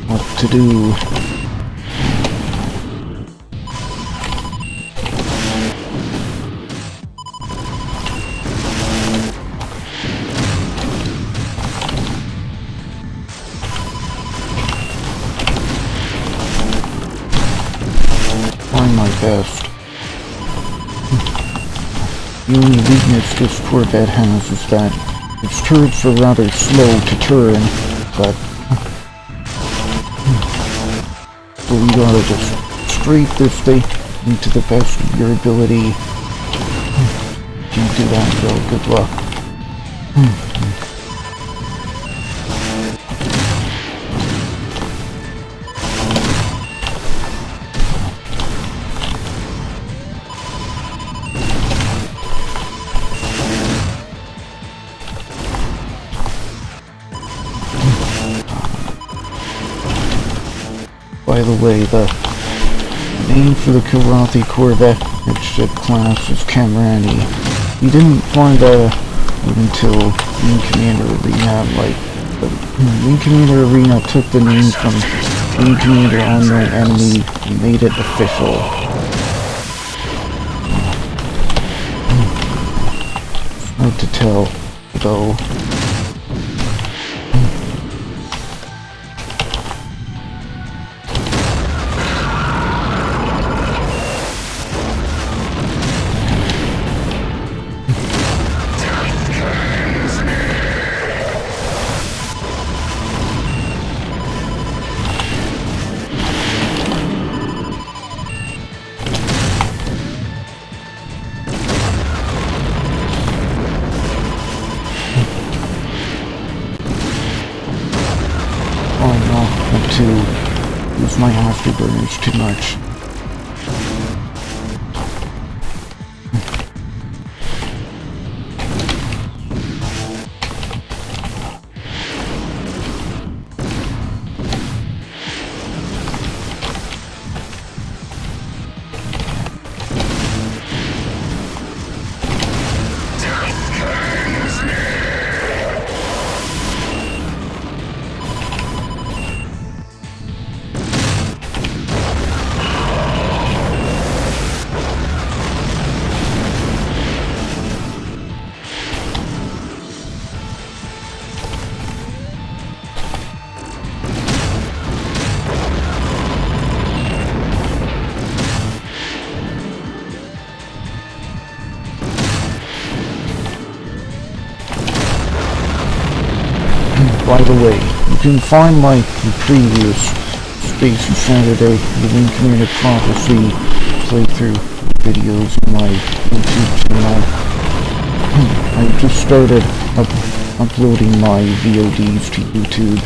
what to do? My best. The only weakness this Corvette has is that its turrets are rather slow to turn, but so we gotta just straight this thing into the best of your ability. If you do that, well, good luck. By the way, the name for the Karathi Corvette ship class is Kamrani. We didn't find out until Wing Commander Arena, Wing Commander Arena took the name from Wing Commander Unknown Enemy and made it official. It's hard to tell, though. if my afterburner's too much. By the way, you can find my previous Spacey Saturday, the Wing Commander Prophecy playthrough videos on my YouTube channel. I just started uploading my VODs to YouTube.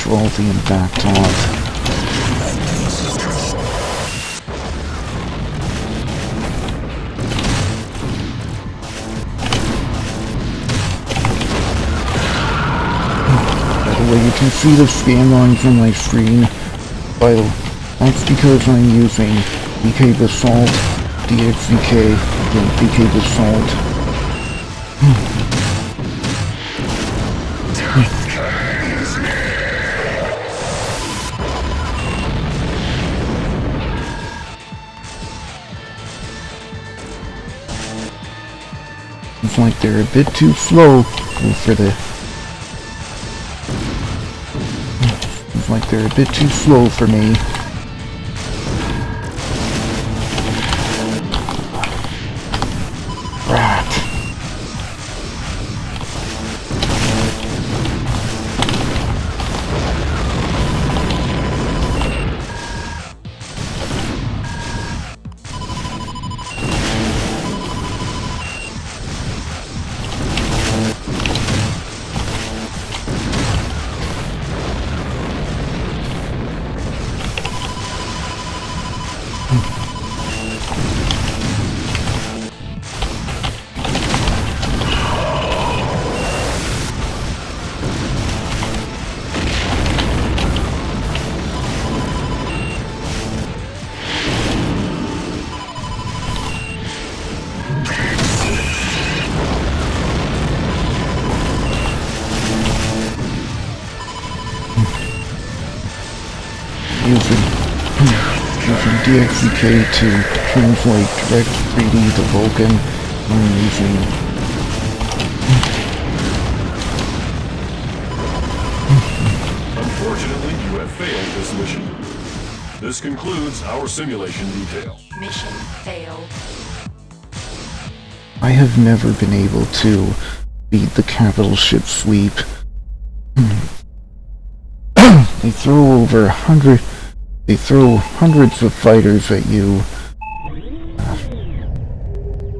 Drolty and backed off. By the way, you can see the scan lines on my screen. That's because I'm using VK Basalt, DXVK, and VK Basalt. It's like they're a bit too slow for the... It's like they're a bit too slow for me. Rat. Using DXVK to translate direct 3D to Vulcan. I'm using... Unfortunately, you have failed this mission. This concludes our simulation detail. Mission failed. I have never been able to beat the capital ship sweep. They throw over 100... They throw hundreds of fighters at you.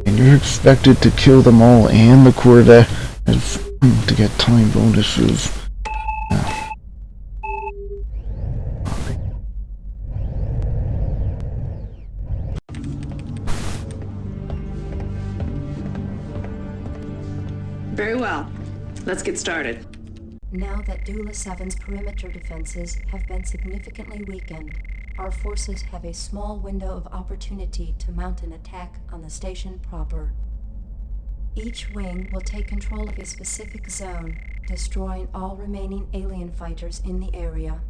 And you're expected to kill them all and the Corvette to get time bonuses. Very well. Let's get started. Now that Dula 7's perimeter defenses have been significantly weakened, our forces have a small window of opportunity to mount an attack on the station proper. Each wing will take control of a specific zone, destroying all remaining alien fighters in the area.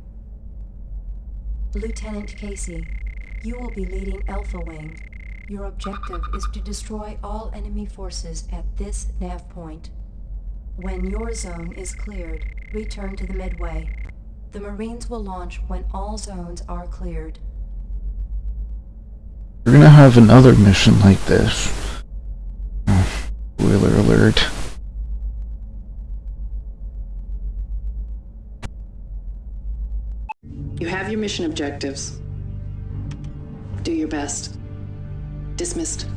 Lieutenant Casey, you will be leading Alpha Wing. Your objective is to destroy all enemy forces at this nav point. When your zone is cleared, return to the Midway. The Marines will launch when all zones are cleared. We're gonna have another mission like this. Spoiler alert. You have your mission objectives. Do your best. Dismissed.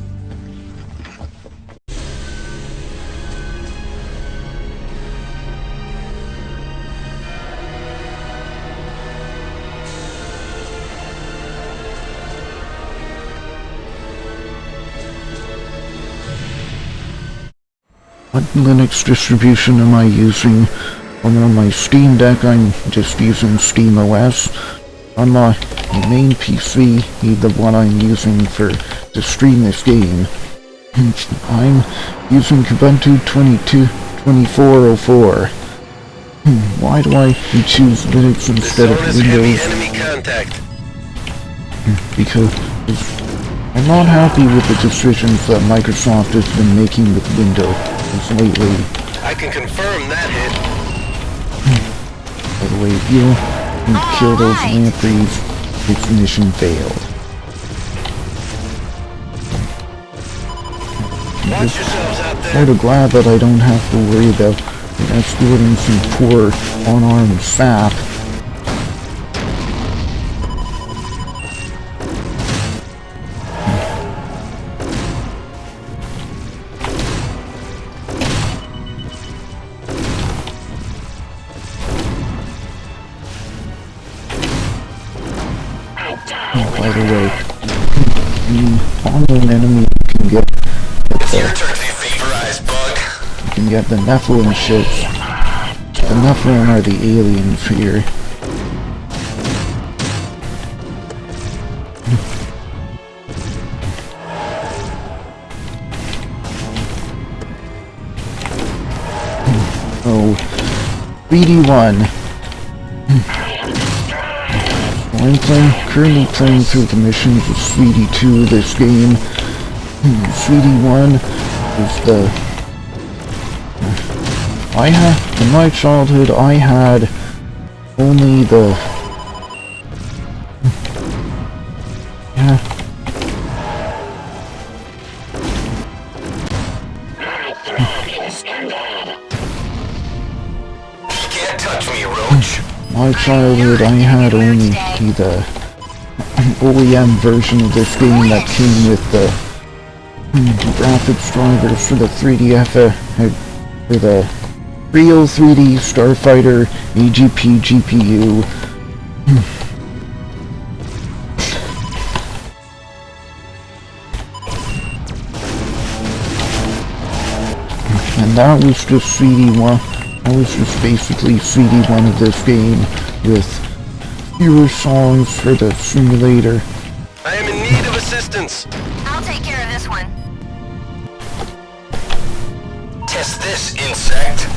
What Linux distribution am I using? On my Steam Deck, I'm just using SteamOS. On my main PC, the one I'm using to stream this game, I'm using Ubuntu 2404. Why do I choose Linux instead of Windows? Enemy contact. Because I'm not happy with the decisions that Microsoft has been making with Windows lately. I can confirm that hit. By the way, if you don't kill those lampreys, its mission failed. Watch yourselves out there. Sort of glad that I don't have to worry about escorting some poor unarmed sap. By the way, on an enemy can get you can get the Nephilim ships. The Nephilim are the aliens here. Oh, BD1. I'm currently playing through the missions of 3D2 this game. 3D1 is in my childhood, I had only the... Can't touch me, Roach. My childhood, I had only the OEM version of this game that came with the graphics drivers for the 3DF, for the real 3D Starfighter AGP GPU. And that was just CD1. That was just basically CD1 of this game with fewer songs for the simulator. I am in need of assistance. I'll take care of this one. Test this, insect.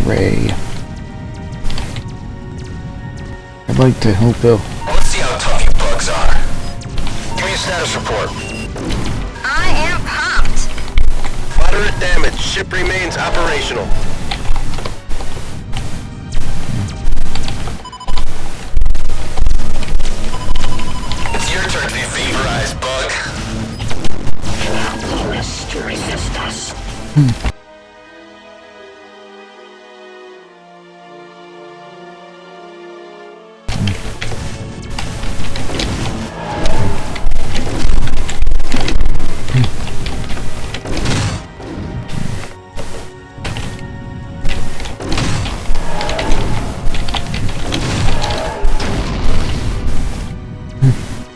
Ray. I'd like to help out. Let's see how tough you bugs are. Give me a status report. I am pumped. Moderate damage. Ship remains operational. It's your turn to be vaporized, bug. Promise to resist us.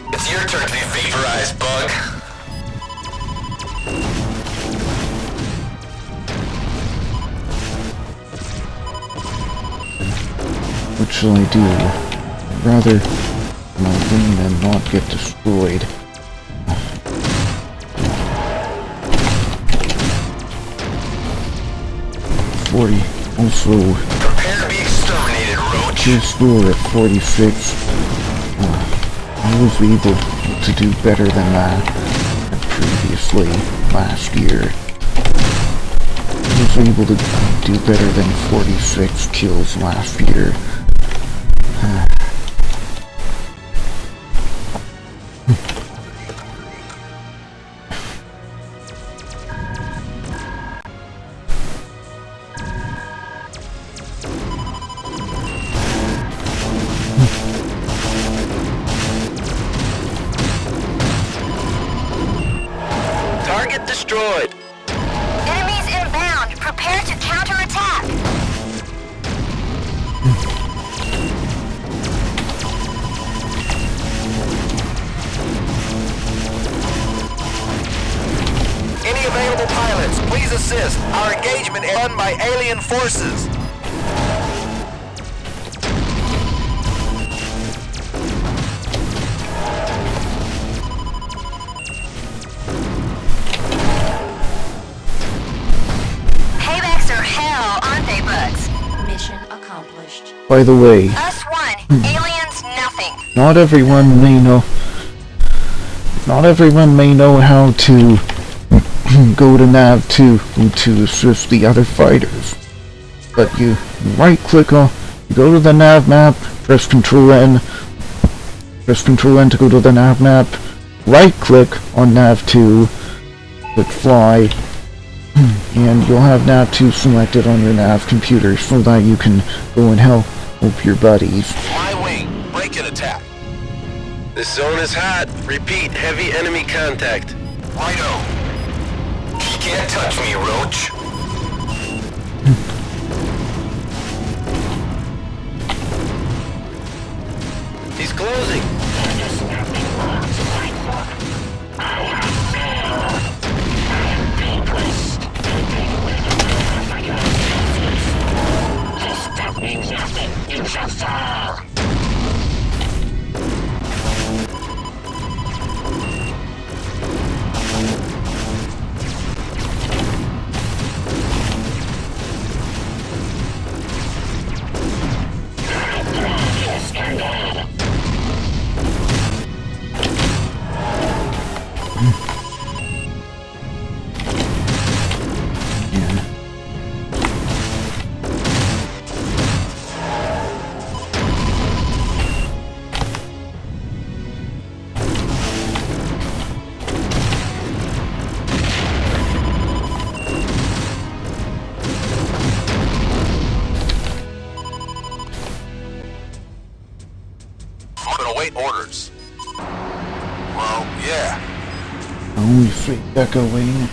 It's your turn to be vaporized, bug. What shall I do? I'd rather my wingman not get destroyed. 40. Also, prepare to be exterminated, Roach. kill score at 46. I was able to do better than that previously last year. I was able to do better than 46 kills last year. Target destroyed. Enemies inbound. Prepare to counterattack. Any available pilots, please assist. Our engagement is run by alien forces. Paybacks are hell, aren't they, Bugs? Mission accomplished. By the way, Us one. Aliens nothing. not everyone may know how to go to nav 2 to assist the other fighters. But you right click on, go to the nav map, press Ctrl N to go to the nav map, right click on nav 2, click fly, and you'll have nav 2 selected on your nav computer so that you can go and help your buddies. My wing, break and attack. This zone is hot. Repeat, heavy enemy contact. Righto. You can't touch me, Roach. He's closing. That means nothing. You shall fall. Orders. Well, yeah. Only 3 echoing.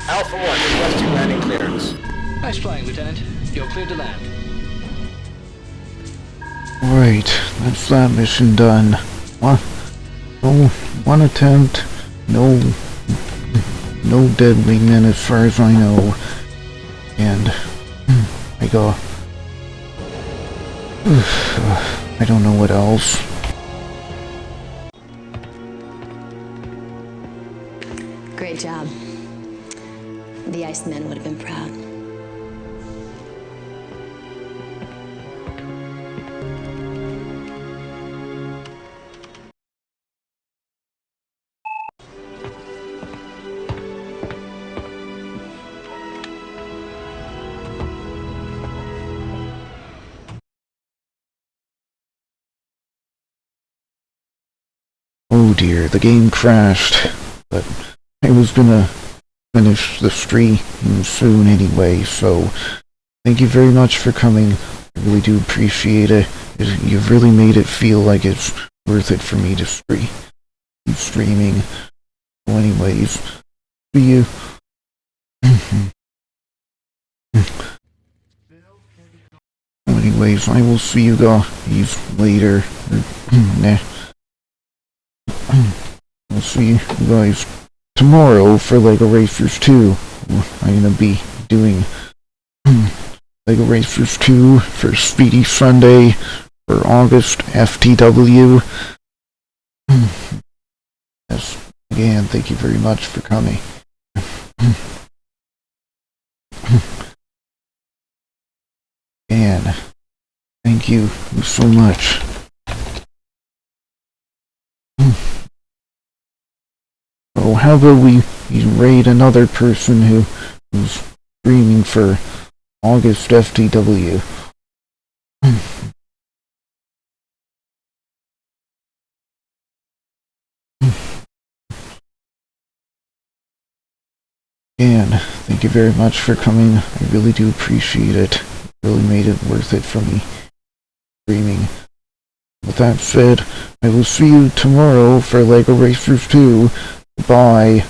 Alpha 1, requesting landing clearance. Nice flying, Lieutenant. You're cleared to land. Right, that's that mission done. One attempt, no dead wingmen as far as I know. And I got... I don't know what else. Great job. The Iceman would have been proud. Oh dear, the game crashed, but I was gonna finish the stream soon anyway, so thank you very much for coming. I really do appreciate it. You've really made it feel like it's worth it for me to keep streaming. So anyways, see you. Anyways, I will see you guys later. Nah. I'll see you guys tomorrow for LEGO Racers 2. I'm gonna be doing LEGO Racers 2 for Speedy Sunday for August FTW. Yes, again, thank you very much for coming. And thank you so much. So how about we raid another person who's streaming for August FTW? Again, thank you very much for coming. I really do appreciate it. It really made it worth it for me streaming. With that said, I will see you tomorrow for LEGO Racers 2. Bye.